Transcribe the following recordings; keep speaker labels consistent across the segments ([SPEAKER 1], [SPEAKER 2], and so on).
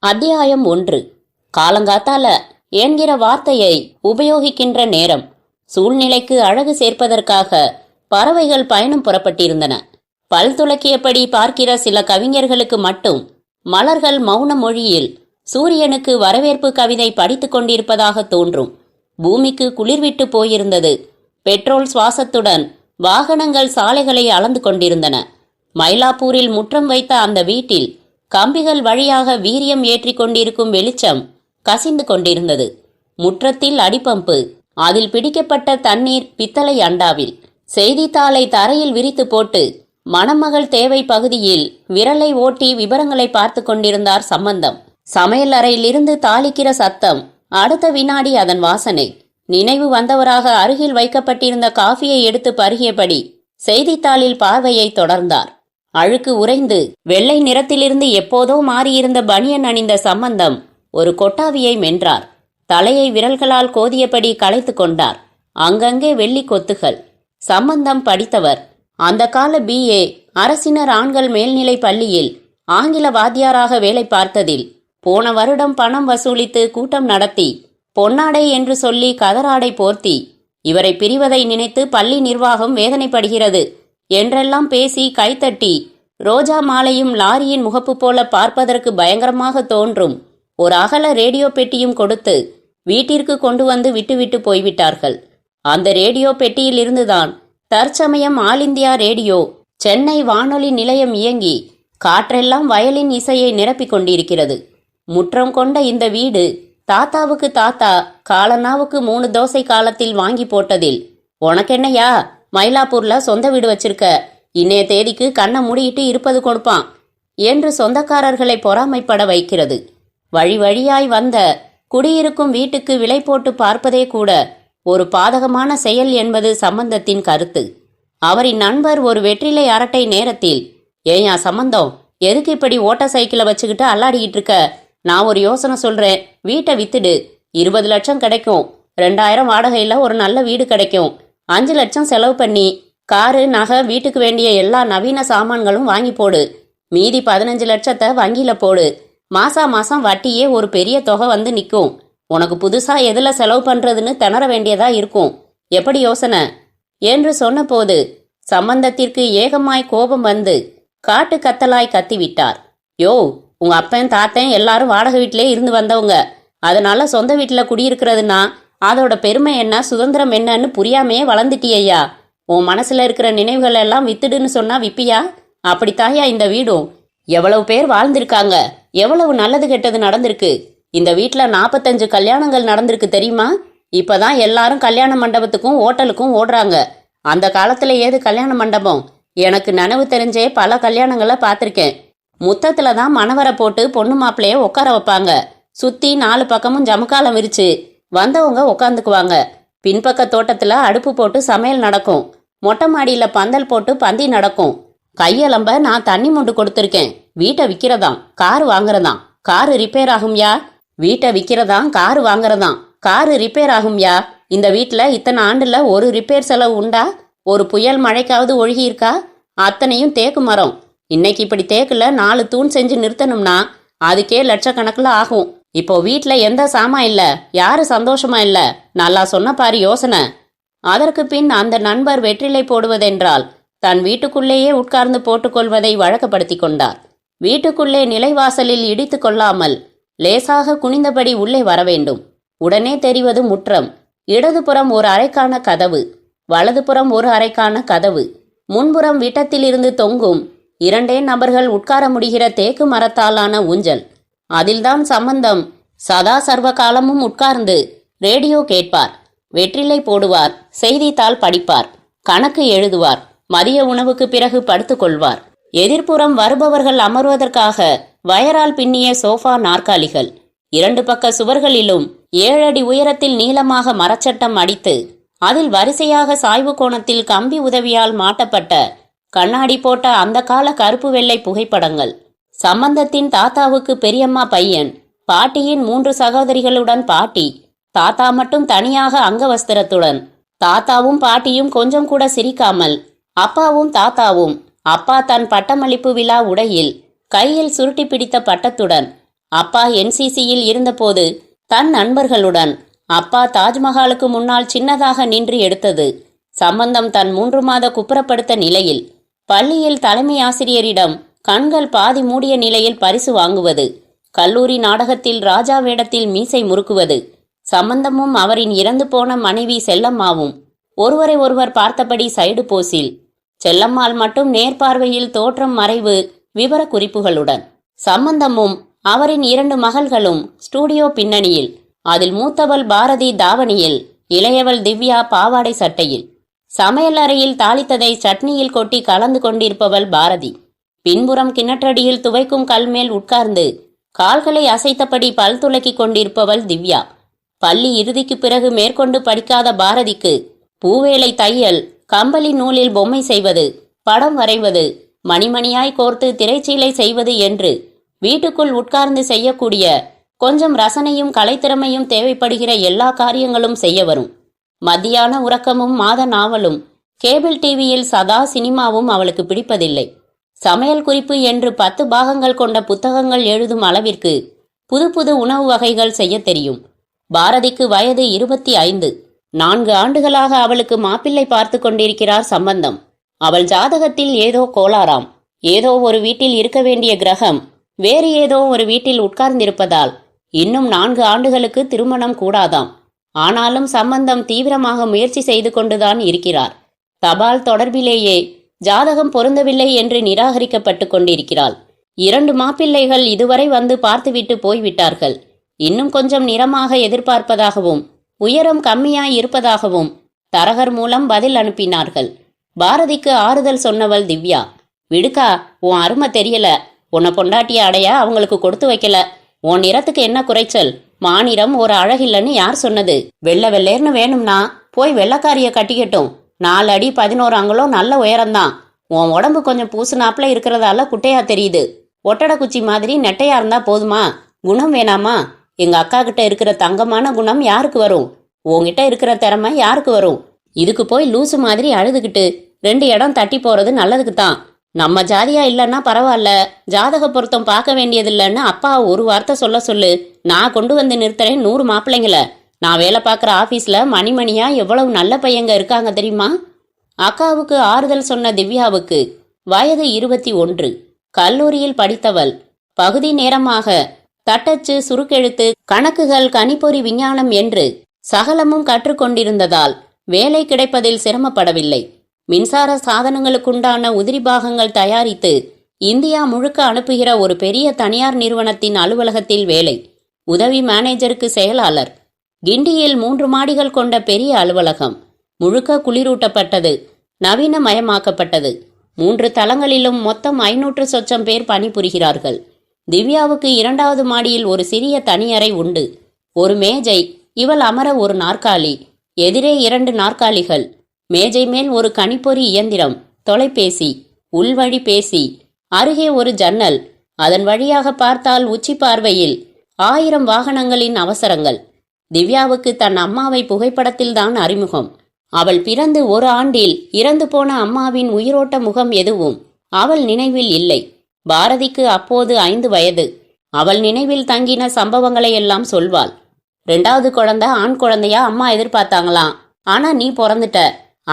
[SPEAKER 1] அத்தியாயம் 1. காலங்காத்தால என்கிற வார்த்தையை உபயோகிக்கின்ற நேரம். சூழ்நிலைக்கு அழகு சேர்ப்பதற்காக பறவைகள் பயணம் புறப்பட்டிருந்தன. பல் துலக்கியபடி பார்க்கிற சில கவிஞர்களுக்கு மட்டும் மலர்கள் மௌன மொழியில் சூரியனுக்கு வரவேற்பு கவிதை படித்து கொண்டிருப்பதாக தோன்றும். பூமிக்கு குளிர்விட்டு போயிருந்தது. பெட்ரோல் சுவாசத்துடன் வாகனங்கள் சாலைகளை அளந்து கொண்டிருந்தன. மயிலாப்பூரில் முற்றம் வைத்த அந்த வீட்டில் கம்பிகள் வழியாக வீரியம் ஏற்றி கொண்டிருக்கும் வெளிச்சம் கசிந்து கொண்டிருந்தது. முற்றத்தில் அடிப்பம்பு, அதில் பிடிக்கப்பட்ட தண்ணீர் பித்தளை அண்டாவில். செய்தித்தாளை தரையில் விரித்து போட்டு மணமகள் தேவை பகுதியில் விரலை ஓட்டி விவரங்களை பார்த்து கொண்டிருந்தார் சம்பந்தம். சமையல் அறையிலிருந்து தாளிக்கிற சத்தம், அடுத்த வினாடி அதன் வாசனை. நினைவு வந்தவராக அருகில் வைக்கப்பட்டிருந்த காஃபியை எடுத்து பருகியபடி செய்தித்தாளில் பார்வையை தொடர்ந்தார். அழுக்கு உறைந்து வெள்ளை நிறத்திலிருந்து எப்போதோ மாறியிருந்த பனியன் அணிந்த சம்பந்தம் ஒரு கொட்டாவியை மென்றார். தலையை விரல்களால் கோதியபடி களைத்து கொண்டார். அங்கங்கே வெள்ளி கொத்துகள். சம்பந்தம் படித்தவர். அந்த கால BA அரசினர் ஆண்கள் மேல்நிலை பள்ளியில் ஆங்கில வாத்தியாராக வேலை பார்த்ததில் போன வருடம் பணம் வசூலித்து கூட்டம் நடத்தி பொன்னாடை என்று சொல்லி கதராடை போர்த்தி இவரை பிரிவதை நினைத்து பள்ளி நிர்வாகம் வேதனைப்படுகிறது என்றெல்லாம் பேசி கைத்தட்டி ரோஜா மாலையும் லாரியின் முகப்பு போல பார்ப்பதற்கு பயங்கரமாக தோன்றும் ஒரு அகல ரேடியோ பெட்டியும் கொடுத்து வீட்டிற்கு கொண்டு வந்து விட்டுவிட்டு போய்விட்டார்கள். அந்த ரேடியோ பெட்டியில் இருந்துதான் தற்சமயம் ஆல் இந்தியா ரேடியோ சென்னை வானொலி நிலையம் இயங்கி காற்றெல்லாம் வயலின் இசையை நிரப்பிக் கொண்டிருக்கிறது. முற்றம் கொண்ட இந்த வீடு தாத்தாவுக்கு தாத்தா காலனாவுக்கு 3 தோசை காலத்தில் வாங்கி போட்டதில் உனக்கென்னையா மயிலாப்பூர்ல சொந்த வீடு வச்சிருக்க, இன்னைய தேதிக்கு கண்ணை மூடிட்டு இருப்பது கொடுப்பான் என்று சொந்தக்காரர்களை பொறாமைப்பட வைக்கிறது. வழி வழியாய் வந்த குடியிருக்கும் வீட்டுக்கு விலை போட்டு பார்ப்பதே கூட ஒரு பாதகமான செயல் என்பது சம்பந்தத்தின் கருத்து. அவரின் நண்பர் ஒரு வெற்றிலை அரட்டை நேரத்தில், ஏயா சம்பந்தம், எதுக்கு இப்படி ஓட்ட சைக்கிளை வச்சுக்கிட்டு அல்லாடிக்கிட்டு இருக்க? நான் ஒரு யோசனை சொல்றேன், வீட்டை வித்துடு. 20 லட்சம் கிடைக்கும். 2000 வாடகையில் ஒரு நல்ல வீடு கிடைக்கும். 5 லட்சம் செலவு பண்ணி காரு, நகை, வீட்டுக்கு வேண்டிய எல்லா நவீன சாமான்களும் வாங்கி போடு. மீதி 15 லட்சத்தை வங்கியில போடு. மாசம் வட்டியே ஒரு பெரிய தொகை வந்து நிற்கும். உனக்கு புதுசா எதுல செலவு பண்றதுன்னு திணற வேண்டியதா இருக்கும். எப்படி யோசனை என்று சொன்னபோது சம்பந்தத்திற்கு ஏகமாய் கோபம் வந்து காட்டு கத்தலாய் கத்திவிட்டார். யோ, உங்க அப்பன் தாத்தன் எல்லாரும் வாடகை வீட்டிலே இருந்து வந்தவங்க. அதனால சொந்த வீட்டில் குடியிருக்கிறதுனா அதோட பெருமை என்ன, சுதந்திரம் என்னன்னு புரியாமையே வளர்ந்துட்டியா? உன் மனசுல இருக்கிற நினைவுகள் எல்லாம் வித்துடுன்னு சொன்னா விப்பியா? அப்படித்தாயா இந்த வீடும். எவ்வளவு பேர் வாழ்ந்திருக்காங்க, எவ்வளவு நல்லது கெட்டது நடந்திருக்கு. இந்த வீட்டில் 45 கல்யாணங்கள் நடந்திருக்கு தெரியுமா? இப்பதான் எல்லாரும் கல்யாண மண்டபத்துக்கும் ஓட்டலுக்கும் ஓடுறாங்க. அந்த காலத்துல ஏது கல்யாண மண்டபம்? எனக்கு நினைவு தெரிஞ்சே பல கல்யாணங்களை பார்த்திருக்கேன். முத்தத்துல தான் மணவரை போட்டு பொண்ணு மாப்பிள்ளைய உட்கார வைப்பாங்க. சுத்தி 4 பக்கமும் ஜமுக்காலம் விரிச்சு வந்தவங்க உட்காந்துக்குவாங்க. பின்பக்க தோட்டத்துல அடுப்பு போட்டு சமையல் நடக்கும். மொட்டை மாடியில பந்தல் போட்டு பந்தி நடக்கும். கையலம்ப நான் தண்ணி மொண்டு கொடுத்துருக்கேன். வீட்டை விற்கிறதாம், காரு வாங்குறதாம். காரு ரிப்பேர் ஆகும்யா. வீட்டை விற்கிறதாம், காரு வாங்குறதாம். காரு ரிப்பேர் ஆகும்யா. இந்த வீட்டில் இத்தனை ஆண்டுல ஒரு ரிப்பேர் செலவு உண்டா? ஒரு புயல் மழைக்காவது ஒழுகி இருக்கா? அத்தனையும் தேக்கு மரம். இன்னைக்கு இப்படி தேக்குல 4 தூண் செஞ்சு நிறுத்தணும்னா அதுக்கே லட்சக்கணக்கில் ஆகும். இப்போ வீட்டில் எந்த சாமான் இல்ல, யாரு சந்தோஷமா இல்ல? நல்லா சொன்ன பாரு யோசனை. அதற்கு பின் அந்த நண்பர் வெற்றிலை போடுவதென்றால் தன் வீட்டுக்குள்ளேயே உட்கார்ந்து போட்டுக்கொள்வதை வழக்கப்படுத்தி கொண்டார். வீட்டுக்குள்ளே நிலைவாசலில் இடித்து கொள்ளாமல் லேசாக குனிந்தபடி உள்ளே வர வேண்டும். உடனே தெரிவது முற்றம். இடதுபுறம் ஒரு அறைக்கான கதவு, வலதுபுறம் ஒரு அறைக்கான கதவு. முன்புறம் விட்டத்திலிருந்து தொங்கும் 2 நபர்கள் உட்கார முடிகிற தேக்கு மரத்தாலான ஊஞ்சல். அதில்தான் சம்பந்தம் சதா சர்வ காலமும் உட்கார்ந்து ரேடியோ கேட்பார், வெற்றிலை போடுவார், செய்தித்தாள் படிப்பார், கணக்கு எழுதுவார். மதிய உணவுக்கு பிறகு படுத்துக்கொள்வார். எதிர்ப்புறம் வருபவர்கள் அமர்வதற்காக வயரால் பின்னிய சோஃபா நாற்காலிகள். 2 பக்க சுவர்களிலும் 7 அடி உயரத்தில் நீளமாக மரச்சட்டம் அடித்து அதில் வரிசையாக சாய்வு கோணத்தில் கம்பி உதவியால் மாட்டப்பட்ட கண்ணாடி போட்ட அந்த கால கருப்பு வெள்ளை புகைப்படங்கள். சம்பந்தத்தின் தாத்தாவுக்கு பெரியம்மா பையன், பாட்டியின் 3 சகோதரிகளுடன் பாட்டி, தாத்தா மட்டும் தனியாக அங்கவஸ்திரத்துடன். தாத்தாவும் பாட்டியும் கொஞ்சம் கூட சிரிக்காமல், அப்பாவும் தாத்தாவும், அப்பா தன் பட்டமளிப்பு விழா உடையில் கையில் சுருட்டி பிடித்த பட்டத்துடன், அப்பா NCCயில் இருந்தபோது தன் நண்பர்களுடன் அப்பா தாஜ்மஹாலுக்கு முன்னால் சின்னதாக நின்று எடுத்தது. சம்பந்தம் தன் 3 மாத குப்புறப்படுத்த நிலையில் பள்ளியில் தலைமை ஆசிரியரிடம் கண்கள் பாதி மூடிய நிலையில் பரிசு வாங்குவது, கல்லூரி நாடகத்தில் ராஜா வேடத்தில் மீசை முறுக்குவது, சம்பந்தமும் அவரின் இறந்து போன மனைவி செல்லம்மாவும் ஒருவரை ஒருவர் பார்த்தபடி சைடு போஸில், செல்லம்மாள் மட்டும் நேர்பார்வையில் தோற்றம் மறைவு விவர குறிப்புகளுடன், சம்பந்தமும் அவரின் 2 மகள்களும் ஸ்டூடியோ பின்னணியில், அதில் மூத்தவள் பாரதி தாவணியில், இளையவள் திவ்யா பாவாடை சட்டையில், சமையல் அறையில் தாளித்ததை சட்னியில் கொட்டி கலந்து கொண்டிருப்பவள் பாரதி, பின்புறம் கிணற்றடியில் துவைக்கும் கல்மேல் உட்கார்ந்து கால்களை அசைத்தபடி பல் துலக்கிக் கொண்டிருப்பவள் திவ்யா. பள்ளி இறுதிக்கு பிறகு மேற்கொண்டு படிக்காத பாரதிக்கு பூவேலை தையல், கம்பளி நூலில் பொம்மை செய்வது, படம் வரைவது, மணிமணியாய் கோர்த்து திரைச்சீலை செய்வது என்று வீட்டுக்குள் உட்கார்ந்து செய்யக்கூடிய கொஞ்சம் ரசனையும் கலைத்திறமையும் தேவைப்படுகிற எல்லா காரியங்களும் செய்ய வரும். மத்தியான உறக்கமும் மாத நாவலும் கேபிள் டிவியில் சதா சினிமாவும் அவளுக்கு பிடிப்பதில்லை. சமையல் குறிப்பு என்று 10 பாகங்கள் கொண்ட புத்தகங்கள் எழுதும் அளவிற்கு புது புது உணவு வகைகள் செய்ய தெரியும். பாரதிக்கு வயது 25. 4 ஆண்டுகளாக அவளுக்கு மாப்பிள்ளை பார்த்து கொண்டிருக்கிறார் சம்பந்தம். அவள் ஜாதகத்தில் ஏதோ கோளாறாம். ஏதோ ஒரு வீட்டில் இருக்க வேண்டிய கிரகம் வேறு ஏதோ ஒரு வீட்டில் உட்கார்ந்திருப்பதால் இன்னும் 4 ஆண்டுகளுக்கு திருமணம் கூடாதாம். ஆனாலும் சம்பந்தம் தீவிரமாக முயற்சி செய்து கொண்டுதான் இருக்கிறார். தபால் தொடர்பிலேயே ஜாதகம் பொருந்தவில்லை என்று நிராகரிக்கப்பட்டு கொண்டிருக்கிறாள். 2 மாப்பிள்ளைகள் இதுவரை வந்து பார்த்துவிட்டு போய்விட்டார்கள். இன்னும் கொஞ்சம் நிறமாக எதிர்பார்ப்பதாகவும் உயரம் கம்மியாய் இருப்பதாகவும் தரகர் மூலம் பதில் அனுப்பினார்கள். பாரதிக்கு ஆறுதல் சொன்னவள் திவ்யா. விடுக்கா, உன் அருமை தெரியல. உன்னை பொண்டாட்டிய அடைய அவங்களுக்கு கொடுத்து வைக்கல. உன் நிறத்துக்கு என்ன குறைச்சல்? மாநிறம் ஒரு அழகில்லன்னு யார் சொன்னது? வெள்ளை வெள்ளேர்னு வேணும்னா போய் வெள்ளக்காரிய கட்டிக்கட்டும். 4 அடி 11 அங்குலம் நல்ல உயரம்தான். உன் உடம்பு கொஞ்சம் பூசுனாப்புல இருக்கிறதால குட்டையா தெரியுது. ஒட்டடை குச்சி மாதிரி நெட்டையா இருந்தா போதுமா? குணம் வேணாமா? எங்க அக்கா கிட்ட இருக்கிற தங்கமான குணம் யாருக்கு வரும்? உன்கிட்ட இருக்கிற திறமை யாருக்கு வரும்? இதுக்கு போய் லூசு மாதிரி அழுதுகிட்டு 2 இடம் தட்டி போறது நல்லதுக்கு தான். நம்ம ஜாதியா இல்லைன்னா பரவாயில்ல, ஜாதக பொருத்தம் பார்க்க வேண்டியதில்லைன்னு அப்பா ஒரு வார்த்தை சொல்ல சொல்லு. நான் கொண்டு வந்து நிறுத்துறேன் 100 மாப்பிள்ளைங்கள. நான் வேலை பார்க்குற ஆஃபீஸில் மணிமணியா எவ்வளவு நல்ல பையங்க இருக்காங்க தெரியுமா? அக்காவுக்கு ஆறுதல் சொன்ன திவ்யாவுக்கு வயது 21. கல்லூரியில் படித்தவள். பகுதி நேரமாக தட்டச்சு, சுருக்கெழுத்து, கணக்குகள், கணிப்பொறி, விஞ்ஞானம் என்று சகலமும் கற்றுக்கொண்டிருந்ததால் வேலை கிடைப்பதில் சிரமப்படவில்லை. மின்சார சாதனங்களுக்குண்டான உதிரி பாகங்கள் தயாரித்து இந்தியா முழுக்க அனுப்புகிற ஒரு பெரிய தனியார் நிறுவனத்தின் அலுவலகத்தில் வேலை. உதவி மேனேஜருக்கு செயலாளர். கிண்டியில் 3 மாடிகள் கொண்ட பெரிய அலுவலகம். முழுக்க குளிரூட்டப்பட்டது, நவீனமயமாக்கப்பட்டது. 3 தளங்களிலும் மொத்தம் 500 சொச்சம் பேர் பணிபுரிகிறார்கள். திவ்யாவுக்கு 2வது மாடியில் ஒரு சிறிய தனியறை உண்டு. ஒரு மேஜை, இவள் அமர ஒரு நாற்காலி, எதிரே 2 நாற்காலிகள், மேஜை மேல் ஒரு கணிப்பொறி இயந்திரம், தொலைபேசி, உள்வழி பேசி, அருகே ஒரு ஜன்னல். அதன் வழியாக பார்த்தால் உச்சி பார்வையில் 1000 வாகனங்களின் அவசரங்கள். திவ்யாவுக்கு தன் அம்மாவை புகைப்படத்தில்தான் அறிமுகம். அவள் பிறந்து 1 ஆண்டில் இறந்து போன அம்மாவின் உயிரோட்ட முகம் எதுவும் அவள் நினைவில் இல்லை. பாரதிக்கு அப்போது 5 வயது. அவள் நினைவில் தங்கின சம்பவங்களை எல்லாம் சொல்வாள். 2வது குழந்தை ஆண் குழந்தையா அம்மா எதிர்பார்த்தாங்களாம். ஆனா நீ பிறந்துட்ட.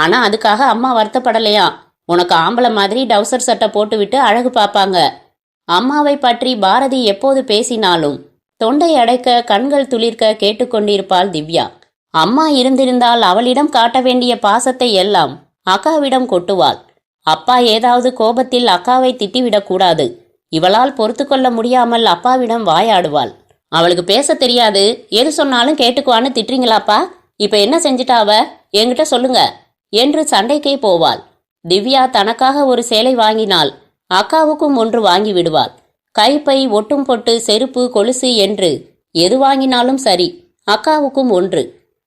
[SPEAKER 1] ஆனா அதுக்காக அம்மா வருத்தப்படலையா. உனக்கு ஆம்பளை மாதிரி டவுசர் சட்டை போட்டுவிட்டு அழகு பார்ப்பாங்க. அம்மாவை பற்றி பாரதி எப்போது பேசினாலும் தொண்டை அடைக்க, கண்கள் துளிர்க்க கேட்டுக்கொண்டிருப்பாள் திவ்யா. அம்மா இருந்திருந்தால் அவளிடம் காட்ட வேண்டிய பாசத்தை எல்லாம் அக்காவிடம் கொட்டுவாள். அப்பா ஏதாவது கோபத்தில் அக்காவை திட்டிவிடக்கூடாது. இவளால் பொறுத்து கொள்ள முடியாமல் அப்பாவிடம் வாயாடுவாள். அவளுக்கு பேச தெரியாது, எது சொன்னாலும் கேட்டுக்குவான்னு திட்டுறீங்களாப்பா? இப்ப என்ன செஞ்சிட்டா அவ? என்கிட்ட சொல்லுங்க என்று சண்டைக்கே போவாள். திவ்யா தனக்காக ஒரு சேலை வாங்கினால் அக்காவுக்கும் ஒன்று வாங்கி விடுவாள். கைப்பை, ஒட்டும் பொட்டு, செருப்பு, கொலுசு என்று எது வாங்கினாலும் சரி, அக்காவுக்கும் ஒன்று.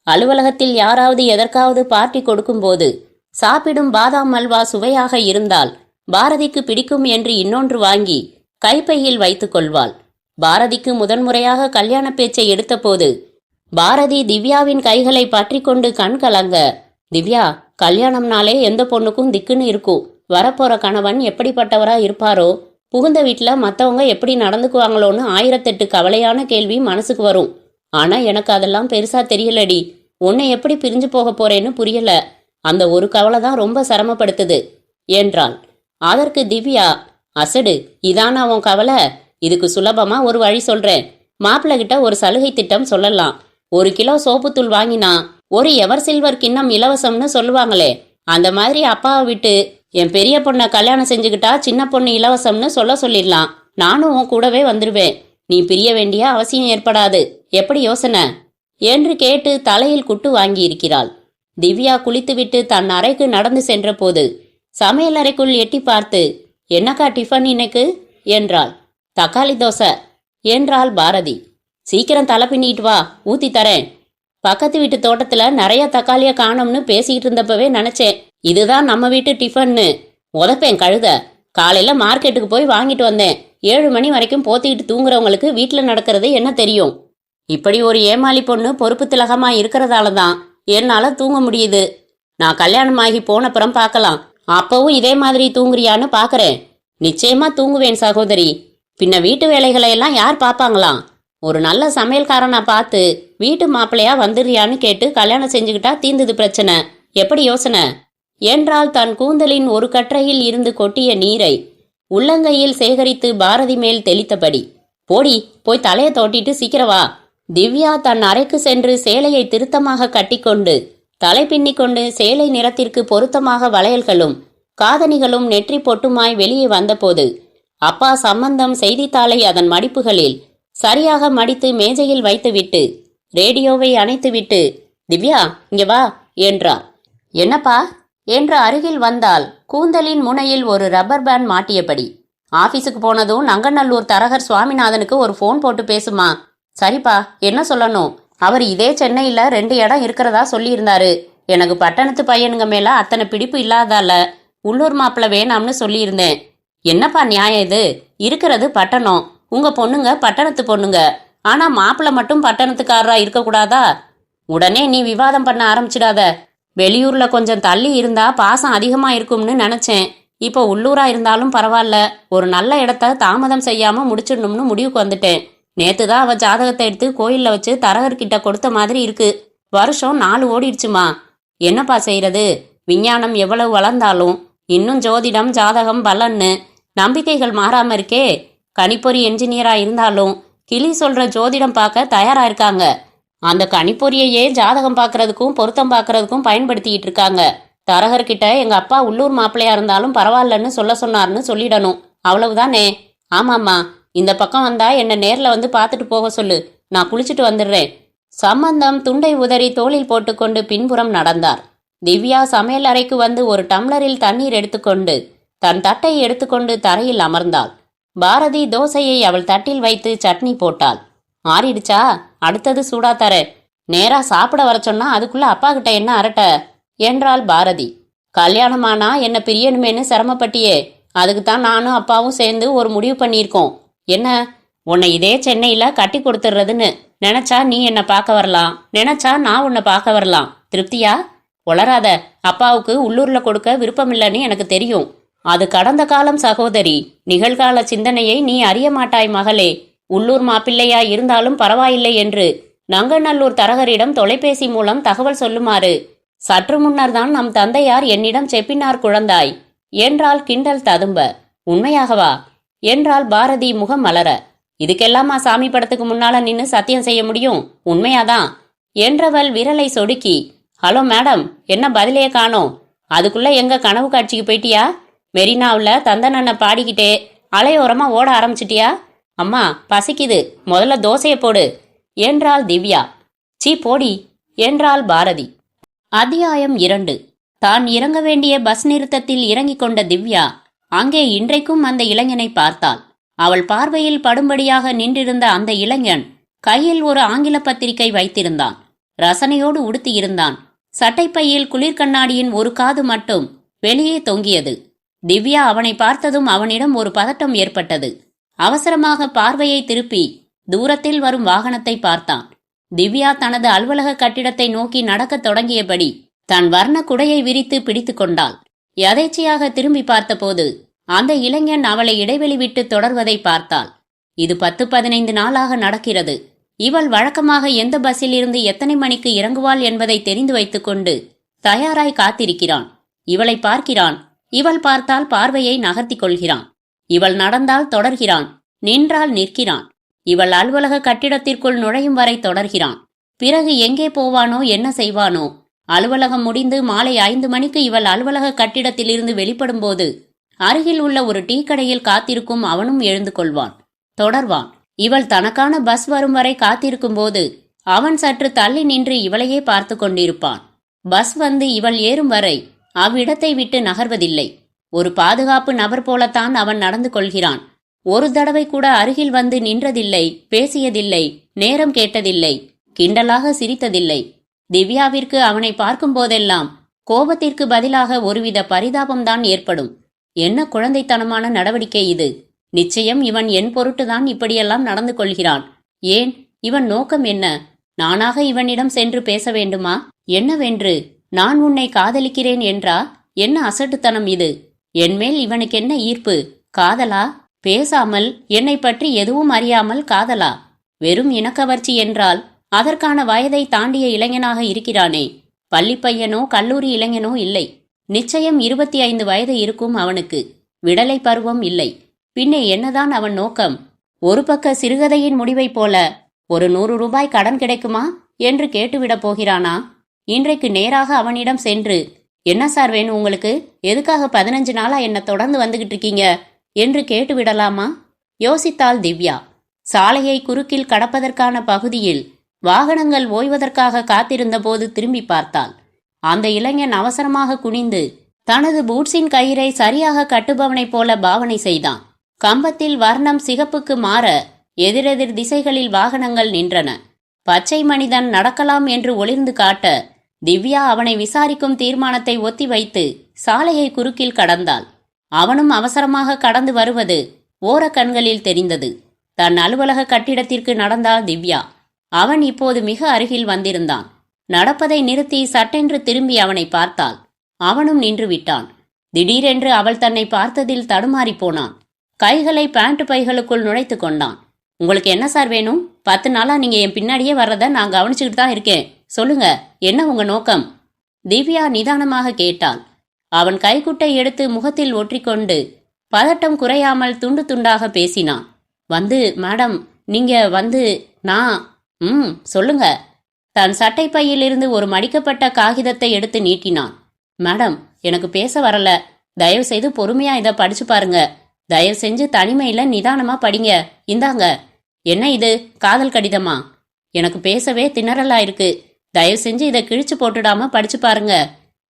[SPEAKER 1] அலுவலகத்தில் யாராவது எதற்காவது பார்ட்டி கொடுக்கும்போது சாப்பிடும் பாதாம் அல்வா சுவையாக இருந்தால் பாரதிக்கு பிடிக்கும் என்று இன்னொன்று வாங்கி கைப்பையில் வைத்துக் கொள்வாள். பாரதிக்கு முதன்முறையாக கல்யாண பேச்சை எடுத்தபோது பாரதி திவ்யாவின் கைகளை பற்றி கொண்டு கண் கலங்க, திவ்யா, கல்யாணம்னாலே எந்த பொண்ணுக்கும் திக்குன்னு இருக்கும். வரப்போற கணவன் எப்படிப்பட்டவரா இருப்பாரோ, புகுந்த வீட்டுல மத்தவங்க எப்படி நடந்துக்குவாங்களோன்னு 1008 கவலையான கேள்வி மனசுக்கு வரும். ஆனா எனக்கு அதெல்லாம் பெருசா தெரியலடி. உன்னை எப்படி பிரிஞ்சு போக போறேன்னு புரியல. அந்த ஒரு கவலை தான் ரொம்ப சிரமப்படுத்துது என்றாள். அதற்கு திவ்யா, அசடு, இதானா உன் கவலை? இதுக்கு சுலபமா ஒரு வழி சொல்றேன். மாப்பிள்ளை கிட்ட ஒரு சலுகை திட்டம் சொல்லலாம். 1 கிலோ சோப்புத்தூள் வாங்கினா ஒரு எவர் சில்வர் கிண்ணம் இலவசம்னு சொல்லுவாங்களே, அந்த மாதிரி அப்பாவை விட்டு என் பெரிய பொண்ணை கல்யாணம் செஞ்சுக்கிட்டா சின்ன பொண்ணு இலவசம்னு சொல்லிடலாம். நானும் உன் கூடவே வந்துடுவேன். நீ பிரிய வேண்டிய அவசியம் ஏற்படாது. எப்படி யோசனை என்று கேட்டு தலையில் குட்டு வாங்கி இருக்கிறாள். திவ்யா குளித்துவிட்டு தன் அறைக்கு நடந்து சென்ற போது சமையல் அறைக்குள் எட்டி பார்த்து, என்னக்கா டிஃபன் இன்னைக்கு என்றாள். தக்காளி தோசை என்றாள் பாரதி. சீக்கிரம் தலை பின்னிட்டு வா, ஊத்தி தரேன். பக்கத்து வீட்டு தோட்டத்துல நிறைய தக்காளிய காணோம்னு பேசிக்கிட்டு இருந்தப்பவே நினைச்சேன், இதுதான் நம்ம வீட்டு டிஃபன்னு. உதப்பேன் கழுத. காலையில மார்க்கெட்டுக்கு போய் வாங்கிட்டு வந்தேன். 7 மணி வரைக்கும் போத்திக்கிட்டு தூங்குறவங்களுக்கு வீட்டுல நடக்கிறது என்ன தெரியும்? இப்படி ஒரு ஏமாளி பொண்ணு பொறுப்பு திலகமா இருக்கிறதால தான் என்னால தூங்க முடியுது. நான் கல்யாணமாகி போனப்புறம் பார்க்கலாம். அப்பவும் இதே மாதிரி தூங்குறியான்னு பாக்குறேன். நிச்சயமா தூங்குவேன் சகோதரி. பின்ன வீட்டு வேலைகளை எல்லாம் யார் பாப்பாங்களாம்? ஒரு நல்ல சமையல்காரனா பார்த்து வீட்டு மாப்பிள்ளையா வந்துடுறியான்னு கேட்டு கல்யாணம் செஞ்சுக்கிட்டா தீர்ந்தது பிரச்சனை. எப்படி யோசனை என்றால் தன் கூந்தலின் ஒரு கற்றையில் இருந்து கொட்டிய நீரை உள்ளங்கையில் சேகரித்து பாரதி மேல் தெளித்தபடி, போடி, போய் தலையை தோட்டிட்டு சீக்கிரவா. திவ்யா தன் அறைக்கு சென்று சேலையை திருத்தமாக கட்டிக்கொண்டு தலை பின்னிக்கொண்டு சேலை நிறத்திற்கு பொருத்தமாக வளையல்களும் காதணிகளும் நெற்றி பொட்டுமாய் வெளியே வந்தபோது அப்பா சம்பந்தம் செய்தித்தாளை அதன் மடிப்புகளில் சரியாக மடித்து மேஜையில் வைத்துவிட்டு ரேடியோவை அணைத்துவிட்டு, திவ்யா இங்க வா என்றார். என்னப்பா என்று அருகில் வந்தால் கூந்தலின் முனையில் ஒரு ரப்பர் பேண்ட் மாட்டியபடி, ஆபீஸுக்கு போனதும் நங்கநல்லூர் தரகர் சுவாமிநாதனுக்கு ஒரு ஃபோன் போட்டு பேசுமா. சரிப்பா, என்ன சொல்லணும்? அவர் இதே சென்னையில் 2 இடம் இருக்கிறதா சொல்லியிருந்தாரு. எனக்கு பட்டணத்து பையனுங்க மேல அத்தனை பிடிப்பு இல்லாதால உள்ளூர் மாப்பிள்ள வேணாம்னு சொல்லியிருந்தேன். என்னப்பா நியாயம் இது? இருக்கிறது பட்டணம், உங்க பொண்ணுங்க பட்டணத்து பொண்ணுங்க. ஆனா மாப்பிள்ள மட்டும் பட்டணத்துக்காரரா இருக்கக்கூடாதா? உடனே நீ விவாதம் பண்ண ஆரம்பிச்சிடாத. வெளியூர்ல கொஞ்சம் தள்ளி இருந்தா பாசம் அதிகமா இருக்கும்னு நினைச்சேன். இப்போ உள்ளூரா இருந்தாலும் பரவாயில்ல, ஒரு நல்ல இடத்த தாமதம் செய்யாம முடிச்சிடணும்னு முடிவுக்கு வந்துட்டேன். நேத்துதான் அவ ஜாதகத்தை எடுத்து கோயில்ல வச்சு தரகர்கிட்ட கொடுத்த மாதிரி இருக்கு. வருஷம் 4 ஓடிடுச்சுமா. என்னப்பா செய்யறது? விஞ்ஞானம் எவ்வளவு வளர்ந்தாலும் இன்னும் ஜோதிடம் ஜாதகம் பலன்னு நம்பிக்கைகள் மாறாம இருக்கே. கணிப்பொறி என்ஜினியரா இருந்தாலும் கிளி சொல்ற ஜோதிடம் பார்க்க தயாரா இருக்காங்க. அந்த கணிப்பொறியையே ஜாதகம் பார்க்கறதுக்கும் பொருத்தம் பார்க்கறதுக்கும் பயன்படுத்திக்கிட்டு இருக்காங்க. தரகர்கிட்ட எங்க அப்பா உள்ளூர் மாப்பிள்ளையா இருந்தாலும் பரவாயில்லன்னு சொன்னார்னு சொல்லிடணும். அவ்வளவுதானே? ஆமாம்மா, இந்த பக்கம் வந்தா என்ன நேர்ல வந்து பார்த்துட்டு போக சொல்லு. நான் குளிச்சுட்டு வந்துடுறேன். சம்பந்தம் துண்டை உதறி தோளில் போட்டுக்கொண்டு பின்புறம் நடந்தார். திவ்யா சமையல் அறைக்கு வந்து ஒரு டம்ளரில் தண்ணீர் எடுத்துக்கொண்டு தன் தட்டை எடுத்துக்கொண்டு தரையில் அமர்ந்தாள். பாரதி தோசையை அவள் தட்டில் வைத்து சட்னி போட்டாள். ஆறிடுச்சா? அடுத்தது சூடா தர. நேரா சாப்பிட வர சொன்னா அதுக்குள்ள அப்பா கிட்ட என்ன அரட்ட என்றாள் பாரதி. கல்யாணமானா என்ன பிரியணுமேனு சிரமப்பட்டியே, அதுக்குத்தான் நானும் அப்பாவும் சேர்ந்து ஒரு முடிவு பண்ணியிருக்கோம். என்ன, உன்னை இதே சென்னையில கட்டி கொடுத்துடுறதுன்னு. நினைச்சா நீ என்ன பார்க்க வரலாம், நினைச்சா நான் உன்னை பார்க்க வரலாம். திருப்தியா? உளராத. அப்பாவுக்கு உள்ளூர்ல கொடுக்க விருப்பமில்லைன்னு எனக்கு தெரியும். அது கடந்த காலம் சகோதரி. நிகழ்கால சிந்தனையை நீ அறிய மாட்டாய் மகளே. உள்ளூர் மாப்பிள்ளையா இருந்தாலும் பரவாயில்லை என்று நங்கநல்லூர் தரகரிடம் தொலைபேசி மூலம் தகவல் சொல்லுமாறு சற்று முன்னர் தான் நம் தந்தையார் என்னிடம் செப்பினார் குழந்தாய் என்றாள் கிண்டல் ததும்ப. உண்மையாகவா என்றாள் பாரதி முகம் மலர. இதுக்கெல்லாமா சாமி படத்துக்கு முன்னால நின்னு சத்தியம் செய்ய முடியும்? உண்மையாதான் என்றவள் விரலை சொடுக்கி, ஹலோ மேடம், என்ன பதிலையே காணோம்? அதுக்குள்ள எங்க கனவு காட்சிக்கு போயிட்டியா? மெரினாவுல தந்தனண்ண பாடிக்கிட்டே அலையோரமா ஓட ஆரம்பிச்சிட்டியா? அம்மா பசிக்குது, முதல்ல தோசையை போடு என்றாள் திவ்யா. சீ போடி என்றாள் பாரதி. அத்தியாயம் 2. தான் இறங்க வேண்டிய பஸ் நிறுத்தத்தில் இறங்கிக் கொண்ட திவ்யா அங்கே இன்றைக்கும் அந்த இளைஞனை பார்த்தாள். அவள் பார்வையில் படும்படியாக நின்றிருந்த அந்த இளைஞன் கையில் ஒரு ஆங்கில பத்திரிகை வைத்திருந்தான். ரசனையோடு உடுத்தியிருந்தான். சட்டைப்பையில் குளிர்கண்ணாடியின் ஒரு காது மட்டும் வெளியே தொங்கியது. திவ்யா அவனை பார்த்ததும் அவனிடம் ஒரு பதட்டம் ஏற்பட்டது. அவசரமாக பார்வையை திருப்பி தூரத்தில் வரும் வாகனத்தை பார்த்தான். திவ்யா தனது அலுவலக கட்டிடத்தை நோக்கி நடக்கத் தொடங்கியபடி தன் வர்ண குடையை விரித்து பிடித்து கொண்டாள். யதேச்சையாக திரும்பி பார்த்தபோது அந்த இளைஞன் அவளை இடைவெளி விட்டு தொடர்வதை பார்த்தாள். இது 10-15 நாளாக நடக்கிறது. இவள் வழக்கமாக எந்த பஸ்ஸில் இருந்து எத்தனை மணிக்கு இறங்குவாள் என்பதை தெரிந்து வைத்துக்கொண்டு தயாராய் காத்திருக்கிறான். இவளை பார்க்கிறான். இவள் பார்த்தால் பார்வையை நகர்த்தி கொள்கிறான். இவள் நடந்தால் தொடர்கிறான். நின்றால் நிற்கிறான். இவள் அலுவலக கட்டிடத்திற்குள் நுழையும் வரை தொடர்கிறான். பிறகு எங்கே போவானோ, என்ன செய்வானோ? அலுவலகம் முடிந்து மாலை 5 மணிக்கு இவள் அலுவலக கட்டிடத்திலிருந்து வெளிப்படும் போது அருகில் உள்ள ஒரு டீ கடையில் காத்திருக்கும் அவனும் எழுந்து கொள்வான். தொடர்வான். இவள் தனக்கான பஸ் வரும் வரை காத்திருக்கும் போது அவன் சற்று தள்ளி நின்று இவளையே பார்த்து கொண்டிருப்பான். பஸ் வந்து இவள் ஏறும் வரை அவ்விடத்தை விட்டு நகர்வதில்லை. ஒரு பாதுகாப்பு நபர் போலத்தான் அவன் நடந்து கொள்கிறான். ஒரு தடவை கூட அருகில் வந்து நின்றதில்லை, பேசியதில்லை, நேரம் கேட்டதில்லை, கிண்டலாக சிரித்ததில்லை. திவ்யாவிற்கு அவனை பார்க்கும் போதெல்லாம் கோபத்திற்கு பதிலாக ஒருவித பரிதாபம்தான் ஏற்படும். என்ன குழந்தைத்தனமான நடவடிக்கை இது! நிச்சயம் இவன் என் பொருட்டுதான் இப்படியெல்லாம் நடந்து கொள்கிறான். ஏன்? இவன் நோக்கம் என்ன? நானாக இவனிடம் சென்று பேச வேண்டுமா? என்னவென்று? நான் உன்னை காதலிக்கிறேன் என்றா? என்ன அசட்டுத்தனம் இது! என்மேல் இவனுக்கு என்ன ஈர்ப்பு? காதலா? பேசாமல், என்னை பற்றி எதுவும் அறியாமல் காதலா? வெறும் இனக்கவர்ச்சி என்றால் அதற்கான வயதை தாண்டிய இளைஞனாக இருக்கிறானே. பள்ளிப்பையனோ கல்லூரி இளைஞனோ இல்லை. நிச்சயம் 25 வயது இருக்கும் அவனுக்கு. விடலை பருவம் இல்லை. பின்னே என்னதான் அவன் நோக்கம்? ஒரு பக்க சிறுகதையின் முடிவைப் போல ஒரு 100 ரூபாய் கடன் கிடைக்குமா என்று கேட்டுவிடப் போகிறானா? இன்றைக்கு நேராக அவனிடம் சென்று, என்ன சார் வேணும் உங்களுக்கு? எதுக்காக 15 நாளா என்ன தொடர்ந்து வந்துகிட்டு இருக்கீங்க என்று கேட்டுவிடலாமா? யோசித்தாள் திவ்யா. சாலையை குறுக்கில் கடப்பதற்கான பகுதியில் வாகனங்கள் ஓய்வதற்காக காத்திருந்த போது திரும்பி பார்த்தாள். அந்த இளைஞன் அவசரமாக குனிந்து தனது பூட்ஸின் கயிறை சரியாக கட்டுபவனைப் போல பாவனை செய்தான். கம்பத்தில் வர்ணம் சிகப்புக்கு மாற எதிரெதிர் திசைகளில் வாகனங்கள் நின்றன. பச்சை மனிதன் நடக்கலாம் என்று ஒளிர்ந்து காட்ட திவ்யா அவனை விசாரிக்கும் தீர்மானத்தை ஒத்தி வைத்து சாலையை குறுக்கில் கடந்தாள். அவனும் அவசரமாக கடந்து வருவது ஓரக்கண்களில் தெரிந்தது. தன் அலுவலக கட்டிடத்திற்கு நடந்தாள் திவ்யா. அவன் இப்போது மிக அருகில் வந்திருந்தான். நடப்பதை நிறுத்தி சட்டென்று திரும்பி அவனை பார்த்தாள். அவனும் நின்று விட்டான். திடீரென்று அவள் தன்னை பார்த்ததில் தடுமாறி போனான். கைகளை பேண்ட் பைகளுக்குள் நுழைத்து கொண்டான். உங்களுக்கு என்ன சார் வேணும்? 10 நாளா நீங்க என் பின்னாடியே வர்றத நான் கவனிச்சுக்கிட்டு தான் இருக்கேன். சொல்லுங்க, என்ன உங்க நோக்கம்? திவ்யா நிதானமாக கேட்டாள். அவன் கைக்குட்டை எடுத்து முகத்தில் ஒற்றிக்கொண்டு பதட்டம் குறையாமல் துண்டு துண்டாக பேசினான். மேடம், நீங்க நான் சொல்லுங்க. தன் சட்டை பையிலிருந்து ஒரு மடிக்கப்பட்ட காகிதத்தை எடுத்து நீட்டினான். மேடம், எனக்கு பேச வரல. தயவு செய்து பொறுமையா இதை படிச்சு பாருங்க. தயவு செஞ்சு தனிமையில நிதானமா படிங்க. இந்தாங்க. என்ன இது? காதல் கடிதமா? எனக்கு பேசவே திணறலா இருக்கு. தயவு செஞ்சு இதை கிழிச்சு போட்டுடாம படிச்சு பாருங்க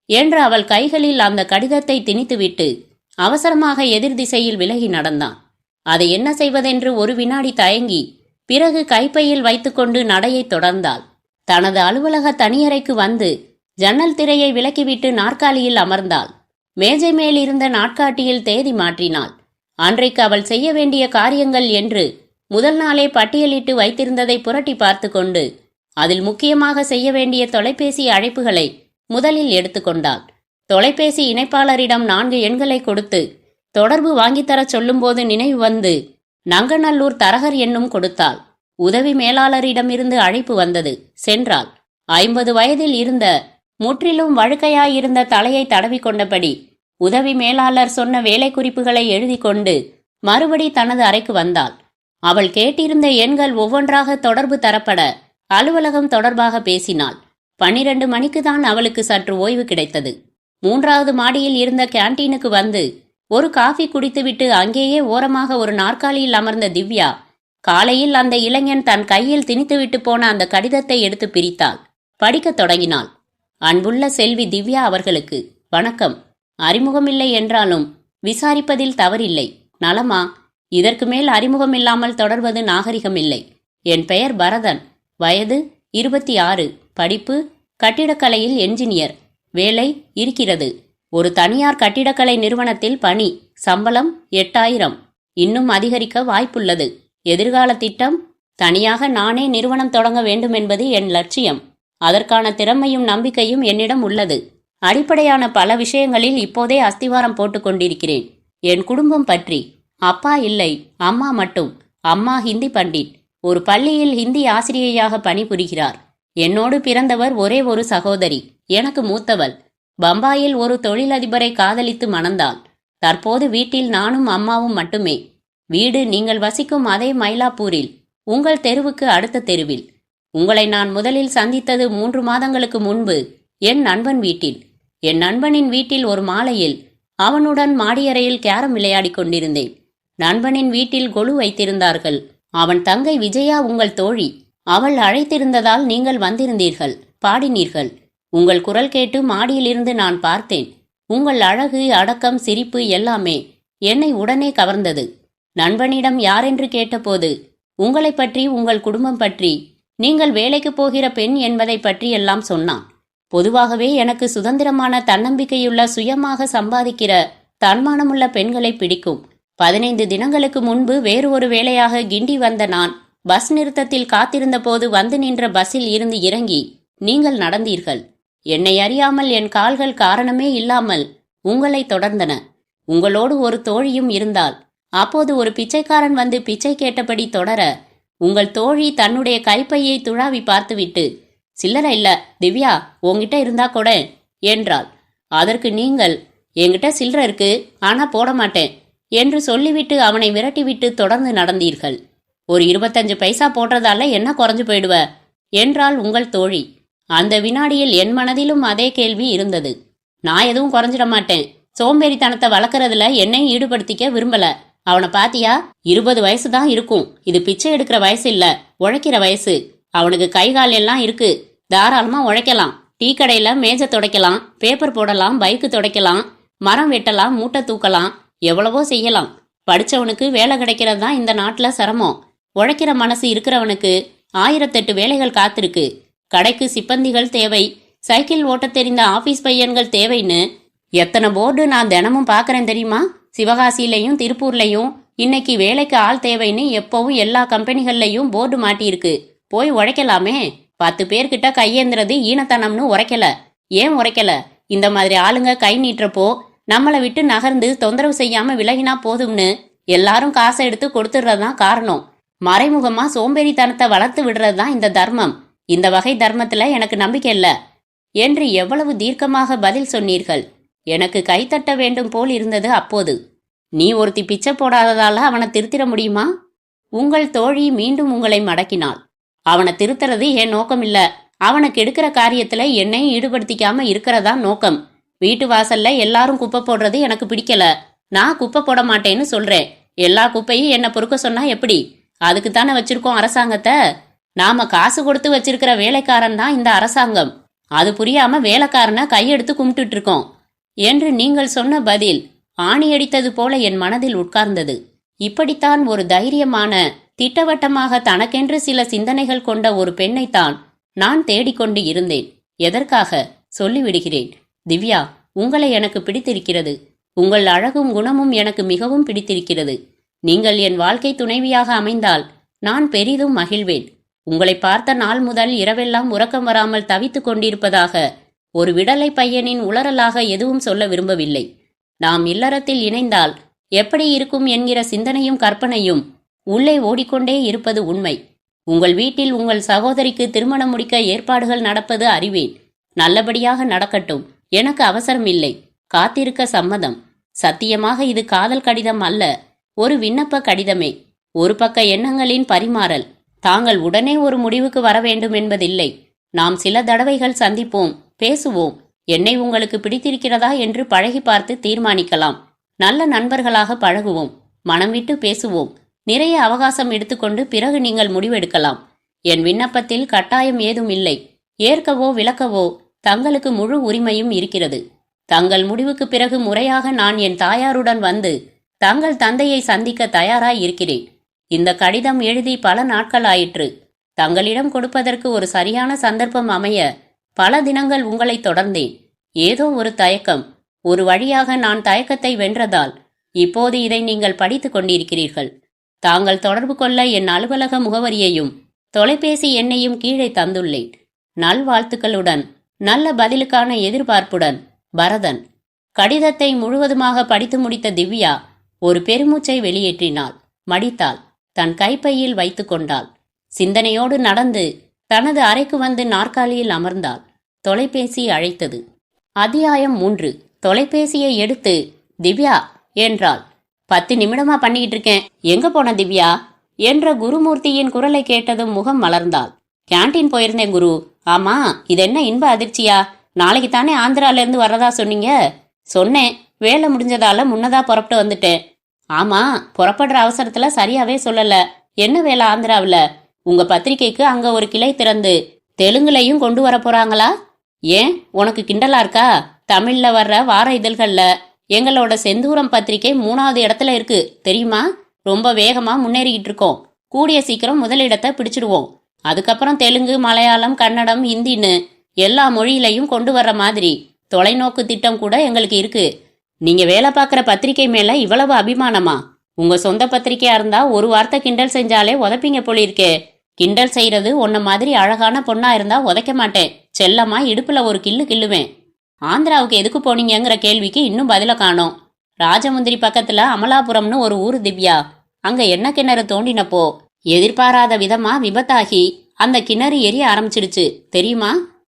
[SPEAKER 1] என்று அவள் கைகளில் அந்த கடிதத்தை திணித்துவிட்டு அவசரமாக எதிர் திசையில் விலகி நடந்தான். அதை என்ன செய்வதென்று ஒரு வினாடி தயங்கி பிறகு கைப்பையில் வைத்துக்கொண்டு நடையை தொடர்ந்தாள். தனது அலுவலக தனியறைக்கு வந்து ஜன்னல் திரையை விலக்கிவிட்டு நாற்காலியில் அமர்ந்தாள். மேஜை மேல் இருந்த நாட்காட்டியில் தேதி மாற்றினாள். அன்றைக்கு அவள் செய்ய வேண்டிய காரியங்கள் என்று முதல் நாளே பட்டியலிட்டு வைத்திருந்ததை புரட்டி பார்த்து கொண்டு அதில் முக்கியமாக செய்ய வேண்டிய தொலைபேசி அழைப்புகளை முதலில் எடுத்துக்கொண்டாள். தொலைபேசி இணைப்பாளரிடம் 4 எண்களை கொடுத்து தொடர்பு வாங்கித்தர சொல்லும்போது நினைவு வந்து நங்கநல்லூர் தரகர் எண்ணும் கொடுத்தாள். உதவி மேலாளரிடமிருந்து அழைப்பு வந்தது. சென்றாள். 50 வயதில் இருந்த முற்றிலும் வழுக்கையாயிருந்த தலையை தடவி கொண்டபடி உதவி மேலாளர் சொன்ன வேலை குறிப்புகளை எழுதி கொண்டு மறுபடி தனது அறைக்கு வந்தாள். அவள் கேட்டிருந்த எண்கள் ஒவ்வொன்றாக தொடர்பு தரப்பட அலுவலகம் தொடர்பாக பேசினாள். 12 மணிக்கு தான் அவளுக்கு சற்று ஓய்வு கிடைத்தது. 3வது மாடியில் இருந்த கேண்டீனுக்கு வந்து ஒரு காஃபி குடித்துவிட்டு அங்கேயே ஓரமாக ஒரு நாற்காலியில் அமர்ந்த திவ்யா காலையில் அந்த இளைஞன் தன் கையில் திணித்துவிட்டு போன அந்த கடிதத்தை எடுத்து பிரித்தாள். படிக்கத் தொடங்கினாள். அன்புள்ள செல்வி திவ்யா அவர்களுக்கு வணக்கம். அறிமுகமில்லை என்றாலும் விசாரிப்பதில் தவறில்லை. நலமா? இதற்கு மேல் அறிமுகமில்லாமல் தொடர்வது நாகரிகமில்லை. என் பெயர் பரதன். வயது 26. படிப்பு கட்டிடக்கலையில் என்ஜினியர். வேலை இருக்கிறது. ஒரு தனியார் கட்டிடக்கலை நிறுவனத்தில் பணி. சம்பளம் 8000. இன்னும் அதிகரிக்க வாய்ப்புள்ளது. எதிர்கால திட்டம், தனியாக நானே நிறுவனம் தொடங்க வேண்டும் என்பது என் லட்சியம். அதற்கான திறமையும் நம்பிக்கையும் என்னிடம் உள்ளது. அடிப்படையான பல விஷயங்களில் இப்போதே அஸ்திவாரம் போட்டுக் கொண்டிருக்கிறேன். என் குடும்பம் பற்றி. அப்பா இல்லை, அம்மா மட்டும். அம்மா ஹிந்தி பண்டிட், ஒரு பள்ளியில் ஹிந்தி ஆசிரியையாக பணிபுரிகிறார். என்னோடு பிறந்தவர் ஒரே ஒரு சகோதரி, எனக்கு மூத்தவள். பம்பாயில் ஒரு தொழிலதிபரை காதலித்து மணந்தாள். தற்போது வீட்டில் நானும் அம்மாவும் மட்டுமே. வீடு நீங்கள் வசிக்கும் அதே மயிலாப்பூரில், உங்கள் தெருவுக்கு அடுத்த தெருவில். உங்களை நான் முதலில் சந்தித்தது 3 மாதங்களுக்கு முன்பு என் நண்பன் வீட்டில். என் நண்பனின் வீட்டில் ஒரு மாலையில் அவனுடன் மாடியறையில் கேரம் விளையாடிக் கொண்டிருந்தேன். நண்பனின் வீட்டில் கொலு வைத்திருந்தார்கள். அவன் தங்கை விஜயா உங்கள் தோழி. அவள் அழைத்திருந்ததால் நீங்கள் வந்திருந்தீர்கள், பாடினீர்கள். உங்கள் குரல் கேட்டு மாடியிலிருந்து நான் பார்த்தேன். உங்கள் அழகு, அடக்கம், சிரிப்பு எல்லாமே என்னை உடனே கவர்ந்தது. நண்பனிடம் யாரென்று கேட்டபோது உங்களை பற்றி, உங்கள் குடும்பம் பற்றி, நீங்கள் வேலைக்கு போகிற பெண் என்பதை பற்றி எல்லாம் சொன்னான். பொதுவாகவே எனக்கு சுதந்திரமான, தன்னம்பிக்கையுள்ள, சுயமாக சம்பாதிக்கிற, தன்மானமுள்ள பெண்களை பிடிக்கும். 15 தினங்களுக்கு முன்பு வேறு ஒரு வேலையாக கிண்டி வந்த நான் பஸ் நிறுத்தத்தில் காத்திருந்த போது வந்து நின்ற பஸ்ஸில் இருந்து இறங்கி நீங்கள் நடந்தீர்கள். என்னை அறியாமல் என் கால்கள் காரணமே இல்லாமல் உங்களை தொடர்ந்தன. உங்களோடு ஒரு தோழியும் இருந்தாள். அப்போது ஒரு பிச்சைக்காரன் வந்து பிச்சை கேட்டபடி தொடர, உங்கள் தோழி தன்னுடைய கைப்பையை துழாவி பார்த்துவிட்டு, சில்லறை இல்ல திவ்யா, உங்ககிட்ட இருந்தா கூட என்றாள். அதற்கு நீங்கள், என்கிட்ட சில்லறை இருக்கு, ஆனா போட மாட்டேன் என்று சொல்லிவிட்டு அவனை விரட்டிவிட்டு தொடர்ந்து நடந்தீர்கள். ஒரு 25 பைசா போடுறதால என்ன குறைஞ்சு போயிடுவ என்றாள் உங்கள் தோழி. அந்த வினாடியில் என் மனதிலும் அதே கேள்வி இருந்தது. நான் எதுவும் குறைஞ்சிட மாட்டேன். சோம்பேறித்தனத்தை வளர்க்கறதுல என்னையும் ஈடுபடுத்திக்க விரும்பல. அவனை பாத்தியா, 20 வயசு தான் இருக்கும். இது பிச்சை எடுக்கிற வயசு இல்ல, உழைக்கிற வயசு. அவனுக்கு கை கால் எல்லாம் இருக்கு, தாராளமா உழைக்கலாம். டீ கடையில மேஜை துடைக்கலாம், பேப்பர் போடலாம், பைக்கு துடைக்கலாம், மரம் வெட்டலாம், மூட்டை தூக்கலாம், எவ்வளவோ செய்யலாம். படிச்சவனுக்கு வேலை கிடைக்கிறது தான் இந்த நாட்டுல சிரமம். உழைக்கிற மனசு இருக்கிறவனுக்கு 1008 வேலைகள் காத்திருக்கு. கடைக்கு சிப்பந்திகள் தேவை, சைக்கிள் ஓட்ட தெரிந்த ஆபீஸ் பையன்கள் தேவைன்னு எத்தனை போர்டு நான் தினமும் பார்க்கறேன் தெரியுமா? சிவகாசியிலையும் திருப்பூர்லையும் இன்னைக்கு வேலைக்கு ஆள் தேவைன்னு எப்பவும் எல்லா கம்பெனிகள்லையும் போர்டு மாட்டியிருக்கு. போய் உழைக்கலாமே. 10 பேர்கிட்ட கையேந்திரது ஈனத்தனம்னு உரைக்கல. ஏன் உரைக்கல? இந்த மாதிரி ஆளுங்க கை நீட்டுறப்போ நம்மளை விட்டு நகர்ந்து தொந்தரவு செய்யாம விலகினா போதும்னு எல்லாரும் காசை எடுத்து கொடுத்துடுறதுதான் காரணம். மறைமுகமா சோம்பேறித்தனத்தை வளர்த்து விடுறதுதான் இந்த தர்மம். இந்த வகை தர்மத்துல எனக்கு நம்பிக்கை இல்ல என்று எவ்வளவு தீர்க்கமாக பதில் சொன்னீர்கள். எனக்கு கைத்தட்ட வேண்டும் போல் இருந்தது அப்போது. நீ ஒருத்தி பிச்சை போடாததால அவனை திருத்திட முடியுமா? உங்கள் தோழி மீண்டும் உங்களை மடக்கினாள். அவனை திருத்துறது என் நோக்கம் இல்ல. அவனுக்கு எடுக்கிற காரியத்துல என்னையும் ஈடுபடுத்திக்காம இருக்கிறதா நோக்கம். வீட்டு வாசல்ல எல்லாரும் குப்பை போடுறது எனக்கு பிடிக்கல. நான் குப்பை போட மாட்டேன்னு சொல்றேன். எல்லா குப்பையும் என்ன பொறுக்க சொன்னா எப்படி? அதுக்குத்தானே வச்சிருக்கோம் அரசாங்கத்தை. நாம காசு கொடுத்து வச்சிருக்கிற வேலைக்காரன் தான் இந்த அரசாங்கம். அது புரியாம வேலைக்காரனை கையெடுத்து கும்பிட்டுட்டு இருக்கோம் என்று நீங்கள் சொன்ன பதில் ஆணியடித்தது போல என் மனதில் உட்கார்ந்தது. இப்படித்தான் ஒரு தைரியமான, திட்டவட்டமாக தனக்கென்று சில சிந்தனைகள் கொண்ட ஒரு பெண்ணைத்தான் நான் தேடிக்கொண்டு இருந்தேன். எதற்காக சொல்லிவிடுகிறேன். திவ்யா, உங்களை எனக்கு பிடித்திருக்கிறது. உங்கள் அழகும் குணமும் எனக்கு மிகவும் பிடித்திருக்கிறது. நீங்கள் என் வாழ்க்கை துணைவியாக அமைந்தால் நான் பெரிதும் மகிழ்வேன். உங்களை பார்த்த நாள் முதல் இரவெல்லாம் உறக்கம் வராமல் தவித்துக் கொண்டிருப்பதாக ஒரு விடலை பையனின் உளறலாக எதுவும் சொல்ல விரும்பவில்லை. நாம் இல்லறத்தில் இணைந்தால் எப்படி இருக்கும் என்கிற சிந்தனையும் கற்பனையும் உள்ளே ஓடிக்கொண்டே இருப்பது உண்மை. உங்கள் வீட்டில் உங்கள் சகோதரிக்கு திருமணம் முடிக்க ஏற்பாடுகள் நடப்பது அறிவேன். நல்லபடியாக நடக்கட்டும். எனக்கு அவசரம் இல்லை. காத்திருக்க சம்மதம். சத்தியமாக இது காதல் கடிதம் அல்ல, ஒரு விண்ணப்ப கடிதமே. ஒரு பக்க எண்ணங்களின் பரிமாறல். தாங்கள் உடனே ஒரு முடிவுக்கு வர வேண்டும் என்பதில்லை. நாம் சில தடவைகள் சந்திப்போம், பேசுவோம். என்னை உங்களுக்கு பிடித்திருக்கிறதா என்று பழகி பார்த்து தீர்மானிக்கலாம். நல்ல நண்பர்களாக பழகுவோம், மனம் விட்டு பேசுவோம். நிறைய அவகாசம் எடுத்துக்கொண்டு பிறகு நீங்கள் முடிவெடுக்கலாம். என் விண்ணப்பத்தில் கட்டாயம் ஏதும் இல்லை. ஏற்கவோ விலக்கவோ தங்களுக்கு முழு உரிமையும் இருக்கிறது. தங்கள் முடிவுக்கு பிறகு முறையாக நான் என் தாயாருடன் வந்து தங்கள் தந்தையை சந்திக்க தயாராய் இருக்கிறேன். இந்த கடிதம் எழுதி பல நாட்கள் ஆயிற்று. தங்களிடம் கொடுப்பதற்கு ஒரு சரியான சந்தர்ப்பம் அமைய பல தினங்கள் உங்களை தொடர்ந்தேன். ஏதோ ஒரு தயக்கம். ஒரு வழியாக நான் தயக்கத்தை வென்றதால் இப்போது இதை நீங்கள் படித்து கொண்டிருக்கிறீர்கள். தாங்கள் தொடர்பு கொள்ள என் அலுவலக முகவரியையும் தொலைபேசி எண்ணையும் கீழே தந்துள்ளேன். நல்வாழ்த்துக்களுடன், நல்ல பதிலுக்கான எதிர்பார்ப்புடன், பரதன். கடிதத்தை முழுவதுமாக படித்து முடித்த திவ்யா ஒரு பெருமூச்சை வெளியேற்றினாள். மடித்தாள். தன் கைப்பையில் வைத்து கொண்டாள். சிந்தனையோடு நடந்து தனது அறைக்கு வந்து நாற்காலியில் அமர்ந்தாள். தொலைபேசி அழைத்தது. அத்தியாயம் 3. தொலைபேசியை எடுத்து திவ்யா என்றாள். 10 நிமிடமா பண்ணிக்கிட்டு இருக்கேன். எங்க போன திவ்யா என்ற குருமூர்த்தியின் குரலை கேட்டதும் முகம் மலர்ந்தாள். கேண்டீன் போயிருந்தேன் குரு. ஆமா, இது என்ன இன்ப அதிர்ச்சியா? நாளைக்கு தானே ஆந்திரால இருந்து வர்றதா சொன்னீங்க. சொன்னேன், வேலை முடிஞ்சதால முன்னதா புறப்பட்டு வந்துட்டேன். ஆமா, புறப்படுற அவசரத்துல சரியாவே சொல்லல. என்ன வேலை ஆந்திராவில்? உங்க பத்திரிகைக்கு அங்க ஒரு கிளை திறந்து தெலுங்குலையும் கொண்டு வர போறாங்களா? ஏன், உனக்கு கிண்டலா இருக்கா? தமிழ்ல வர்ற வார இதழ்கள்ல எங்களோட செந்தூரம் பத்திரிகை 3வது இடத்துல இருக்கு தெரியுமா? ரொம்ப வேகமா முன்னேறிக்கிட்டு இருக்கோம். கூடிய சீக்கிரம் முதலிடத்தை பிடிச்சிடுவோம். அதுக்கப்புறம் தெலுங்கு, மலையாளம், கன்னடம், ஹிந்தின்னு எல்லா மொழியிலையும் கொண்டு வர்ற மாதிரி தொலைநோக்கு திட்டம் கூட எங்களுக்கு இருக்கு. நீங்க வேலை பார்க்குற பத்திரிகை மேல இவ்வளவு அபிமானமா? உங்க சொந்த பத்திரிகையா இருந்தா ஒரு வார்த்தை கிண்டல் செஞ்சாலே உதப்பீங்க போலிருக்கே. கிண்டல் செய்யறது உன்ன மாதிரி அழகான பொண்ணா இருந்தா உதைக்க மாட்டேன். செல்லமா இடுப்புல ஒரு கிள்ளு கிள்ளுவேன். ஆந்திராவுக்கு எதுக்கு போனீங்கிற கேள்விக்கு இன்னும் பதில காணோம். ராஜமுந்திரி பக்கத்துல அமலாபுரம்னு ஒரு ஊர் திவ்யா. அங்க என்ன கிணறு தோண்டினப்போ எதிர்பாராத விதமா விபத்தாகி அந்த கிணறு எரிய ஆரம்பிச்சிடுச்சு தெரியுமா?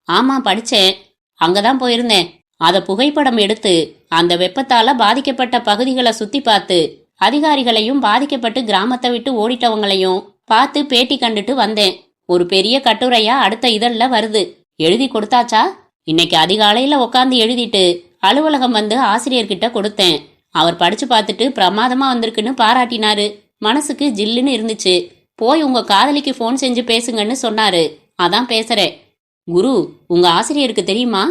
[SPEAKER 1] ஆமா, படிச்சேன். அங்கதான் போயிருந்தேன். அத புகைப்படம் எடுத்து அந்த வெப்பத்தால பாதிக்கப்பட்ட பகுதிகளை சுத்தி பார்த்து அதிகாரிகளையும் பாதிக்கப்பட்டு கிராமத்தை விட்டு ஓடிட்டவங்களையும் பார்த்து பேட்டி கண்டுட்டு வந்தேன். ஒரு பெரிய கட்டுரையா அடுத்த இதழ்ல வருது. எழுதி கொடுத்தாச்சா? இன்னைக்கு அதிகாலையில உட்காந்து எழுதிட்டு அலுவலகம் வந்து ஆசிரியர்கிட்ட கொடுத்தேன். அவர் படிச்சு பார்த்துட்டு பிரமாதமா வந்திருக்குன்னு பாராட்டினாரு. மனசுக்கு ஜில்லுன்னு இருந்துச்சு. போய் உங்க காதலிக்கு ஃபோன் செஞ்சு பேசுங்கன்னு சொன்னாரு. அதான் பேசுறேன். குரு, உங்க ஆசிரியருக்கு தெரியுமா?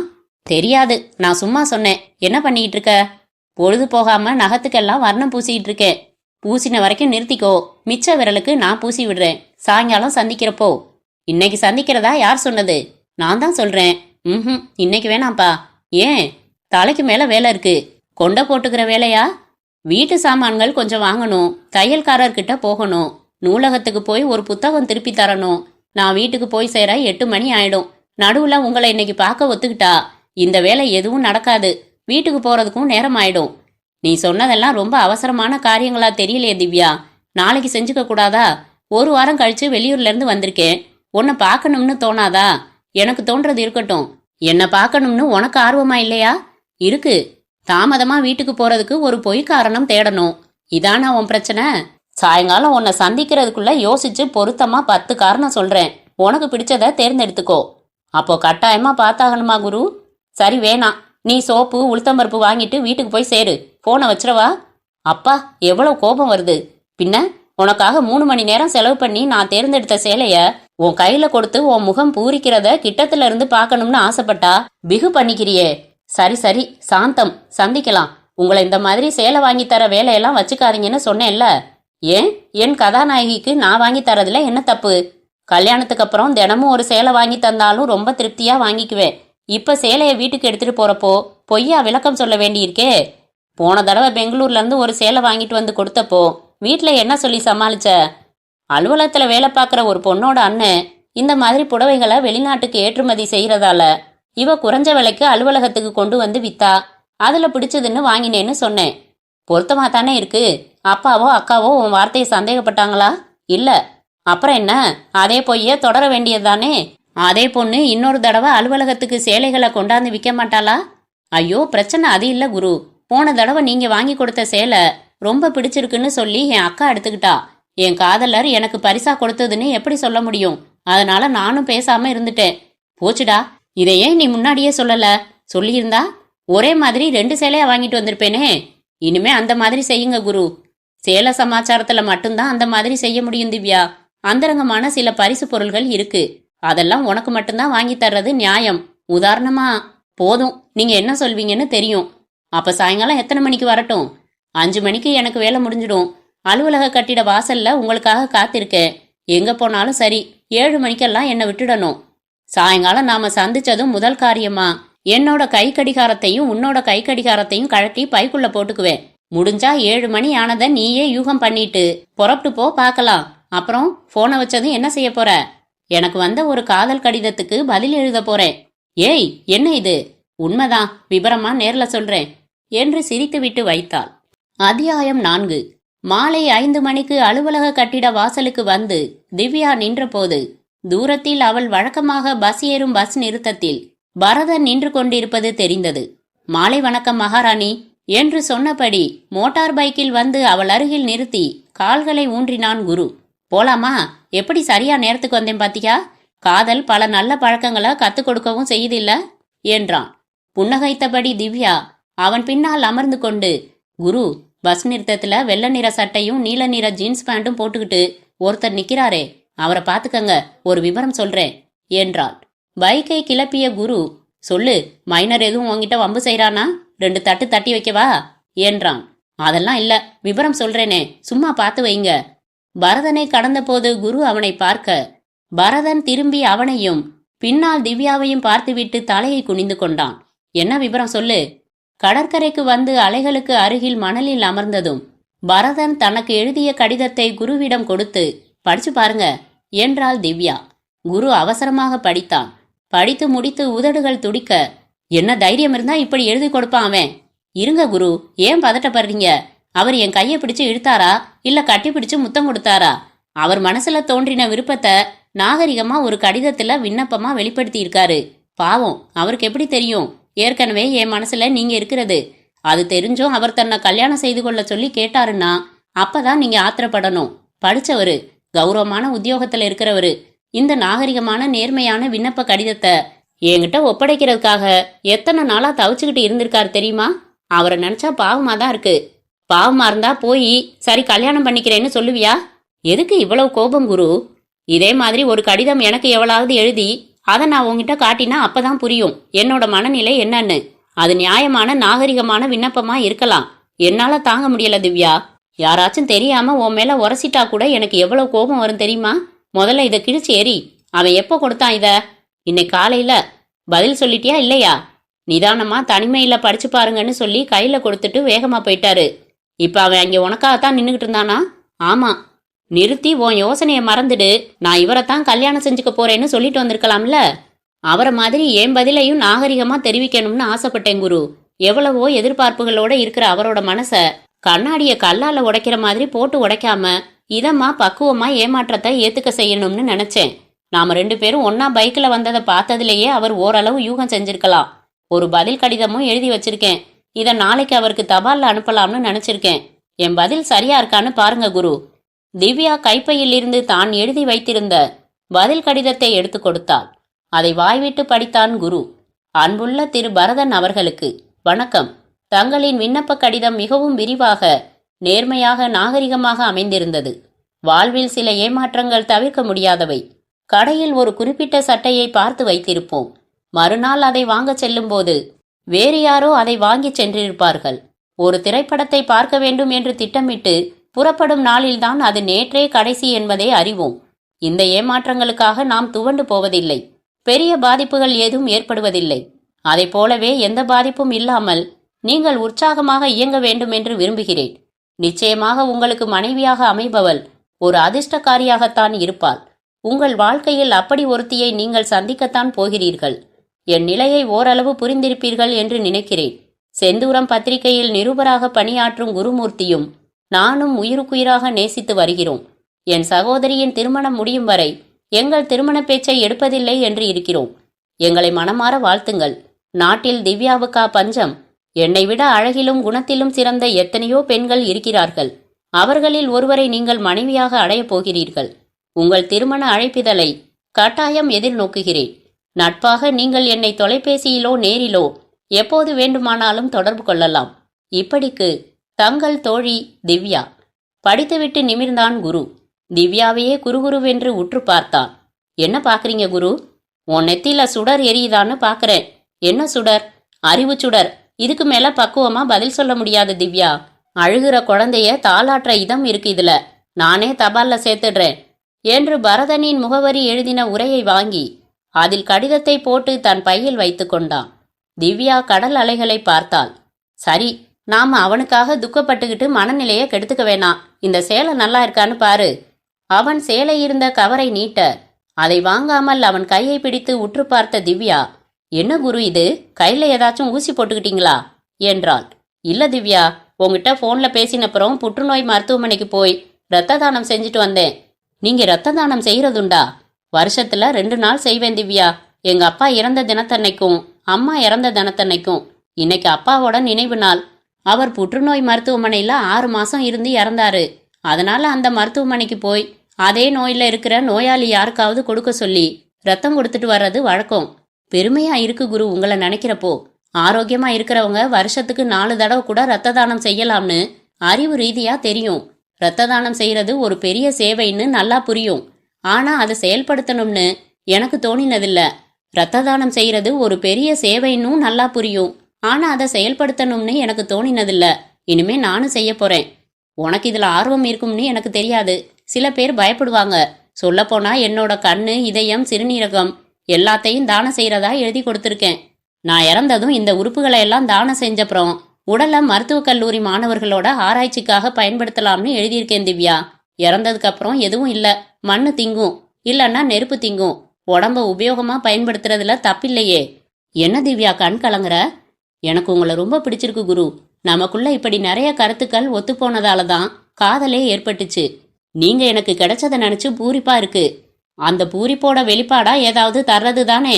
[SPEAKER 1] தெரியாது, நான் சும்மா சொன்னேன். என்ன பண்ணிக்கிட்டு இருக்க? பொழுது போகாம நகத்துக்கெல்லாம் வர்ணம் பூசிக்கிட்டு இருக்கேன். பூசின வரைக்கும் நிறுத்திக்கோ. மிச்ச விரலுக்கு நான் பூசி விடுறேன். சாயங்காலம் சந்திக்கிறப்போ. இன்னைக்கு சந்திக்கிறதா யார் சொன்னது? நான் தான் சொல்றேன். இன்னைக்கு வேணாம்ப்பா. ஏன்? தலைக்கு மேல வேலை இருக்கு. கொண்டை போட்டுக்கிற வேலையா? வீட்டு சாமான்கள் கொஞ்சம் வாங்கணும். தையல்காரர்கிட்ட போகணும். நூலகத்துக்கு போய் ஒரு புத்தகம் திருப்பி தரணும். நான் வீட்டுக்கு போய் சேர 8 மணி ஆயிடும். நடுவுல உங்களை இன்னைக்கு பார்க்க ஒத்துக்கிட்டா இந்த வேலை எதுவும் நடக்காது. வீட்டுக்கு போறதுக்கும் நேரம் ஆயிடும். நீ சொன்னதெல்லாம் ரொம்ப அவசரமான காரியங்களா தெரியலையே திவ்யா. நாளைக்கு செஞ்சுக்க கூடாதா? ஒரு வாரம் கழிச்சு வெளியூர்ல இருந்து வந்திருக்கேன். உன்னை பார்க்கணும்னு தோணாதா? எனக்கு தோன்றது இருக்கட்டும். என்னை பார்க்கணும்னு உனக்கு ஆர்வமா இல்லையா? இருக்கு. தாமதமா வீட்டுக்கு போறதுக்கு ஒரு பொய் காரணம் தேடணும். இதானா உன் பிரச்சனை? சாயங்காலம் உன்னை சந்திக்கிறதுக்குள்ள யோசிச்சு பொருத்தமா 10 காரணம் சொல்றேன். உனக்கு பிடிச்சத தேர்ந்தெடுத்துக்கோ. அப்போ கட்டாயமா பார்த்தாகணுமா குரு? சரி, வேணாம். நீ சோப்பு உளுத்தம்பருப்பு வாங்கிட்டு வீட்டுக்கு போய் சேரு. போனை வச்சிரவா? அப்பா, எவ்வளவு கோபம் வருது. பின்ன உனக்காக 3 மணி நேரம் செலவு பண்ணி நான் தேர்ந்தெடுத்த சேலைய உன் கையில கொடுத்து உன் முகம் பூரிக்கிறத கிட்டத்துல இருந்து பார்க்கணும்னு ஆசைப்பட்டா பிகு பண்ணிக்கிறியே. சரி சரி, சாந்தம், சந்திக்கலாம். உங்களை இந்த மாதிரி சேலை வாங்கி தர வேலையெல்லாம் வச்சுக்காதீங்கன்னு சொன்னேன்ல. ஏன், என் கதாநாயகிக்கு நான் வாங்கி தரதுல என்ன தப்பு? கல்யாணத்துக்கு அப்புறம் தினமும் ஒரு சேலை வாங்கி தந்தாலும் ரொம்ப திருப்தியா வாங்கிக்குவேன். இப்ப சேலையை வீட்டுக்கு எடுத்துட்டு போறப்போ பொய்யா விளக்கம் சொல்ல வேண்டியிருக்கே. போன தடவை பெங்களூர்ல இருந்து ஒரு சேலை வாங்கிட்டு வந்து கொடுத்தப்போ வீட்டுல என்ன சொல்லி சமாளிச்ச? அலுவலகத்துல வேலை பார்க்குற ஒரு பொண்ணோட அண்ணன் இந்த மாதிரி புடவைகளை வெளிநாட்டுக்கு ஏற்றுமதி செய்யறதால இவ குறைஞ்ச விலைக்கு அலுவலகத்துக்கு கொண்டு வந்து வித்தா. அதுல பிடிச்சதுன்னு வாங்கினேன்னு சொன்னேன். பொருத்தமா தானே இருக்கு. அப்பாவோ அக்காவோ உன் வார்த்தையை சந்தேகப்பட்டாங்களா? இல்ல. அப்புறம் என்ன? அதே பொய்ய தொடர வேண்டியதுதானே. அதே பொண்ணு இன்னொரு தடவை அலுவலகத்துக்கு சேலைகளை கொண்டாந்து விற்க மாட்டாளா? ஐயோ, பிரச்சனை அது இல்ல குரு. போன தடவை நீங்க வாங்கி கொடுத்த சேலை ரொம்ப பிடிச்சிருக்குன்னு சொல்லி என் அக்கா எடுத்துக்கிட்டா. என் காதலர் எனக்கு பரிசா கொடுத்ததுன்னு எப்படி சொல்ல முடியும்? அதனால நானும் பேசாம இருந்துட்டேன். போச்சுடா, இதையே நீ முன்னாடியே சொல்லல. சொல்லியிருந்தா ஒரே மாதிரி 2 சேலையா வாங்கிட்டு வந்திருப்பேனே. இனிமே அந்த மாதிரி செய்யுங்க குரு. சேலை சமாச்சாரத்துல மட்டும்தான் அந்த மாதிரி செய்ய முடியும் திவ்யா. அந்தரங்கமான சில பரிசு பொருள்கள் இருக்கு. அதெல்லாம் உனக்கு மட்டும்தான் வாங்கி தர்றது நியாயம். உதாரணமா, போதும், நீங்க என்ன சொல்வீங்கன்னு தெரியும். அப்ப சாயங்காலம் எத்தனை மணிக்கு வரட்டும்? 5 மணிக்கு எனக்கு வேலை முடிஞ்சிடும். அலுவலக கட்டிட வாசல்ல உங்களுக்காக காத்திருக்கேன். எங்க போனாலும் சரி, 7 மணிக்கெல்லாம் என்னை விட்டுடணும். சாயங்காலம் நாம சந்திச்சதும் முதல் காரியமா என்னோட கை கடிகாரத்தையும் உன்னோட கை கடிகாரத்தையும் கழட்டி பைக்குள்ள போட்டுக்குவேன். முடிஞ்சா 7 மணி ஆனதை நீயே யூகம் பண்ணிட்டு புறப்பட்டு போ, பார்க்கலாம். அப்புறம் போனை வச்சதும் என்ன செய்ய போற? எனக்கு வந்த ஒரு காதல் கடிதத்துக்கு பதில் எழுத போறேன். ஏய், என்ன இது? உண்மைதான், விபரமா நேர்ல சொல்றேன். என்று சிரித்துவிட்டு வைத்தாள். அத்தியாயம் 4. மாலை 5 மணிக்கு அலுவலக கட்டிட வாசலுக்கு வந்து திவ்யா நின்றபோது தூரத்தில் அவள் வழக்கமாக பஸ் ஏறும் பஸ் நிறுத்தத்தில் பரதன் நின்று கொண்டிருப்பது தெரிந்தது. மாலை வணக்கம் மகாராணி என்று சொன்னபடி மோட்டார் பைக்கில் வந்து அவள் அருகில் நிறுத்தி கால்களை ஊன்றினான் குரு. போலாமா? எப்படி சரியா நேரத்துக்கு வந்தேன் பாத்தியா? காதல் பல நல்ல பழக்கங்களை கத்துக் கொடுக்கவும் செய்யுதில்ல என்றான். புன்னகைத்தபடி திவ்யா அவன் பின்னால் அமர்ந்து கொண்டு, குரு, பஸ் நிறுத்தத்துல வெள்ளை நிற சட்டையும் நீல நிற ஜீன்ஸ் பேண்ட்டும் போட்டுக்கிட்டு ஒருத்தர் நிக்கிறாரே, அவரை பாத்துக்கங்க, ஒரு விவரம் சொல்றேன் என்றாள். பைக்கை கிளப்பிய குரு, சொல்லு, மைனர் எதுவும் உங்ககிட்ட வம்பு செய்யறானா? 2 தட்டு தட்டி வைக்கவா என்றான். அதெல்லாம் இல்ல, விவரம் சொல்றேனே, சும்மா பார்த்து வைங்க. பரதனை கடந்த போது குரு அவனை பார்க்க பரதன் திரும்பி அவனையும் பின்னால் திவ்யாவையும் பார்த்துவிட்டு தலையை குனிந்து கொண்டான். என்ன விவரம் சொல்லு. கடற்கரைக்கு வந்து அலைகளுக்கு அருகில் மணலில் அமர்ந்ததும் பரதன் தனக்கு எழுதிய கடிதத்தை குருவிடம் கொடுத்து, படிச்சு பாருங்க என்றாள் திவ்யா. குரு அவசரமாக படித்தான். படித்து முடித்து உதடுகள் துடிக்க, என்ன தைரியம் இருந்தா இப்படி எழுதி கொடுப்பான் அவன். இருங்க குரு, ஏன் பதட்டப்படுறீங்க? அவர் என் கையை பிடிச்சு இழுத்தாரா இல்ல கட்டி பிடிச்சு முத்தம் கொடுத்தாரா? அவர் மனசுல தோன்றின விருப்பத்தை நாகரிகமா ஒரு கடிதத்துல விண்ணப்பமா வெளிப்படுத்தி இருக்காரு. பாவம், அவருக்கு எப்படி தெரியும் ஏற்கனவே என் மனசுல நீங்க இருக்கிறது? அது தெரிஞ்சும் அவர் தன்னை கல்யாணம் செய்து கொள்ள சொல்லி கேட்டாருன்னா அப்பதான் நீங்க ஆத்திரப்படணும். படிச்சவரு, கௌரவமான உத்தியோகத்துல இருக்கிறவரு, இந்த நாகரிகமான நேர்மையான விண்ணப்ப கடிதத்தை என்கிட்ட ஒப்படைக்கிறதுக்காக எத்தனை நாளா தவிச்சுக்கிட்டு இருந்திருக்காரு தெரியுமா? அவரை நினைச்சா பாவமா தான் இருக்கு. பாவமா இருந்தா போய் சரி கல்யாணம் பண்ணிக்கிறேன்னு சொல்லுவியா? எதுக்கு இவ்வளவு கோபம் குரு? இதே மாதிரி ஒரு கடிதம் எனக்கு எவ்வளவு எழுதி அதை நான் உங்ககிட்ட காட்டினா அப்பதான் புரியும் என்னோட மனநிலை என்னன்னு. அது நியாயமான நாகரிகமான விண்ணப்பமா இருக்கலாம். என்னால தாங்க முடியல திவ்யா. யாராச்சும் தெரியாம உன் மேல உரசிட்டா கூட எனக்கு எவ்வளவு கோபம் வரும் தெரியுமா? முதல்ல இதை கிழிச்சு எறி. அவன் எப்போ கொடுத்தான் இத? இன்னைக்கு காலையில. பதில் சொல்லிட்டியா இல்லையா? நிதானமா தனிமையில படிச்சு பாருங்கன்னு சொல்லி கையில கொடுத்துட்டு வேகமா போயிட்டாரு. இப்ப அவன் அங்க உனக்காகத்தான் நின்னுகிட்டு இருந்தானா? ஆமா. நிறுத்தி உன் யோசனைய மறந்துடு, நான் இவரைத்தான் கல்யாணம் செஞ்சுக்க போறேன்னு சொல்லிட்டு வந்திருக்கலாம்ல. அவரை மாதிரி என் பதிலையும் நாகரிகமா தெரிவிக்கணும்னு ஆசைப்பட்டேன் குரு. எவ்வளவோ எதிர்பார்ப்புகளோட இருக்கிற அவரோட மனச கண்ணாடிய கல்லால உடைக்கிற மாதிரி போட்டு உடைக்காம இதமா பக்குவமா ஏமாற்றத்தை ஏத்துக்க செய்யணும்னு நினைச்சேன். நாம 2 பேரும் ஒன்னா பைக்ல வந்ததை பார்த்ததுலயே அவர் ஓரளவு யூகம் செஞ்சிருக்கலாம். ஒரு பதில் கடிதமும் எழுதி வச்சிருக்கேன். இத நாளைக்கு அவருக்கு தபால்ல அனுப்பலாம்னு நினைச்சிருக்கேன். என் பதில் சரியா இருக்கான்னு பாருங்க குரு. திவ்யா கைப்பையில் இருந்து தான் எழுதி வைத்திருந்த பதில் கடிதத்தை எடுத்து கொடுத்தாள். அதை வாய்விட்டு படித்தான் குரு. அன்புள்ள திரு பரதன் அவர்களுக்கு வணக்கம். தங்களின் விண்ணப்ப கடிதம் மிகவும் விரிவாக, நேர்மையாக, நாகரிகமாக அமைந்திருந்தது. வாழ்வில் சில ஏமாற்றங்கள் தவிர்க்க முடியாதவை. கடையில் ஒரு குறிப்பிட்ட சட்டையை பார்த்து வைத்திருப்போம். மறுநாள் அதை வாங்க செல்லும்போது வேறு யாரோ அதை வாங்கி சென்றிருப்பார்கள். ஒரு திரைப்படத்தை பார்க்க வேண்டும் என்று திட்டமிட்டு புறப்படும் நாளில்தான் அது நேற்றே கடைசி என்பதை அறிவோம். இந்த ஏமாற்றங்களுக்காக நாம் துவண்டு போவதில்லை. பெரிய பாதிப்புகள் ஏதும் ஏற்படுவதில்லை. அதை போலவே எந்த பாதிப்பும் இல்லாமல் நீங்கள் உற்சாகமாக இயங்க வேண்டும் என்று விரும்புகிறேன். நிச்சயமாக உங்களுக்கு மனைவியாக அமைபவள் ஒரு அதிர்ஷ்டக்காரியாகத்தான் இருப்பாள். உங்கள் வாழ்க்கையில் அப்படி ஒருத்தியை நீங்கள் சந்திக்கத்தான் போகிறீர்கள். என் நிலையை ஓரளவு புரிந்திருப்பீர்கள் என்று நினைக்கிறேன். செந்தூரம் பத்திரிகையில் நிருபராக பணியாற்றும் குருமூர்த்தியும் நானும் உயிருக்குயிராக நேசித்து வருகிறோம். என் சகோதரியின் திருமணம் முடியும் வரை எங்கள் திருமண பேச்சை எடுப்பதில்லை என்று இருக்கிறோம். எங்களை மனமாற வாழ்த்துங்கள். நாட்டில் திவ்யாவுக்கா பஞ்சம்? என்னை விட அழகிலும் குணத்திலும் சிறந்த எத்தனையோ பெண்கள் இருக்கிறார்கள். அவர்களில் ஒருவரை நீங்கள் மனைவியாக அடையப் போகிறீர்கள். உங்கள் திருமண அழைப்பிதழை கட்டாயம் எதிர்நோக்குகிறேன். நட்பாக நீங்கள் என்னை தொலைபேசியிலோ நேரிலோ எப்போது வேண்டுமானாலும் தொடர்பு கொள்ளலாம். இப்படிக்கு தங்கள் தோழி திவ்யா. படித்துவிட்டு நிமிர்ந்தான் குரு. திவ்யாவையே குறுகுருவென்று உற்று பார்த்தான். என்ன பாக்குறீங்க குரு? உன் நெத்தில சுடர் எரியுதான்னு பாக்குறேன். என்ன சுடர்? அறிவு சுடர். இதுக்கு மேல பக்குவமா பதில் சொல்ல முடியாது திவ்யா. அழுகிற குழந்தைய தாளாற்ற இதம் இருக்கு இதுல. நானே தபால்ல சேர்த்துடுறேன் என்று பரதனின் முகவரி எழுதின உரையை வாங்கி அதில் கடிதத்தை போட்டு தன் பையில் வைத்து கொண்டான். திவ்யா கடல் அலைகளை பார்த்தாள். சரி, நாம அவனுக்காக துக்கப்பட்டுக்கிட்டு மனநிலையை கெடுத்துக்க வேணாம். இந்த சேலை நல்லா இருக்கான்னு பாரு. அவன் சேலை இருந்த கவரை நீட்ட அதை வாங்காமல் அவன் கையை பிடித்து உற்று பார்த்த திவ்யா, என்ன குரு இது, கையில ஏதாச்சும் ஊசி போட்டுக்கிட்டீங்களா என்றாள். இல்ல திவ்யா, உங்ககிட்ட போன்ல பேசினப்புறம் புற்றுநோய் மருத்துவமனைக்கு போய் ரத்த தானம் செஞ்சுட்டு வந்தேன். நீங்க ரத்த தானம் செய்யறதுண்டா? வருஷத்துல 2 நாள் செய்வேன் திவ்யா. எங்க அப்பா இறந்த தினத்தன்னைக்கும் அம்மா இறந்த தினத்தன்னைக்கும். இன்னைக்கு அப்பாவோட நினைவு நாள். அவர் புற்றுநோய் மருத்துவமனையில 6 மாசம் இருந்து இறந்தாரு. அதனால அந்த மருத்துவமனைக்கு போய் அதே நோயில இருக்கிற நோயாளி யாருக்காவது கொடுக்க சொல்லி ரத்தம் கொடுத்துட்டு வர்றது வழக்கம். பெருமையா இருக்கு குரு உங்களை நினைக்கிறப்போ. ஆரோக்கியமா இருக்கிறவங்க வருஷத்துக்கு 4 தடவை கூட ரத்த தானம் செய்யலாம்னு அறிவு ரீதியா தெரியும். ரத்த தானம் செய்யறது ஒரு பெரிய சேவைன்னு நல்லா புரியும். ஆனா அதை செயல்படுத்தணும்னு எனக்கு தோணினதில்ல. ரத்த தானம் செய்யறது ஒரு பெரிய சேவைன்னும் நல்லா புரியும். ஆனா அதை செயல்படுத்தணும்னு எனக்கு தோணினதில்ல. இனிமே நானும் செய்ய போறேன். உனக்கு இதுல ஆர்வம் இருக்கும்னு எனக்கு தெரியாது. சில பேர் பயப்படுவாங்க. சொல்லப்போனா என்னோட கண்ணு, இதயம், சிறுநீரகம் எல்லாத்தையும் தானம் செய்யறதா எழுதி கொடுத்துருக்கேன். நான் இறந்ததும் இந்த உறுப்புகளை எல்லாம் தானம் செஞ்சப்புறம் உடலை மருத்துவக் கல்லூரி மாணவர்களோட ஆராய்ச்சிக்காக பயன்படுத்தலாம்னு எழுதியிருக்கேன் திவ்யா. இறந்ததுக்கு அப்புறம் எதுவும் இல்ல, மண்ணு திங்கும், இல்லன்னா நெருப்பு திங்கும். உடம்ப உபயோகமா பயன்படுத்துறதுல தப்பில்லையே. என்ன திவ்யா கண் கலங்குற? எனக்கு உங்களை ரொம்ப பிடிச்சிருக்கு குரு. நமக்குள்ள இப்படி நிறைய கருத்துக்கள் ஒத்துப்போனதால தான் காதலே ஏற்பட்டுச்சு. நீங்க எனக்கு கிடைச்சதை நினைச்சு பூரிப்பா இருக்கு. அந்த பூரிப்போட வெளிப்பாடா ஏதாவது தர்றது தானே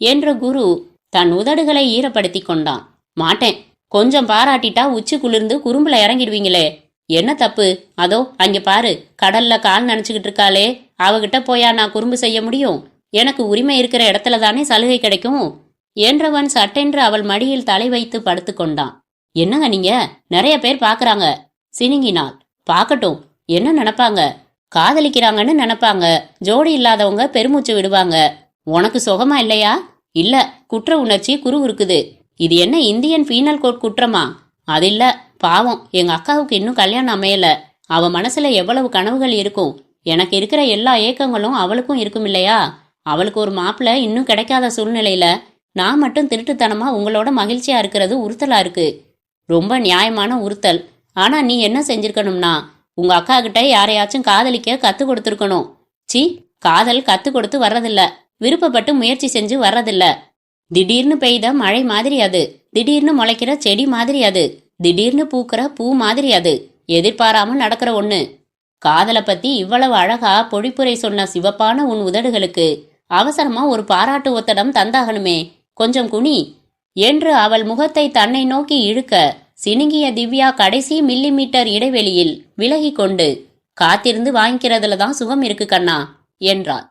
[SPEAKER 1] என்ற குரு தன் உதடுகளை ஈரப்படுத்தி கொண்டான். மாட்டேன். கொஞ்சம் பாராட்டிட்டா உச்சி குளிர்ந்து குறும்புல இறங்கிடுவீங்களே. என்ன தப்பு? அதோ அங்க பாரு, கடல்ல கால் நினைச்சுக்கிட்டு இருக்காளே, அவகிட்ட போயா நான் குறும்பு செய்ய முடியும்? எனக்கு உரிமை இருக்கிற இடத்துல தானே சலுகை கிடைக்கும் என்றவன் சட்டென்று அவள் மடியில் தலை வைத்து படுத்து கொண்டான். என்னங்க நீங்க? நிறைய பேர் பாக்குறாங்க சினிங்கினாள். பாக்கட்டும், என்ன நினைப்பாங்க? காதலிக்கிறாங்கன்னு நினைப்பாங்க. ஜோடி இல்லாதவங்க பெருமூச்சு விடுவாங்க. உனக்கு சுகமா இல்லையா? இல்ல, குற்ற உணர்ச்சி குறுகுறுக்குது. இது என்ன இந்தியன் பீனல் கோட் குற்றமா? அது இல்ல, பாவம் எங்க அக்காவுக்கு இன்னும் கல்யாணம் அமையல. அவ மனசுல எவ்வளவு கனவுகள் இருக்கும். எனக்கு இருக்கிற எல்லா ஏக்கங்களும் அவளுக்கும் இருக்கும் இல்லையா? அவளுக்கு ஒரு மாப்பிள்ள இன்னும் கிடைக்காத சூழ்நிலையில நான் மட்டும் திருட்டுத்தனமா உங்களோட மகிழ்ச்சியா இருக்கிறது உறுத்தலா இருக்கு. ரொம்ப நியாயமான உறுத்தல். ஆனா நீ என்ன செஞ்சிருக்கணும்னா உங்க அக்கா கிட்ட யாரையாச்சும் காதலிக்க கத்து கொடுத்துருக்கணும். சி, காதல் கத்து கொடுத்து வர்றதில்ல, விருப்பப்பட்டு முயற்சி செஞ்சு வர்றதில்ல. திடீர்னு பெய்த மழை மாதிரி அது. திடீர்னு முளைக்கிற செடி மாதிரி அது. திடீர்னு பூக்கிற பூ மாதிரி அது. எதிர்பாராம நடக்கிற ஒண்ணு. காதலை பத்தி இவ்வளவு அழகா பொழிப்புரை சொன்ன சிவப்பான உன் உதடுகளுக்கு அவசரமா ஒரு பாராட்டு ஒத்தடம் தந்தாகணுமே. கொஞ்சம் குனி என்று அவள் முகத்தை தன்னை நோக்கி இழுக்க சினுங்கிய திவ்யா கடைசி மில்லிமீட்டர் இடைவெளியில் விலகி கொண்டு, காத்திருந்து வாங்கிக்கிறதுல தான் சுகம் இருக்கு கண்ணா என்றாள்.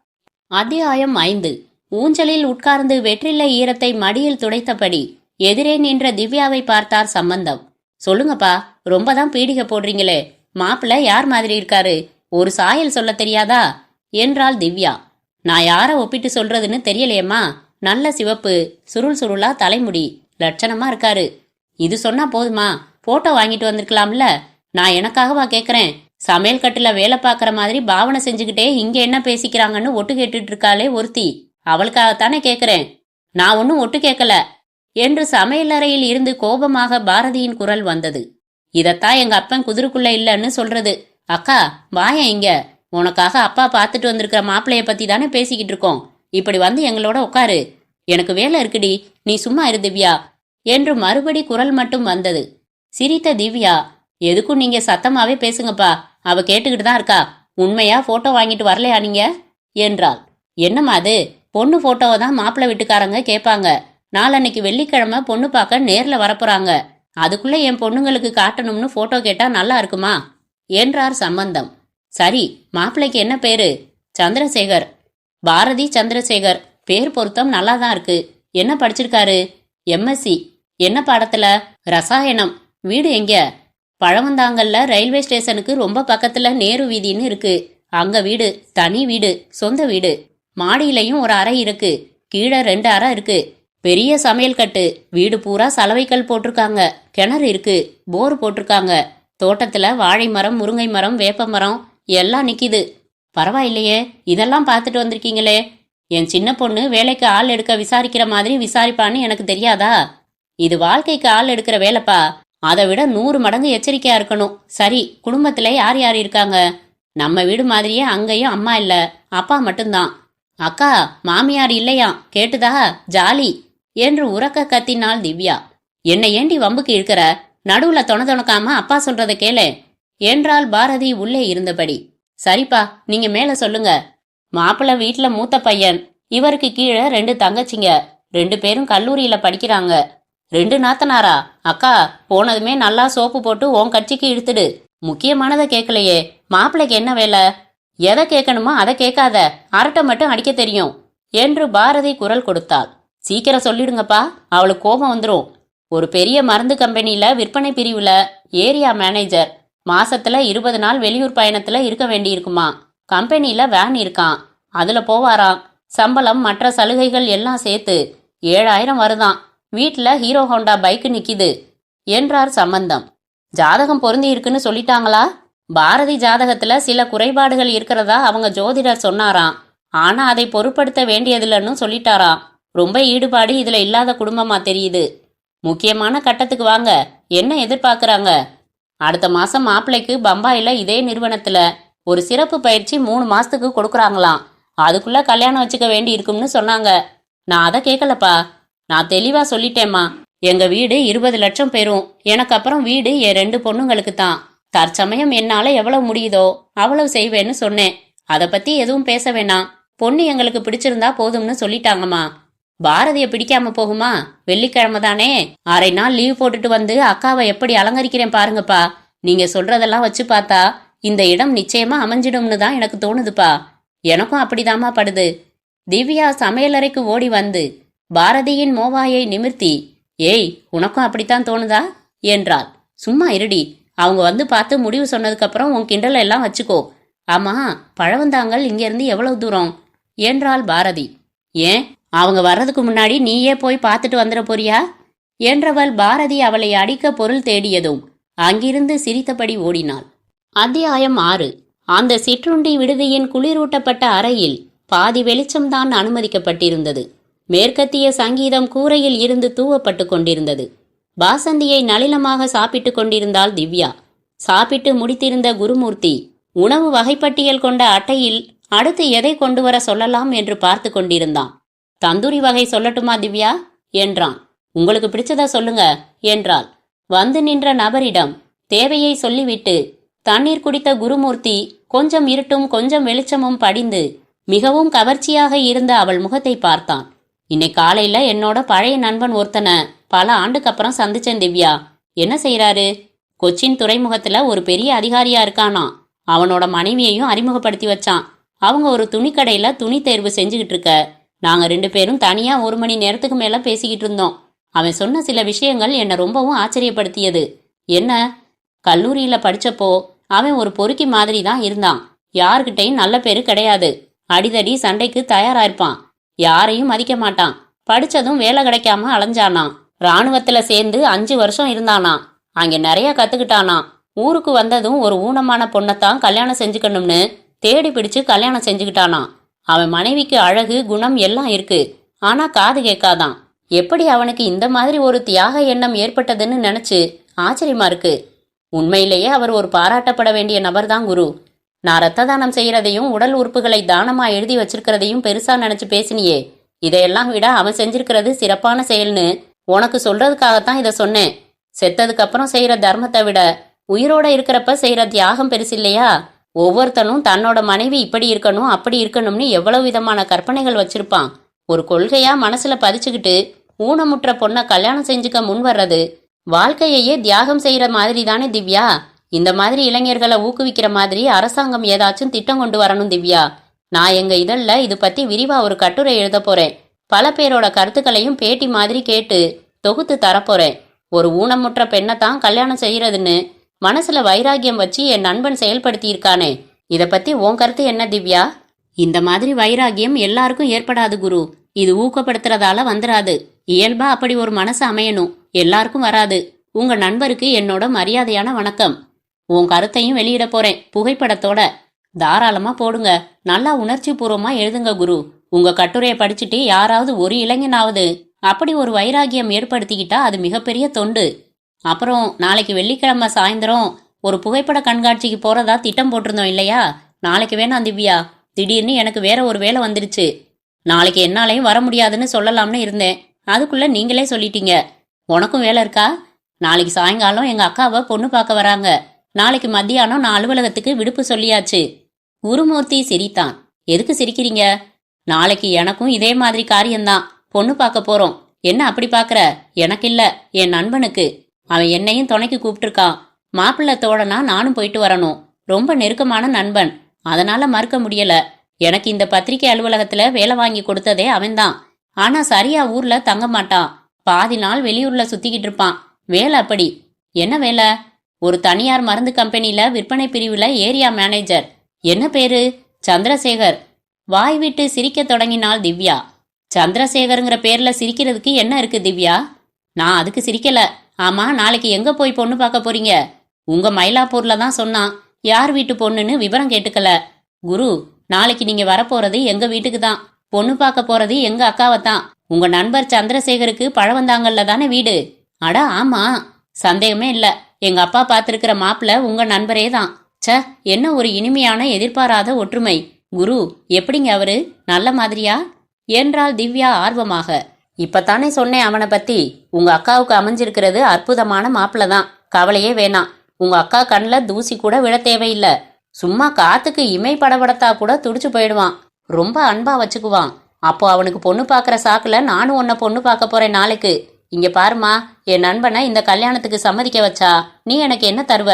[SPEAKER 1] அத்தியாயம் 5. ஊஞ்சலில் உட்கார்ந்து வெற்றிலை ஈரத்தை மடியில் துடைத்தபடி எதிரே நின்ற திவ்யாவை பார்த்தார் சம்பந்தம். சொல்லுங்கப்பா, ரொம்ப தான் பீடிகை போடுறீங்களே. மாப்பிள்ள யார் மாதிரி இருக்காரு? ஒரு சாயல் சொல்ல தெரியாதா என்றாள் திவ்யா. நான் யார ஒப்பிட்டு சொல்றதுன்னு தெரியலையம்மா. நல்ல சிவப்பு, சுருள் சுருளா தலைமுடி, லட்சணமா இருக்காரு. இது சொன்னா போதுமா? போட்டோ வாங்கிட்டு வந்திருக்கலாம்ல. நான் எனக்காகவா கேக்குறேன்? சமையல் கட்டுல வேலை பார்க்கற மாதிரி பாவனை செஞ்சுக்கிட்டே இங்க என்ன பேசிக்கிறாங்கன்னு ஒட்டு கேட்டுட்டு இருக்காளே ஒருத்தி, அவளுக்காகத்தானே கேக்குறேன். நான் ஒன்னும் ஒட்டு கேட்கல என்று சமையலறையில் இருந்து கோபமாக பாரதியின் குரல் வந்தது. இதத்தான் எங்க அப்பன் குதிரைக்குள்ள இல்லன்னு சொல்றது. அக்கா வாயன் இங்க. உனக்காக அப்பா பார்த்துட்டு வந்திருக்கிற மாப்பிள்ளைய பத்தி தானே பேசிக்கிட்டு இருக்கோம். இப்படி வந்து எங்களோட உட்காரு. எனக்கு வேலை இருக்குடி, நீ சும்மா இரு திவ்யா என்று மறுபடி குரல் மட்டும் வந்தது. சிரித்த திவ்யா, எதுக்கும் நீங்க சத்தமாவே பேசுங்கப்பா, அவ கேட்டுக்கிட்டு தான் இருக்கா. உண்மையா போட்டோ வாங்கிட்டு வரலையா நீங்க என்றாள். என்னம்மா அது? பொண்ணு போட்டோவை தான் மாப்பிள்ளை வீட்டுக்காரங்க கேட்பாங்க. நாளன்னைக்கு வெள்ளிக்கிழமை பொண்ணு பார்க்க நேர்ல வரப்போறாங்க. அதுக்குள்ள என் பொண்ணுங்களுக்கு காட்டணும்னு போட்டோ கேட்டா நல்லா இருக்குமா என்றார் சம்பந்தம். சரி, மாப்பிள்ளைக்கு என்ன பேரு? சந்திரசேகர். பாரதி சந்திரசேகர். பேர் பொருத்தம் நல்லா தான் இருக்கு. என்ன படிச்சிருக்காரு? எம்எஸ்சி. என்ன பாடத்துல? ரசாயனம். வீடு எங்க? பழவந்தாங்கல்ல ரயில்வே ஸ்டேஷனுக்கு ரொம்ப பக்கத்துல நேரு வீதின்னு இருக்கு. அங்க வீடு. தனி வீடு, சொந்த வீடு. மாடியிலையும் ஒரு அறை இருக்கு. கீழே 2 அறை இருக்கு. பெரிய சமையல் கட்டு. வீடு பூரா சலவைக்கல் போட்டிருக்காங்க. கிணறு இருக்கு. போர் போட்டிருக்காங்க. தோட்டத்துல வாழை மரம், முருங்கை மரம், வேப்ப மரம் எல்லாம் நிக்குது. பரவாயில்லையே, இதெல்லாம் பார்த்துட்டு வந்திருக்கீங்களே. என் சின்ன பொண்ணு வேலைக்கு ஆள் எடுக்க விசாரிக்கிற மாதிரி விசாரிப்பான்னு எனக்கு தெரியாதா? இது வாழ்க்கைக்கு ஆள் எடுக்கிற வேலைப்பா. அதை விட 100 மடங்கு எச்சரிக்கையா இருக்கணும். சரி, குடும்பத்துல யார் யார் இருக்காங்க? நம்ம வீடு மாதிரியே அங்கேயும் அம்மா இல்ல, அப்பா மட்டும்தான். அக்கா மாமியார் இல்லையா? கேட்டுதா? ஜாலி என்று உரக்க கத்தினாள் திவ்யா. என்னை ஏண்டி வம்புக்கு இழுக்கிற? நடுவுல தொணக்காம அப்பா சொல்றத கேளு என்றாள் பாரதி உள்ளே இருந்தபடி. சரிப்பா, நீங்க மேல சொல்லுங்க. மாப்பிள்ள வீட்டுல மூத்த பையன். இவருக்கு கீழே 2 தங்கச்சிங்க. 2 பேரும் கல்லூரியில படிக்கிறாங்க. 2 நாத்தனாரா? அக்கா, போனதுமே நல்லா சோப்பு போட்டு உன் கட்சிக்கு இழுத்துடு. முக்கியமானதை கேட்கலையே, மாப்பிள்ளைக்கு என்ன வேலை? எதை கேட்கணுமோ அதை கேட்காத, அரட்டை மட்டும் அடிக்க தெரியும் என்று பாரதி குரல் கொடுத்தாள். சீக்கிரம் சொல்லிடுங்கப்பா, அவளுக்கு கோபம் வந்துடும். ஒரு பெரிய மருந்து கம்பெனியில விற்பனை பிரிவுல ஏரியா மேனேஜர். மாசத்துல 20 நாள் வெளியூர் பயணத்துல இருக்க வேண்டியிருக்குமா. கம்பெனியில வேன் இருக்கான், அதுல போவாராம். சம்பளம் மற்ற சலுகைகள் எல்லாம் சேர்த்து 7000 வருதாம். வீட்டுல ஹீரோ ஹோண்டா பைக்கு நிக்குது என்றார் சம்பந்தம். ஜாதகம் பொருந்தி இருக்குன்னு சொல்லிட்டாங்களா? பாரதி ஜாதகத்துல சில குறைபாடுகள் இருக்கிறதா அவங்க ஜோதிடர் சொன்னாராம். ஆனா அதை பொருட்படுத்த வேண்டியதில்லைன்னு சொல்லிட்டாராம். ரொம்ப ஈடுபாடு இதுல இல்லாத குடும்பமா தெரியுது. முக்கியமான கட்டத்துக்கு வாங்க, என்ன எதிர்பார்க்கறாங்க? அடுத்த மாசம் மாப்பிள்ளைக்கு பம்பாயில இதே நிறுவனத்துல ஒரு சிறப்பு பயிற்சி 3 மாசத்துக்கு கொடுக்குறாங்களாம். அதுக்குள்ள கல்யாணம் வச்சுக்க வேண்டி இருக்கும்னு சொன்னாங்க. நான் அதை கேட்கலப்பா, நான் தெளிவா சொல்லிட்டேம்மா. எங்க வீடு 20 லட்சம் பெறும். எனக்கு அப்புறம் வீடு என் 2 பொண்ணுங்களுக்கு தான். தற்சமயம் என்னால எவ்வளவு முடியுதோ அவ்வளவு செய்வேன்னு சொன்னேன். அதை பத்தி எதுவும் பேச வேணாம். பொண்ணு எங்களுக்கு பிடிச்சிருந்தா போதும்னு சொல்லிட்டாங்கம்மா. பாரதிய பிடிக்காம போகுமா? வெள்ளிக்கிழமை தானே, அரை நாள் லீவ் போட்டுட்டு வந்து அக்காவை எப்படி அலங்கரிக்கிறேன் பாருங்கப்பா. நீங்க சொல்றதெல்லாம் வச்சு பார்த்தா இந்த இடம் நிச்சயமா அமைஞ்சிடும்னு தான் எனக்கு தோணுதுப்பா. எனக்கும் அப்படிதாம்மா படுது. திவ்யா சமையலறைக்கு ஓடி வந்து பாரதியின் மோவாயை நிமிர்த்தி, ஏய், உனக்கும் அப்படித்தான் தோணுதா என்றாள். சும்மா இருடி, அவங்க வந்து பார்த்து முடிவு சொன்னதுக்கு அப்புறம் உன் கிண்டல் எல்லாம் வச்சுக்கோ. ஆமா, பழவந்தாங்கல் இங்கிருந்து எவ்வளவு தூரம் என்றாள் பாரதி. ஏன், அவங்க வர்றதுக்கு முன்னாடி நீயே போய் பார்த்துட்டு வந்துட போறியா என்றவள் பாரதி அவளை அடிக்க பொருள் தேடியதும் அங்கிருந்து சிரித்தபடி ஓடினாள். அத்தியாயம் 6. அந்த சிற்றுண்டி விடுதியின் குளிரூட்டப்பட்ட அறையில் பாதி வெளிச்சம்தான் அனுமதிக்கப்பட்டிருந்தது. மேற்கத்திய சங்கீதம் கூரையில் இருந்து தூவப்பட்டு கொண்டிருந்தது. பாசந்தியை நளினமாக சாப்பிட்டு கொண்டிருந்தாள் திவ்யா. சாப்பிட்டு முடித்திருந்த குருமூர்த்தி உணவு வகைப்பட்டியல் கொண்ட அட்டையில் அடுத்து எதை கொண்டு வர சொல்லலாம் என்று பார்த்து கொண்டிருந்தான். தந்தூரி வகை சொல்லட்டுமா திவ்யா என்றான். உங்களுக்கு பிடிச்சதா சொல்லுங்க என்றாள். வந்து நின்ற நபரிடம் தேவையை சொல்லிவிட்டு தண்ணீர் குடித்த குருமூர்த்தி கொஞ்சம் இருட்டும் கொஞ்சம் வெளிச்சமும் படிந்து மிகவும் கவர்ச்சியாக இருந்த அவள் முகத்தை பார்த்தான். இன்னைக்கு காலையில என்னோட பழைய நண்பன் ஒருத்தனை பல ஆண்டுக்கு அப்புறம் சந்திச்சேன் திவ்யா. என்ன செய்யறாரு? கொச்சின் துறைமுகத்துல ஒரு பெரிய அதிகாரியா இருக்கானா. அவனோட மனைவியையும் அறிமுகப்படுத்தி வச்சான். அவங்க ஒரு துணிக்கடையில துணி தேர்வு செஞ்சுக்கிட்டு இருக்க. நாங்க 2 பேரும் தனியா 1 மணி நேரத்துக்கு மேல பேசிக்கிட்டு இருந்தோம். அவன் சொன்ன சில விஷயங்கள் என்னை ரொம்பவும் ஆச்சரியப்படுத்தியது. என்ன? கல்லூரியில படிச்சப்போ அவன் ஒரு பொறுக்கி மாதிரி தான் இருந்தான். யார்கிட்டையும் நல்ல பேரு கிடையாது. அடிதடி சண்டைக்கு தயாரா இருப்பான். யாரையும் மதிக்க மாட்டான். படிச்சதும் வேலை கிடைக்காம அலைஞ்சானாம். ராணுவத்துல சேர்ந்து 5 வருஷம் இருந்தானா. அங்க நிறைய கத்துக்கிட்டானா. ஊருக்கு வந்ததும் ஒரு ஊனமான பொண்ணத்தான் கல்யாணம் செஞ்சுக்கணும்னு தேடி பிடிச்சு கல்யாணம் செஞ்சுக்கிட்டானா. அவன் மனைவிக்கு அழகு குணம் எல்லாம் இருக்கு, ஆனா காது கேட்காதான். எப்படி அவனுக்கு இந்த மாதிரி ஒரு தியாக எண்ணம் ஏற்பட்டதுன்னு நினைச்சு ஆச்சரியமா இருக்கு. உண்மையிலேயே அவர் ஒரு பாராட்டப்பட வேண்டிய நபர் தான் குரு. நான் ரத்த தானம் செய்யறதையும் உடல் உறுப்புகளை தானமா எழுதி வச்சிருக்கிறதையும் பெருசா நினைச்சு பேசினியே, இதையெல்லாம் விட அவன் செஞ்சிருக்கிறது சிறப்பான செயல்னு உனக்கு சொல்றதுக்காகத்தான் இதை சொன்னேன். செத்ததுக்கு அப்புறம் செய்யற தர்மத்தை விட உயிரோட இருக்கிறப்ப செய்யற தியாகம் பெருசு இல்லையா? ஒவ்வொருத்தனும் தன்னோட மனைவி இப்படி இருக்கணும் அப்படி இருக்கணும்னு எவ்வளவு விதமான கற்பனைகள் வச்சிருப்பான். ஒரு கொள்கையா மனசுல பதிச்சுக்கிட்டு ஊனமுற்ற பொண்ணை கல்யாணம் செஞ்சுக்க முன் வர்றது வாழ்க்கையையே தியாகம் செய்யற மாதிரி தானே திவ்யா. இந்த மாதிரி இளைஞர்களை ஊக்குவிக்கிற மாதிரி அரசாங்கம் ஏதாச்சும் திட்டம் கொண்டு வரணும் திவ்யா. நான் எங்க இதழ்ல இது பத்தி விரிவா ஒரு கட்டுரை எழுத போறேன். பல பேரோட கருத்துக்களையும் பேட்டி மாதிரி கேட்டு தொகுத்து தரப்போறேன். ஒரு ஊனமுற்ற பெண்ணை தான் கல்யாணம் செய்யறதுன்னு மனசுல வைராகியம் வச்சு என் நண்பன் செயல்படுத்தி இருக்கானே, இத பத்தி உன் கருத்து என்ன திவ்யா? இந்த மாதிரி வைராகியம் எல்லாருக்கும் ஏற்படாது குரு. இது ஊக்கப்படுத்துறதால வந்துராது. இயல்பா அப்படி ஒரு மனசு அமையணும். எல்லாருக்கும் வராது. உங்க நண்பருக்கு என்னோட மரியாதையான வணக்கம். உன் கருத்தையும் வெளியிட போறேன், புகைப்படத்தோட. தாராளமா போடுங்க. நல்லா உணர்ச்சி பூர்வமா எழுதுங்க குரு. உங்க கட்டுரையை படிச்சுட்டு யாராவது ஒரு இளைஞனாவது அப்படி ஒரு வைராகியம் ஏற்படுத்திக்கிட்டா அது மிகப்பெரிய தொண்டு. அப்புறம் நாளைக்கு வெள்ளிக்கிழமை சாயந்தரம் ஒரு புகைப்பட கண்காட்சிக்கு போறதா திட்டம் போட்டிருந்தோம் இல்லையா? நாளைக்கு வேணாம் திவ்யா, திடீர்னு எனக்கு வேற ஒரு வேலை வந்துருச்சு. நாளைக்கு என்னாலையும் வர முடியாதுன்னு சொல்லலாம்னு இருந்தேன். அதுக்குள்ள நீங்களே சொல்லிட்டீங்க. உனக்கும் வேலை இருக்கா? நாளைக்கு சாயங்காலம் எங்க அக்காவை பொண்ணு பார்க்க வராங்க. நாளைக்கு மத்தியானம் நான் அலுவலகத்துக்கு விடுப்பு சொல்லியாச்சு. குருமூர்த்தி சிரித்தான். எதுக்கு சிரிக்கிறீங்க? நாளைக்கு எனக்கும் இதே மாதிரி காரியம்தான். பொண்ணு பார்க்க போறோம். என்ன அப்படி பாக்குற? எனக்கு இல்ல, என் நண்பனுக்கு. அவன் என்னையும் துணைக்கு கூப்பிட்டுருக்கான். மாப்பிள்ளை தோழனா நானும் போயிட்டு வரணும். ரொம்ப நெருக்கமான நண்பன். அதனால மறுக்க முடியல. எனக்கு இந்த பத்திரிகை அலுவலகத்துல வேலை வாங்கி கொடுத்ததே அவன்தான். ஆனா சரியா ஊர்ல தங்க மாட்டான். பாதி நாள் வெளியூர்ல சுத்திக்கிட்டு இருப்பான். வேலை அப்படி. என்ன வேலை? ஒரு தனியார் மருந்து கம்பெனில விற்பனை பிரிவுல ஏரியா மேனேஜர். என்ன பேரு? சந்திரசேகர். வாய் விட்டு சிரிக்க தொடங்கினாள் திவ்யா. சந்திரசேகருங்கிற பேர்ல சிரிக்கிறதுக்கு என்ன இருக்கு திவ்யா? நான் அதுக்கு சிரிக்கல. ஆமா, நாளைக்கு எங்க போய் பொண்ணு பார்க்க போறீங்க? உங்க மயிலாப்பூர்ல தான் சொன்னான். யார் வீட்டு பொண்ணுன்னு விவரம் கேட்டுக்கல. குரு, நாளைக்கு நீங்க வரப்போறது எங்க வீட்டுக்கு தான். பொண்ணு பார்க்க போறது எங்க அக்காவை தான். உங்க நண்பர் சந்திரசேகருக்கு பழவந்தாங்கல்ல தானே வீடு? அட ஆமா, சந்தேகமே இல்ல. எங்க அப்பா பார்த்திருக்கிற மாப்பிள்ள உங்க நண்பரே தான். ச, என்ன ஒரு இனிமையான எதிர்பாராத ஒற்றுமை. குரு, எப்படிங்க அவரு? நல்ல மாதிரியா? என்றாள் திவ்யா ஆர்வமாக. இப்பத்தானே சொன்னேன் அவனை பத்தி. உங்க அக்காவுக்கு அமைஞ்சிருக்கிறது அற்புதமான மாப்பிள்ள தான். கவலையே வேணாம். உங்க அக்கா கண்ணில் தூசி கூட விழ தேவையில்லை. சும்மா காத்துக்கு இமை படபடத்தா கூட துடிச்சு போயிடுவான். ரொம்ப அன்பா வச்சுக்குவான். அப்போ அவனுக்கு பொண்ணு பார்க்குற சாக்குல நானும் உன்னை பொண்ணு பார்க்க போறேன் நாளைக்கு. இங்க பாருமா, என் நண்பனை இந்த கல்யாணத்துக்கு சம்மதிக்க வச்சா நீ எனக்கு என்ன தருவ?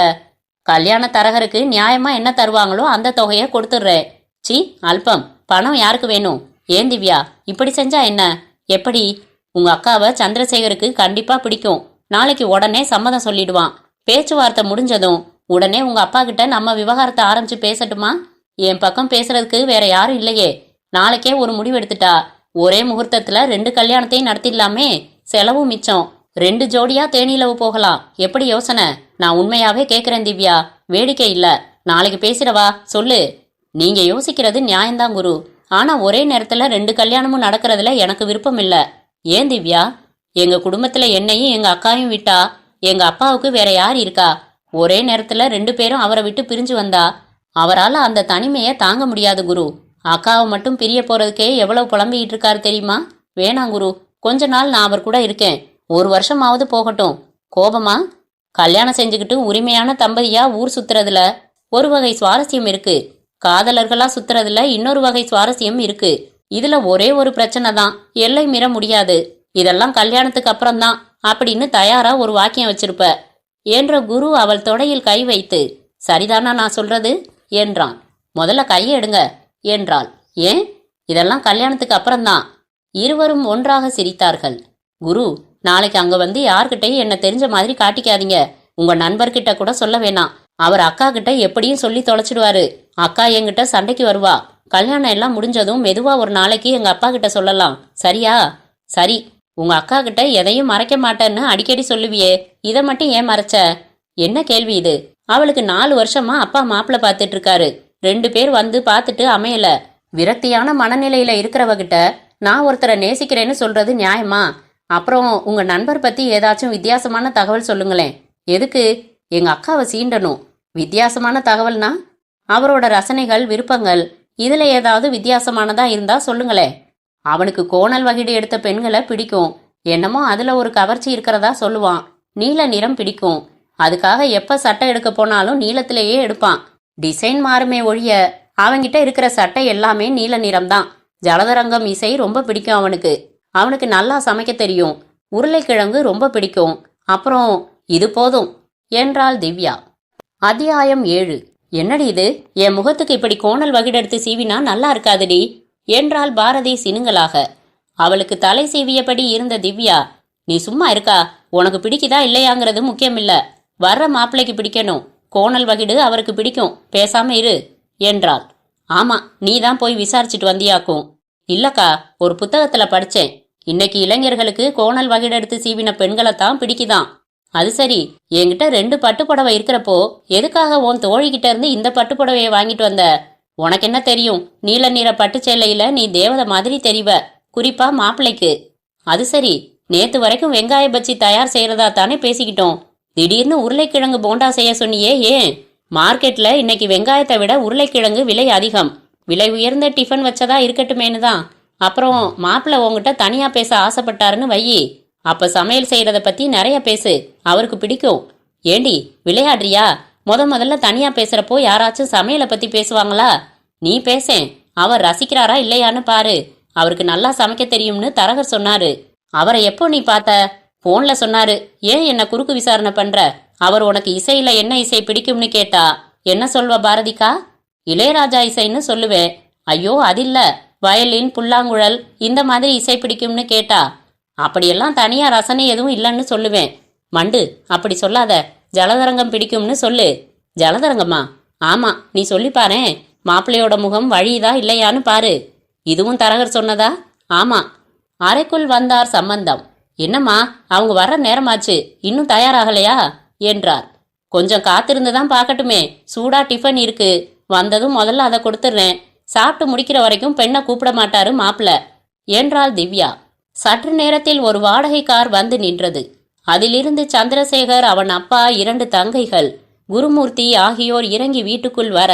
[SPEAKER 1] கல்யாண தரகருக்கு நியாயமா என்ன தருவாங்களோ அந்த தொகையை கொடுத்துட்றேன். சி, அல்பம். பணம் யாருக்கு வேணும்? ஏன் திவ்யா இப்படி செஞ்சா என்ன? எப்படி? உங்க அக்காவை சந்திரசேகருக்கு கண்டிப்பா பிடிக்கும். நாளைக்கு உடனே சம்மதம் சொல்லிடுவான். பேச்சுவார்த்தை முடிஞ்சதும் உடனே உங்க அப்பா கிட்ட நம்ம விவகாரத்தை ஆரம்பிச்சு பேசட்டுமா? என் பக்கம் பேசுறதுக்கு வேற யாரும் இல்லையே. நாளைக்கே ஒரு முடிவு எடுத்துட்டா ஒரே முகூர்த்தத்துல 2 கல்யாணத்தையும் நடத்திடலாமே. செலவும் மிச்சம். 2 ஜோடியா தேனிலவு போகலாம். எப்படி யோசனை? நான் உண்மையாவே கேக்குறேன் திவ்யா, வேடிக்கை இல்ல. நாளைக்கு பேசிடவா? சொல்லு. நீங்க யோசிக்கிறது நியாயம்தான் குரு. ஆனா ஒரே நேரத்துல 2 கல்யாணமும் நடக்கிறதுல எனக்கு விருப்பம் இல்ல. ஏன் திவ்யா? எங்க குடும்பத்துல என்னையும் எங்க அக்காயும் விட்டா எங்க அப்பாவுக்கு வேற யார் இருக்கா? ஒரே நேரத்துல 2 பேரும் அவரை விட்டு பிரிஞ்சு வந்தா அவரால் அந்த தனிமையை தாங்க முடியாது குரு. அக்காவை மட்டும் பிரிய போறதுக்கே எவ்வளவு புலம்பிக்கிட்டு இருக்காரு தெரியுமா? வேணாம் குரு, கொஞ்ச நாள் நான் அவர் கூட இருக்கேன். 1 வருஷமாவது போகட்டும். கோபமா? கல்யாணம் செஞ்சுக்கிட்டு உரிமையான தம்பதியா ஊர் சுத்துறதுல ஒரு வகை சுவாரஸ்யம் இருக்கு. காதலர்களா சுத்துறதுல இன்னொரு வகை சுவாரஸ்யம் இருக்கு. இதுல ஒரே ஒரு பிரச்சனை தான், எல்லை மீற முடியாது. இதெல்லாம் கல்யாணத்துக்கு அப்புறம்தான் அப்படின்னு தயாரா ஒரு வாக்கியம் வச்சிருப்ப என்ற குரு அவள் தொடையில் கை வைத்து, சரிதானா நான் சொல்றது என்றான். முதல்ல கையை எடுங்க என்றாள். ஏன்? இதெல்லாம் கல்யாணத்துக்கு அப்புறம்தான். இருவரும் ஒன்றாக சிரித்தார்கள். குரு, நாளைக்கு அங்க வந்து யார்கிட்டையும் என்ன தெரிஞ்ச மாதிரி காட்டிக்காதீங்க. உங்க நண்பர்கிட்ட கூட சொல்ல வேணாம். அவர் அக்கா கிட்ட எப்படியும் சொல்லி தொலைச்சிடுவாரு. அக்கா என்கிட்ட சண்டைக்கு வருவா. கல்யாணம் எல்லாம் முடிஞ்சதும் மெதுவா ஒரு நாளைக்கு எங்க அப்பா கிட்ட சொல்லலாம். சரியா? சரி. உங்க அக்கா கிட்ட எதையும் மறைக்க மாட்டேன்னு அடிக்கடி சொல்லுவியே, இதை மட்டும் ஏன் மறைச்ச? என்ன கேள்வி இது? அவளுக்கு 4 வருஷமா அப்பா மாப்பிள்ள பார்த்துட்டு இருக்காரு. 2 பேர் வந்து பார்த்துட்டு அமையல. விரக்தியான மனநிலையில இருக்கிறவகிட்ட நான் ஒருத்தரை நேசிக்கிறேன்னு சொல்றது நியாயமா? அப்புறம் உங்க நண்பர் பத்தி ஏதாச்சும் வித்தியாசமான தகவல் சொல்லுங்களேன். எதுக்கு? எங்க அக்காவை சீண்டணும். வித்தியாசமான தகவல்னா அவரோட ரசனைகள், விருப்பங்கள், இதுல ஏதாவது வித்தியாசமானதா இருந்தா சொல்லுங்களேன். அவனுக்கு கோணல் வகிடு எடுத்த பெண்களை பிடிக்கும். என்னமோ அதுல ஒரு கவர்ச்சி இருக்கிறதா சொல்லுவான். நீல நிறம் பிடிக்கும். அதுக்காக எப்ப சட்டை எடுக்க போனாலும் நீளத்திலேயே எடுப்பான். டிசைன் மாறுமே ஒழிய அவன்கிட்ட இருக்கிற சட்டை எல்லாமே நீல நிறம்தான். ஜலதரங்கம் இசை ரொம்ப பிடிக்கும் அவனுக்கு. அவனுக்கு நல்லா சமைக்க தெரியும். உருளைக்கிழங்கு ரொம்ப பிடிக்கும். அப்புறம் இது போதும் என்றாள் திவ்யா. அத்தியாயம் 7. என்னடி இது? என் முகத்துக்கு இப்படி கோணல் வகிடெடுத்து சீவினா நல்லா இருக்காதுடி என்றாள் பாரதி சினுங்களாக. அவளுக்கு தலை சீவியபடி இருந்த திவ்யா, நீ சும்மா இருக்கா? உனக்கு பிடிக்குதா இல்லையாங்கிறது முக்கியம் இல்ல. வர்ற மாப்பிள்ளைக்கு பிடிக்கணும். கோணல் வகிடு அவருக்கு பிடிக்கும். பேசாம இரு என்றாள். ஆமா, நீ தான் போய் விசாரிச்சுட்டு வந்தியாக்கும். இல்லக்கா, ஒரு புத்தகத்துல படிச்சேன். இன்னைக்கு இளைஞர்களுக்கு கோணல் வகிடெடுத்து சீவின பெண்களைத்தான் பிடிக்குதான். அது சரி, என்கிட்ட 2 பட்டுப்புடவை இருக்கிறப்போ எதுக்காக உன் தோழிகிட்ட இருந்து இந்த பட்டுப்புடவையை வாங்கிட்டு வந்த? உனக்கு என்ன தெரியும்? நீல நிற பட்டுச்சேலையில நீ தேவதை மாதிரி தெரிவ, குறிப்பா மாப்பிள்ளைக்கு. அது சரி, நேத்து வரைக்கும் வெங்காய பச்சி தயார் செய்யறதா தானே பேசிக்கிட்டோம். திடீர்னு உருளைக்கிழங்கு போண்டா செய்ய சொன்னியே, ஏன்? மார்க்கெட்ல இன்னைக்கு வெங்காயத்தை விட உருளைக்கிழங்கு விலை அதிகம். விலை உயர்ந்த டிஃபன் வச்சதா இருக்கட்டுமேனு தான். அப்புறம் மாப்பிள்ளை உங்ககிட்ட தனியா பேச ஆசைப்பட்டாருன்னு வையி, அப்ப சமையல் செய்யறத பத்தி நிறைய பேசு, அவருக்கு பிடிக்கும். ஏண்டி விளையாடுறியா? முதல்ல தனியா பேசுறப்போ யாராச்சும் சமையலை பத்தி பேசுவாங்களா? நீ பேசேன், அவர் ரசிக்கிறாரா இல்லையான்னு பாரு. அவருக்கு நல்லா சமைக்க தெரியும்னு தரகர் சொன்னாரு. அவரை எப்போ நீ பார்த்த? போன்ல சொன்னாரு. ஏன் என்ன குறுக்கு விசாரணை பண்ற? அவர் உனக்கு இசையில என்ன இசை பிடிக்கும்னு கேட்டா என்ன சொல்வ பாரதிக்கா? இளையராஜா இசைன்னு சொல்லுவேன். ஐயோ அதில்ல, வயலின் புல்லாங்குழல் இந்த மாதிரி இசை பிடிக்கும்னு கேட்டா அப்படியெல்லாம் தனியா ரசனை எதுவும் இல்லைன்னு சொல்லுவேன். மண்டு, அப்படி சொல்லாத. ஜலதரங்கம் பிடிக்கும்னு சொல்லு. ஜலதரங்கம்மா? ஆமா, நீ சொல்லி பாரேன். மாப்பிள்ளையோட முகம் வழியுதா இல்லையான்னு பாரு. இதுவும் தரகர் சொன்னதா? ஆமா. அறைக்குள் வந்தார் சம்பந்தம். என்னம்மா, அவங்க வர்ற நேரமாச்சு, இன்னும் தயாராகலையா என்றார். கொஞ்சம் காத்திருந்துதான் பார்க்கட்டுமே, சூடா டிஃபன் இருக்கு, வந்ததும் முதல்ல அதை கொடுத்துட்றேன். சாப்பிட்டு முடிக்கிற வரைக்கும் பெண்ணை கூப்பிட மாட்டாரு மாப்பிள்ள என்றாள் திவ்யா. சற்று நேரத்தில் ஒரு வாடகை கார் வந்து நின்றது. அதிலிருந்து சந்திரசேகர், அவன் அப்பா, 2 தங்கைகள், குருமூர்த்தி ஆகியோர் இறங்கி வீட்டுக்குள் வர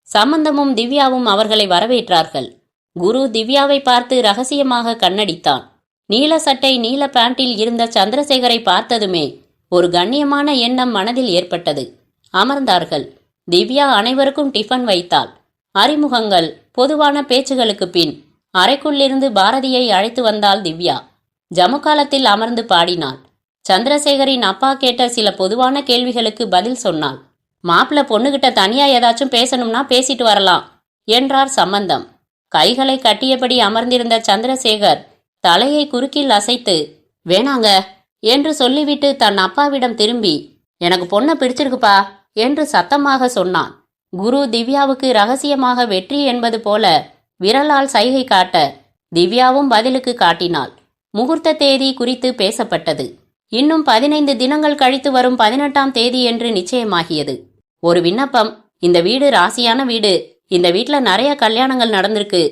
[SPEAKER 1] சம்பந்தமும் திவ்யாவும் அவர்களை வரவேற்றார்கள். குரு திவ்யாவை பார்த்து ரகசியமாக கண்ணடித்தான். நீல சட்டை நீல பேண்டில் இருந்த சந்திரசேகரை பார்த்ததுமே ஒரு கண்ணியமான எண்ணம் மனதில் ஏற்பட்டது. அமர்ந்தார்கள். திவ்யா அனைவருக்கும் டிஃபன் வைத்தாள். அறிமுகங்கள், பொதுவான பேச்சுகளுக்கு பின் அறைக்குள்ளிருந்து பாரதியை அழைத்து வந்தாள் திவ்யா. ஜமுக்காலத்தில் அமர்ந்து பாடினாள். சந்திரசேகரின் அப்பா கேட்ட சில பொதுவான கேள்விகளுக்கு பதில் சொன்னாள். மாப்பிள்ள பொண்ணுகிட்ட தனியா ஏதாச்சும் பேசணும்னா பேசிட்டு வரலாம் என்றார் சம்பந்தம். கைகளை கட்டியபடி அமர்ந்திருந்த சந்திரசேகர் தலையை குறுக்கில் அசைத்து வேணாங்க என்று சொல்லிவிட்டு தன் அப்பாவிடம் திரும்பி எனக்கு பொண்ணை பிடிச்சிருக்குப்பா என்று சத்தமாக சொன்னான். குரு திவ்யாவுக்கு ரகசியமாக வெற்றி என்பது போல விரலால் சைகை காட்ட திவ்யாவும் பதிலுக்கு காட்டினாள். முகூர்த்த தேதி குறித்து பேசப்பட்டது. இன்னும் 15 தினங்கள் கழித்து வரும் 18ஆம் தேதி என்று நிச்சயமாகியது. ஒரு விண்ணப்பம். இந்த வீடு ராசியான வீடு. இந்த வீட்டுல நிறைய கல்யாணங்கள் நடந்திருக்கு.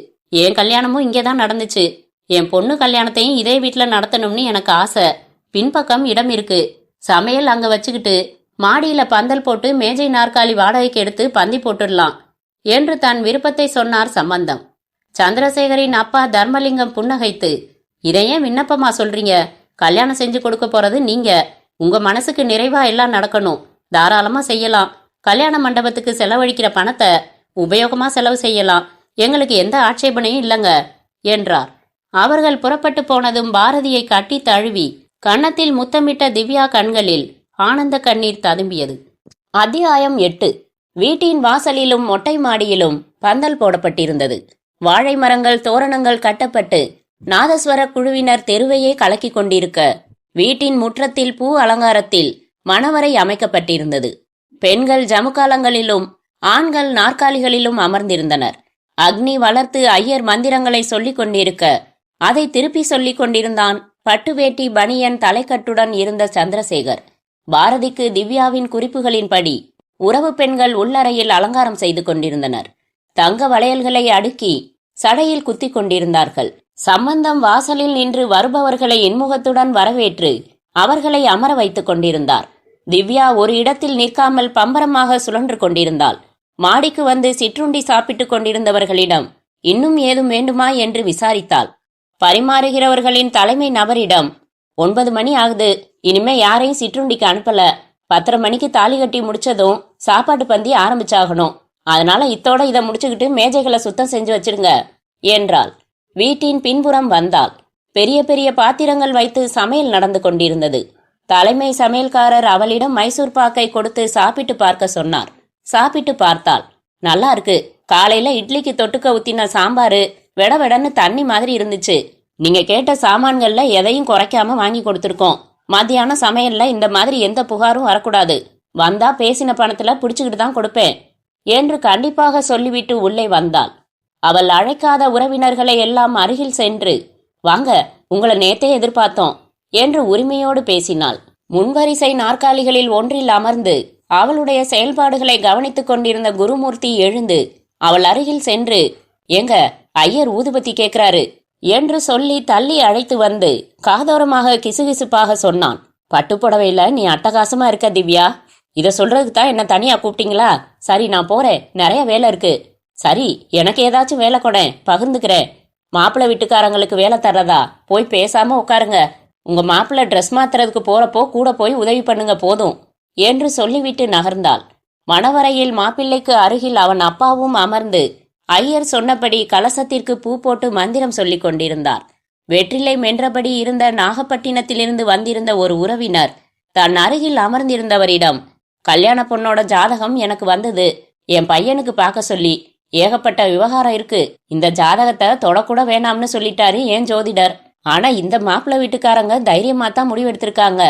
[SPEAKER 1] என் கல்யாணமும் இங்கேதான் நடந்துச்சு. என் பொண்ணு கல்யாணத்தையும் இதே வீட்டுல நடத்தணும்னு எனக்கு ஆசை. பின்பக்கம் இடம் இருக்கு. சமையல் அங்க வச்சுக்கிட்டு மாடியில பந்தல் போட்டு மேஜை நாற்காலி வாடகைக்கு எடுத்து பந்தி போட்டுடலாம் என்று தன் விருப்பத்தை சொன்னார் சம்பந்தம். சந்திரசேகரின் அப்பா தர்மலிங்கம் புன்னகைத்து இதையே விண்ணப்பமா சொல்றீங்க? கல்யாணம் செஞ்சு கொடுக்க போறது நீங்க. உங்க மனசுக்கு நிறைவா எல்லாம் நடக்கணும். தாராளமா செய்யலாம். கல்யாண மண்டபத்துக்கு செலவழிக்கிற பணத்தை உபயோகமா செலவு செய்யலாம். எங்களுக்கு எந்த ஆட்சேபனையும் இல்லைங்க என்றார். அவர்கள் புறப்பட்டு போனதும் பாரதியை கட்டி தழுவி கன்னத்தில் முத்தமிட்ட திவ்யா கண்களில் ஆனந்த கண்ணீர் ததும்பியது. அத்தியாயம் 8. வீட்டின் வாசலிலும் மொட்டை மாடியிலும் பந்தல் போடப்பட்டிருந்தது. வாழை மரங்கள், தோரணங்கள் கட்டப்பட்டு நாதஸ்வர குழுவினர் தெருவையே கலக்கி கொண்டிருக்க வீட்டின் முற்றத்தில் பூ அலங்காரத்தில் மணவரை அமைக்கப்பட்டிருந்தது. பெண்கள் ஜமுக்காலங்களிலும் ஆண்கள் நாற்காலிகளிலும் அமர்ந்திருந்தனர். அக்னி வளர்த்து ஐயர் மந்திரங்களை சொல்லிக் கொண்டிருக்க அதை திருப்பி சொல்லிக் கொண்டிருந்தான் பட்டுவேட்டி பனியன் தலைக்கட்டுடன் இருந்த சந்திரசேகர். பாரதிக்கு திவ்யாவின் குறிப்புகளின்படி உறவு பெண்கள் உள்ளறையில் அலங்காரம் செய்து கொண்டிருந்தனர். தங்க வளையல்களை அடுக்கி சடையில் குத்தி கொண்டிருந்தார்கள். சம்பந்தம் வாசலில் நின்று வருபவர்களை இன்முகத்துடன் வரவேற்று அவர்களை அமர வைத்துக் கொண்டிருந்தார். திவ்யா ஒரு இடத்தில் நிற்காமல் பம்பரமாக சுழன்று கொண்டிருந்தாள். மாடிக்கு வந்து சிற்றுண்டி சாப்பிட்டுக் கொண்டிருந்தவர்களிடம் இன்னும் ஏதும் வேண்டுமா என்று விசாரித்தாள். பரிமாறுகிறவர்களின் தலைமை நபரிடம் 9 மணி ஆகுது, இனிமே யாரையும் சிற்றுண்டிக்கு அனுப்பல. 10:30 மணிக்கு தாலி கட்டி முடிச்சதும் சாப்பாட்டு பந்தி ஆரம்பிச்சாகணும். அதனால இத்தோட இதை முடிச்சுக்கிட்டு மேஜைகளை சுத்தம் செஞ்சு வச்சிருங்க என்றாள். வீட்டின் பின்புறம் வந்தாள். பெரிய பெரிய பாத்திரங்கள் வைத்து சமையல் நடந்து கொண்டிருந்தது. தலைமை சமையல்காரர் அவளிடம் மைசூர் பாக்கை கொடுத்து சாப்பிட்டு பார்க்க சொன்னார். சாப்பிட்டு பார்த்தாள். நல்லா இருக்கு. காலையில இட்லிக்கு தொட்டுக்க ஊத்தின சாம்பாரு வெட வெடன்னு தண்ணி மாதிரி இருந்துச்சு. நீங்க கேட்ட சாமான்கள்ல எதையும் குறைக்காம வாங்கி கொடுத்துருக்கோம். மத்தியான சமையல்ல இந்த மாதிரி எந்த புகாரும் வரக்கூடாது. வந்தா பேசின பணத்துல பிடிச்சுக்கிட்டு தான் கொடுப்பேன் என்று கண்டிப்பாக சொல்லிவிட்டு உள்ளே வந்தாள். அவள் அழைக்காத உறவினர்களை எல்லாம் அருகில் சென்று வாங்க, உங்களை நேத்தே எதிர்பார்த்தோம் என்று உரிமையோடு பேசினாள். முன்வரிசை நாற்காலிகளில் ஒன்றில் அமர்ந்து அவளுடைய செயல்பாடுகளை கவனித்துக் கொண்டிருந்த குருமூர்த்தி எழுந்து அவள் அருகில் சென்று ஏங்க, ஐயர் ஊதுபத்தி கேட்கிறாரு என்று சொல்லி தள்ளி அழைத்து வந்து காதோரமாக கிசுகிசுப்பாக சொன்னான். பட்டுப்புடவையில நீ அட்டகாசமா இருக்க திவ்யா. இதை சொல்றதுக்கு தான் என்ன தனியா கூப்பிட்டீங்களா? சரி, நான் போறேன், நிறைய வேலை இருக்கு. சரி, எனக்கு ஏதாச்சும் வேலை கொடேன், பகிர்ந்துக்கிறேன். மாப்பிள்ளை வீட்டுக்காரங்களுக்கு வேலை தர்றதா? போய் பேசாம உட்காருங்க. உங்க மாப்பிள்ளை ட்ரெஸ் மாத்துறதுக்கு போறப்போ கூட போய் உதவி பண்ணுங்க போதும் என்று சொல்லிவிட்டு நகர்ந்தாள். மணவரையில் மாப்பிள்ளைக்கு அருகில் அவன் அப்பாவும் அமர்ந்து ஐயர் சொன்னபடி கலசத்திற்கு பூ போட்டு மந்திரம் சொல்லிக் கொண்டிருந்தார். வெற்றிலை மென்றபடி இருந்த நாகப்பட்டினத்திலிருந்து வந்திருந்த ஒரு உறவினர் தன் அருகில் அமர்ந்திருந்தவரிடம், கல்யாண பொண்ணோட ஜாதகம் எனக்கு வந்தது, என் பையனுக்கு பார்க்க சொல்லி ஏகப்பட்ட விவகாரம் இருக்கு, இந்த ஜாதகத்தை தொடக்கூட வேணாம்னு சொல்லிட்டாரு ஏன் ஜோதிடர். ஆனா இந்த மாப்பிள்ளை வீட்டுக்காரங்க தைரியமா தான் முடிவெடுத்திருக்காங்க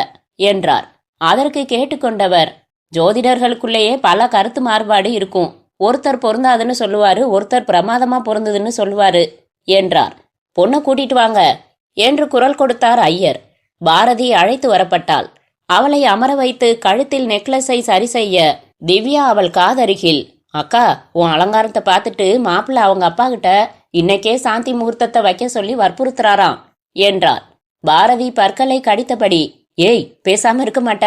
[SPEAKER 1] என்றார். அதற்கு கேட்டுக்கொண்டவர், ஜோதிடர்களுக்குள்ளேயே பல கருத்து மாறுபாடு இருக்கும், ஒருத்தர் பொருந்தாதுன்னு சொல்லுவாரு, ஒருத்தர் பிரமாதமா பொருந்ததுன்னு சொல்லுவாரு என்றார். பொண்ணை கூட்டிட்டு வாங்க என்று குரல் கொடுத்தார் ஐயர். பாரதி அழைத்து வரப்பட்டாள். அவளை அமர வைத்து கழுத்தில் நெக்லஸை சரி செய்ய திவ்யா அவள் காதருகில், அக்கா உன் அலங்காரத்தை பார்த்துட்டு மாப்பிள்ளை அவங்க அப்பா கிட்ட இன்னைக்கே சாந்தி முகூர்த்தத்தை வைக்க சொல்லி வற்புறுத்துறாராம் என்றாள். பாரதி பற்களை கடித்தபடி, ஏய் பேசாம இருக்க மாட்ட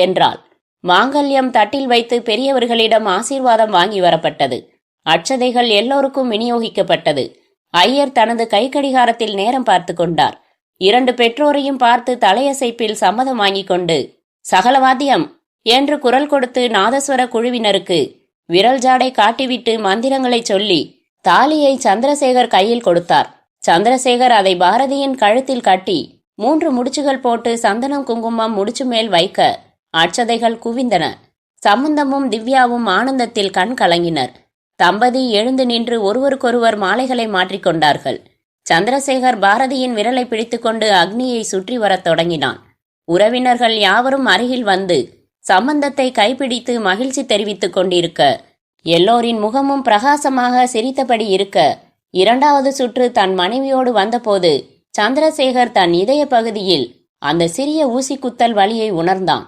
[SPEAKER 1] என்றாள். மாங்கல்யம் தட்டில் வைத்து பெரியவர்களிடம் ஆசீர்வாதம் வாங்கி வரப்பட்டது. அட்சதைகள் எல்லோருக்கும் விநியோகிக்கப்பட்டது. ஐயர் தனது கைக்கடிகாரத்தில் நேரம் பார்த்து கொண்டார். 2 பெற்றோரையும் பார்த்து தலையசைப்பில் சம்மதம் வாங்கி கொண்டு, சகலவாத்தியம் என்று குரல் கொடுத்து நாதஸ்வர குழுவினருக்கு விரல் ஜாடை காட்டிவிட்டு மந்திரங்களை சொல்லி தாலியை சந்திரசேகர் கையில் கொடுத்தார். சந்திரசேகர் அதை பாரதியின் கழுத்தில் கட்டி 3 முடிச்சுகள் போட்டு சந்தனம் குங்குமம் முடிச்சு மேல் வைக்க அட்சதைகள் குவிந்தன. சம்பந்தமும் திவ்யாவும் ஆனந்தத்தில் கண் கலங்கினர். தம்பதி எழுந்து நின்று ஒருவருக்கொருவர் மாலைகளை மாற்றிக்கொண்டார்கள். சந்திரசேகர் பாரதியின் விரலை பிடித்துக்கொண்டு அக்னியை சுற்றி வரத் தொடங்கினான். உறவினர்கள் யாவரும் அருகில் வந்து சம்பந்தத்தை கைப்பிடித்து மகிழ்ச்சி தெரிவித்துக் கொண்டிருக்க, எல்லோரின் முகமும் பிரகாசமாக சிரித்தபடி இருக்க, 2வது சுற்று தன் மனைவியோடு வந்தபோது சந்திரசேகர் தன் இதய பகுதியில் அந்த சிறிய ஊசி குத்தல் வலியை உணர்ந்தான்.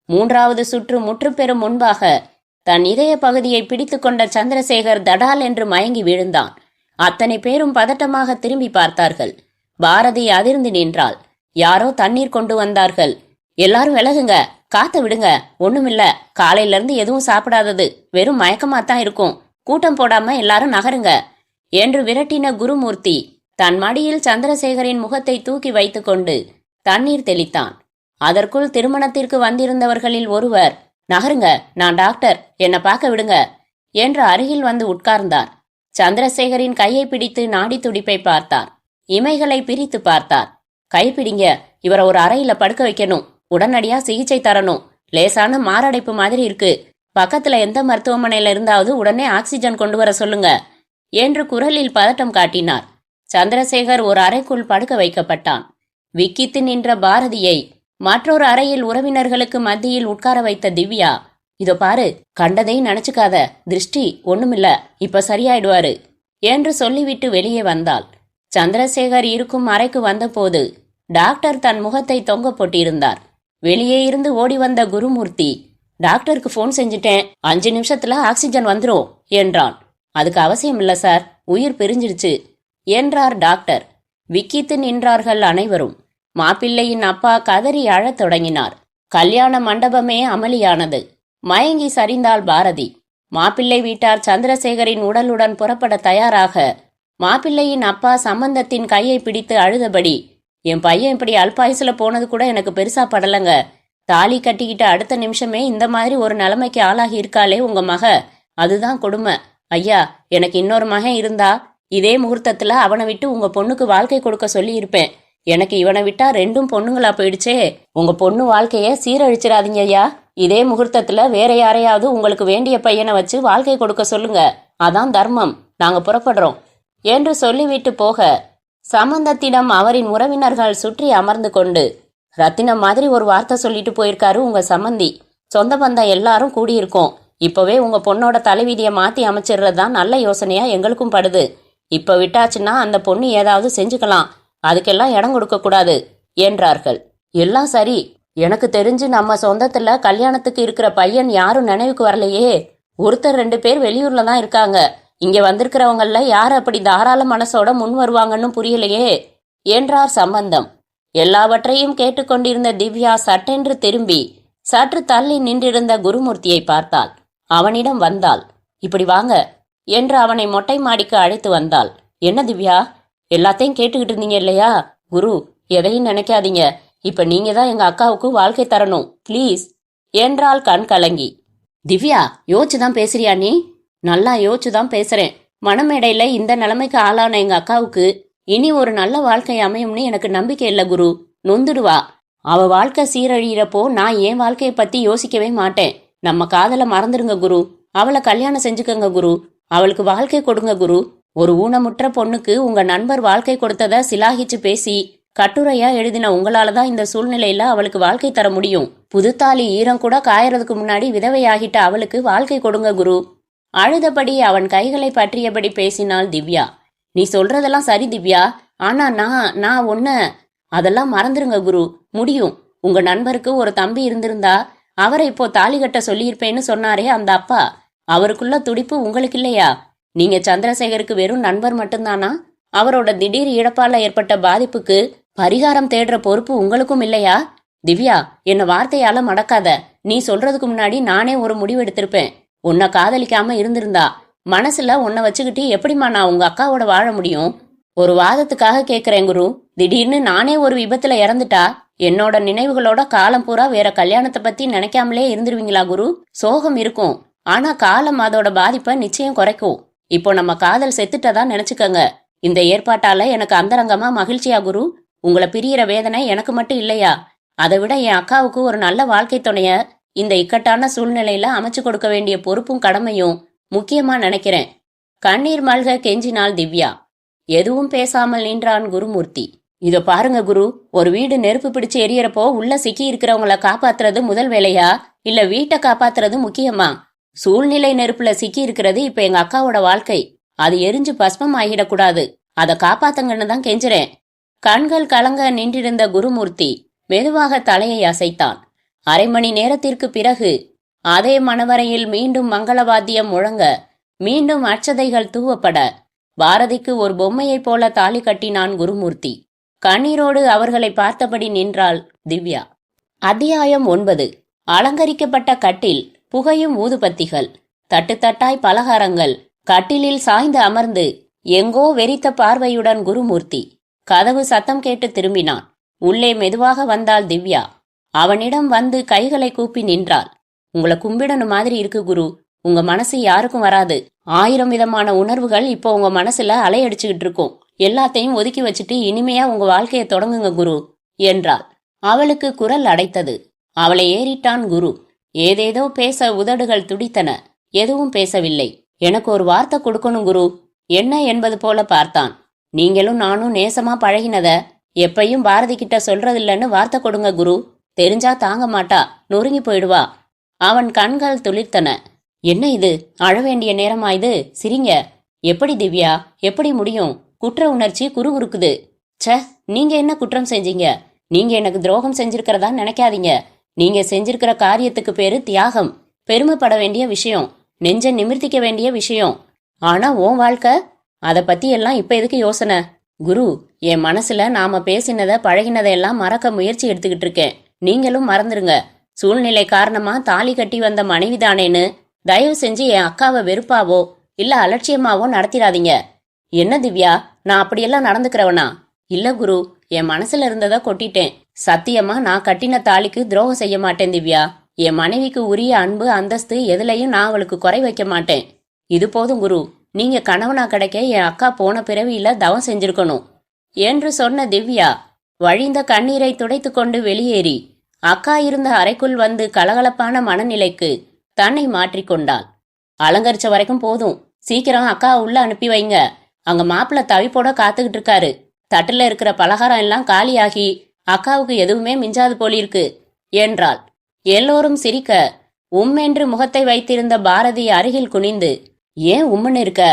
[SPEAKER 1] 3வது சுற்று முற்றுப்பெறும் முன்பாக தன் இதய பகுதியை பிடித்து கொண்ட சந்திரசேகர் தடால் என்று மயங்கி விழுந்தான். அத்தனை பேரும் பதட்டமாக திரும்பி பார்த்தார்கள். பாரதி அதிர்ந்து நின்றாள். யாரோ தண்ணீர் கொண்டு வந்தார்கள். எல்லாரும் விலகுங்க, காத்த விடுங்க, ஒண்ணுமில்ல, காலையில இருந்து எதுவும் சாப்பிடாதது, வெறும் மயக்கமாத்தான் இருக்கும், கூட்டம் போடாம எல்லாரும் நகருங்க என்று விரட்டின குருமூர்த்தி தன் மடியில் சந்திரசேகரின் முகத்தை தூக்கி வைத்துக்கொண்டு தண்ணீர் தெளித்தான். அதற்குள் திருமணத்திற்கு வந்திருந்தவர்களில் ஒருவர், நகருங்க, நான் டாக்டர், என்னை பார்க்க விடுங்க என்று அருகில் வந்து உட்கார்ந்தார். சந்திரசேகரின் கையை பிடித்து நாடி துடிப்பை பார்த்தார். இமைகளை பிரித்து பார்த்தார். கைப்பிடிங்க, இவரை ஒரு அறையில படுக்க வைக்கணும், உடனடியா சிகிச்சை தரணும், லேசான மாரடைப்பு மாதிரி இருக்கு, பக்கத்துல எந்த மருத்துவமனையில இருந்தாவது உடனே ஆக்சிஜன் கொண்டு வர சொல்லுங்க என்று குரலில் பதட்டம் காட்டினார். சந்திரசேகர் ஒரு அறைக்குள் படுக்க வைக்கப்பட்டான். விக்கித்து நின்ற பாரதியை மற்றொரு அறையில் உறவினர்களுக்கு மத்தியில் உட்கார வைத்த திவ்யா, இதோ பாரு, கண்டதை நினைச்சுக்காத, திருஷ்டி ஒண்ணுமில்ல, இப்ப சரியாயிடுவாரு என்று சொல்லிவிட்டு வெளியே வந்தாள். சந்திரசேகர் இருக்கும் அறைக்கு வந்தபோது டாக்டர் தன் முகத்தை தொங்க போட்டிருந்தார். வெளியே இருந்து ஓடி வந்த குருமூர்த்தி, டாக்டருக்கு போன் செஞ்சுட்டேன், 5 நிமிஷத்துல ஆக்சிஜன் வந்துரும் என்றான். அதுக்கு அவசியம் இல்ல சார், உயிர் பிரிஞ்சிடுச்சு என்றார் டாக்டர். விக்கித்து நின்றார்கள் அனைவரும். மாப்பிள்ளையின் அப்பா கதறி அழத் தொடங்கினார். கல்யாண மண்டபமே அமளியானது. மயங்கி சரிந்தாள் பாரதி. மாப்பிள்ளை வீட்டார் சந்திரசேகரின் உடலுடன் புறப்பட தயாராக மாப்பிள்ளையின் அப்பா சம்பந்தத்தின் கையை பிடித்து அழுதபடி, என் பையன் இப்படி அல்பாயுசுல போனது கூட எனக்கு பெருசா படலங்க, தாலி கட்டிக்கிட்ட அடுத்த நிமிஷமே இந்த மாதிரி ஒரு நிலைமைக்கு ஆளாகி இருக்காளே உங்க மக, அதுதான் கொடுமை. ஐயா, எனக்கு இன்னொரு மகன் இருந்தா இதே முகூர்த்தத்துல அவனை விட்டு உங்க பொண்ணுக்கு வாழ்க்கை கொடுக்க சொல்லி இருப்பேன். எனக்கு இவனை விட்டா 2 பொண்ணுங்களா போயிடுச்சே, உங்க பொண்ணு வாழ்க்கைய சீரழிச்சிடாதீங்க ஐயா, இதே முகூர்த்தத்துல வேற யாரையாவது உங்களுக்கு வேண்டிய பையனை வச்சு வாழ்க்கை கொடுக்க சொல்லுங்க, அதான் தர்மம், நாங்க புறப்படுறோம் என்று சொல்லிவிட்டு போக, சம்பந்தத்திடம் அவரின் உறவினர்கள் சுற்றி அமர்ந்து கொண்டு, ரத்தினம் மாதிரி ஒரு வார்த்தை சொல்லிட்டு போயிருக்காரு உங்க சம்பந்தி, சொந்த பந்தம் எல்லாரும் கூடியிருக்கோம், இப்பவே உங்க பொண்ணோட தலைவிதியை மாத்தி அமைச்சிடுறதுதான் நல்ல யோசனையா எங்களுக்கும் படுது, இப்ப விட்டாச்சுன்னா அந்த பொண்ணு ஏதாவது செஞ்சுக்கலாம், அதுக்கெல்லாம் இடம் கொடுக்க கூடாது என்றார்கள். எல்லாம் சரி, எனக்கு தெரிஞ்சு நம்ம சொந்தத்துல கல்யாணத்துக்கு இருக்கிற பையன் யாரும் நினைவுக்கு வரலையே, ஒருத்தர் 2 பேர் வெளியூர்ல தான் இருக்காங்க, இங்க வந்திருக்கிறவங்கள யார் அப்படி தாராள மனசோட முன் வருவாங்கன்னு புரியலையே என்றார் சம்பந்தம். எல்லாவற்றையும் கேட்டுக்கொண்டிருந்த திவ்யா சட்டென்று திரும்பி சற்று தள்ளி நின்றிருந்த குருமூர்த்தியை பார்த்தாள். அவனிடம் வந்தாள். இப்படி வாங்க என்று அவனை மொட்டை மாடிக்கு அழைத்து வந்தாள். என்ன திவ்யா, எல்லாத்தையும் கேட்டுக்கிட்டு இருந்தீங்க இல்லையா? குரு, எதையும் நினைக்காதீங்க, இப்ப நீங்க தான் எங்க அக்காவுக்கு வாழ்க்கை தரணும் ப்ளீஸ் என்றாள் கண் கலங்கி. திவ்யா, யோசிச்சுதான் பேசுறியா நீ? நல்லா யோசிச்சுதான் பேசுறேன். மனமேடையில இந்த நிலைமைக்கு ஆளான எங்க அக்காவுக்கு இனி ஒரு நல்ல வாழ்க்கை அமையும்னு எனக்கு நம்பிக்கை இல்ல குரு. நொந்துடுவா. அவ வாழ்க்கை சீரழியிறப்போ நான் என் வாழ்க்கைய பத்தி யோசிக்கவே மாட்டேன். நம்ம காதல மறந்துடுங்க குரு. அவளை கல்யாணம் செஞ்சுக்கங்க குரு. அவளுக்கு வாழ்க்கை கொடுங்க குரு. ஒரு ஊனமுற்ற பொண்ணுக்கு உங்க நண்பர் வாழ்க்கை கொடுத்தத சிலாகிச்சு பேசி கட்டுரையா எழுதின உங்களாலதான் இந்த சூழ்நிலையில அவளுக்கு வாழ்க்கை தர முடியும். புதுத்தாலி ஈரம் கூட காயறதுக்கு முன்னாடி விதவையாகிட்ட அவளுக்கு வாழ்க்கை கொடுங்க குரு. அழுதபடி அவன் கைகளை பற்றியபடி பேசினாள் திவ்யா. நீ சொல்றதெல்லாம் சரி திவ்யா, ஆனா நான் ஒன்ன அதெல்லாம் மறந்துருங்க குரு. முடியும். உங்க நண்பருக்கு ஒரு தம்பி இருந்திருந்தா அவரை இப்போ தாலி கட்ட சொல்லியிருப்பேன்னு சொன்னாரே அந்த அப்பா, அவருக்குள்ள துடிப்பு உங்களுக்கு இல்லையா? நீங்க சந்திரசேகருக்கு வெறும் நண்பர் மட்டும்தானா? அவரோட திடீர் இழப்பால ஏற்பட்ட பாதிப்புக்கு பரிகாரம் தேடுற பொறுப்பு உங்களுக்கும் இல்லையா? திவ்யா, என்ன வார்த்தையால மடக்காத. நீ சொல்றதுக்கு முன்னாடி நானே ஒரு முடிவு எடுத்திருப்பேன். உன்னை காதலிக்காம இருந்திருந்தா மனசுல உன்னை வச்சுக்கிட்டு எப்படிமா நான் உங்க அக்காவோட வாழ முடியும்? ஒரு வாதத்துக்காக கேக்குறேன் குரு. திடீர்னு நானே ஒரு விபத்துல இறந்துட்டா என்னோட நினைவுகளோட காலம் பூரா வேற கல்யாணத்தை பத்தி நினைக்காமலே இருந்துருவீங்களா குரு? சோகம் இருக்கும், ஆனா காலம் அதோட பாதிப்பை நிச்சயம் குறைக்கும். இப்போ நம்ம காதல் செத்துட்டதா நினைச்சுக்கங்க. இந்த ஏற்பாட்டால எனக்கு அந்தரங்கமா மகிழ்ச்சியா குரு. உங்களை பிரியற வேதனை எனக்கு மட்டும் இல்லையா? அதை விட என் அக்காவுக்கு ஒரு நல்ல வாழ்க்கை துணைய இந்த இக்கட்டான சூழ்நிலையில அமைச்சு கொடுக்க வேண்டிய பொறுப்பும் கடமையும் முக்கியமா நினைக்கிறேன். கண்ணீர் மல்க கெஞ்சினாள் திவ்யா. எதுவும் பேசாமல் நின்றான் குருமூர்த்தி. இதோ பாருங்க குரு, ஒரு வீடு நெருப்பு பிடிச்சு எரியறப்போ உள்ள சிக்கி இருக்கிறவங்கள காப்பாத்துறது முதல் வேலையா, இல்ல வீட்டை காப்பாத்துறது முக்கியமா? சூழ்நிலை நெருப்புல சிக்கி இருக்கிறது இப்ப எங்க அக்காவோட வாழ்க்கை. அது எரிஞ்சு பஸ்மம் ஆகிடக்கூடாது. அதை காப்பாத்துங்கன்னு தான் கெஞ்சுறேன். கண்கள் கலங்க நின்றிருந்த குருமூர்த்தி மெதுவாக தலையை அசைத்தான். அரை மணி நேரத்திற்கு பிறகு அதே மணவரையில் மீண்டும் மங்களவாத்தியம் முழங்க, மீண்டும் அட்சதைகள் தூவப்பட, பாரதிக்கு ஒரு பொம்மையைப் போல தாலி கட்டினான் குருமூர்த்தி. கண்ணீரோடு அவர்களை பார்த்தபடி நின்றாள் திவ்யா. அத்தியாயம் 9. அலங்கரிக்கப்பட்ட கட்டில், புகையும் ஊதுபத்திகள், தட்டுத்தட்டாய் பலகாரங்கள். கட்டிலில் சாய்ந்து அமர்ந்து எங்கோ வெறித்த பார்வையுடன் குருமூர்த்தி கதவு சத்தம் கேட்டு திரும்பினான். உள்ளே மெதுவாக வந்தாள் திவ்யா. அவனிடம் வந்து கைகளை கூப்பி நின்றாள். உங்களை கும்பிடணும் மாதிரி இருக்கு குரு. உங்க மனசு யாருக்கும் வராது. 1000 விதமான உணர்வுகள் இப்போ உங்க மனசுல அலையடிச்சுக்கிட்டு இருக்கும். எல்லாத்தையும் ஒதுக்கி வச்சுட்டு இனிமையா உங்க வாழ்க்கையை தொடங்குங்க குரு என்றாள். அவளுக்கு குரல் அடைத்தது. அவளை ஏறிட்டான் குரு. ஏதேதோ பேச உதடுகள் துடித்தன. எதுவும் பேசவில்லை. எனக்கு ஒரு வார்த்தை கொடுக்கணும் குரு. என்ன என்பது போல பார்த்தான். நீங்களும் நானும் நேசமா பழகினத எப்பையும் பாரதி கிட்ட சொல்றதில்லன்னு வார்த்தை கொடுங்க குரு. தெரிஞ்சா தாங்க மாட்டா, நொறுங்கி போயிடுவா. அவன் கண்கள் துளிர்த்தன. என்ன இது, அழ வேண்டிய நேரமா இது? சிரிங்க. எப்படி திவ்யா, எப்படி முடியும்? குற்ற உணர்ச்சி குறுகுறுக்குது. ச, நீங்க என்ன குற்றம் செஞ்சீங்க? நீங்க எனக்கு துரோகம் செஞ்சிருக்கிறதா நினைக்காதீங்க. நீங்க செஞ்சிருக்கிற காரியத்துக்கு பேரு தியாகம். பெருமைப்பட வேண்டிய விஷயம், நெஞ்ச நிமிர்த்திக்க வேண்டிய விஷயம். ஆனா உன் வாழ்க்கை, அதை பத்தி எல்லாம் இப்ப எதுக்கு யோசனை? குரு, என் மனசுல நாம பேசினத பழகினதையெல்லாம் மறக்க முயற்சி எடுத்துக்கிட்டு இருக்கேன். நீங்களும் மறந்துருங்க. சூழ்நிலை காரணமா தாலி கட்டி வந்த மனைவிதானேன்னு தயவு செஞ்சு என் அக்காவை வெறுப்பாவோ இல்ல அலட்சியமாவோ நடத்திடாதீங்க. என்ன திவ்யா, நான் அப்படியெல்லாம் நடந்துக்கிறவனா? இல்ல குரு, என் மனசுல இருந்ததை கொட்டிட்டேன். சத்தியமா நான் கட்டின தாலிக்கு துரோகம் செய்ய மாட்டேன் திவ்யா. என் மனைவிக்கு உரிய அன்பு அந்தஸ்து எதுலையும் நான் அவளுக்கு குறை வைக்க மாட்டேன். இது போதும் குரு. நீங்க கணவனா கிடைக்க என் அக்கா போன பிறவியில தவம் செஞ்சிருக்கணும் என்று சொன்ன திவ்யா வழிந்த கண்ணீரை துடைத்து கொண்டு வெளியேறி அக்கா இருந்த அறைக்குள் வந்து கலகலப்பான மனநிலைக்கு தன்னை மாற்றிக்கொண்டாள். அலங்கரிச்ச வரைக்கும் போதும், சீக்கிரம் அக்கா உள்ள அனுப்பி வைங்க. அங்க மாப்பிள்ள தவிப்போட காத்துக்கிட்டு இருக்காரு. தட்டுல இருக்கிற பலகாரம் எல்லாம் காலியாகி அக்காவுக்கு எதுவுமே மிஞ்சாது போலிருக்கு என்றாள். எல்லோரும் சிரிக்க என்று முகத்தை வைத்திருந்த பாரதி அருகில் குனிந்து, ஏன் உம்முன்னு இருக்க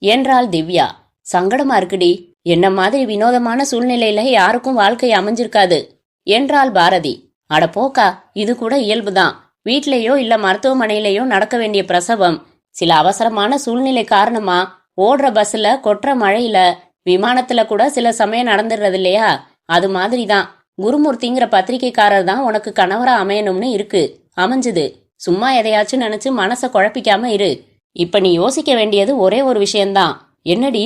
[SPEAKER 1] என்றாள் திவ்யா. சங்கடமா இருக்குடி. என்ன மாதிரி வினோதமான சூழ்நிலையில யாருக்கும் வாழ்க்கை அமைஞ்சிருக்காது என்றாள் பாரதி. அட போக்கா, இது கூட இயல்புதான். வீட்லயோ இல்ல மருத்துவமனையிலயோ நடக்க வேண்டிய பிரசவம் சில அவசரமான சூழ்நிலை காரணமா ஓடுற பஸ்ல, கொற்ற மழையில, விமானத்துல கூட சில சமயம் நடந்துடுறது இல்லையா? அது மாதிரிதான் குருமூர்த்திங்கிற பத்திரிகைக்காரர் தான் உனக்கு கணவரா அமையணும்னு இருக்கு. அமைஞ்சுது. சும்மா எதையாச்சும் நினைச்சு மனச குழப்பிக்காம இரு. இப்ப நீ யோசிக்க வேண்டியது ஒரே ஒரு விஷயம்தான். என்னடி?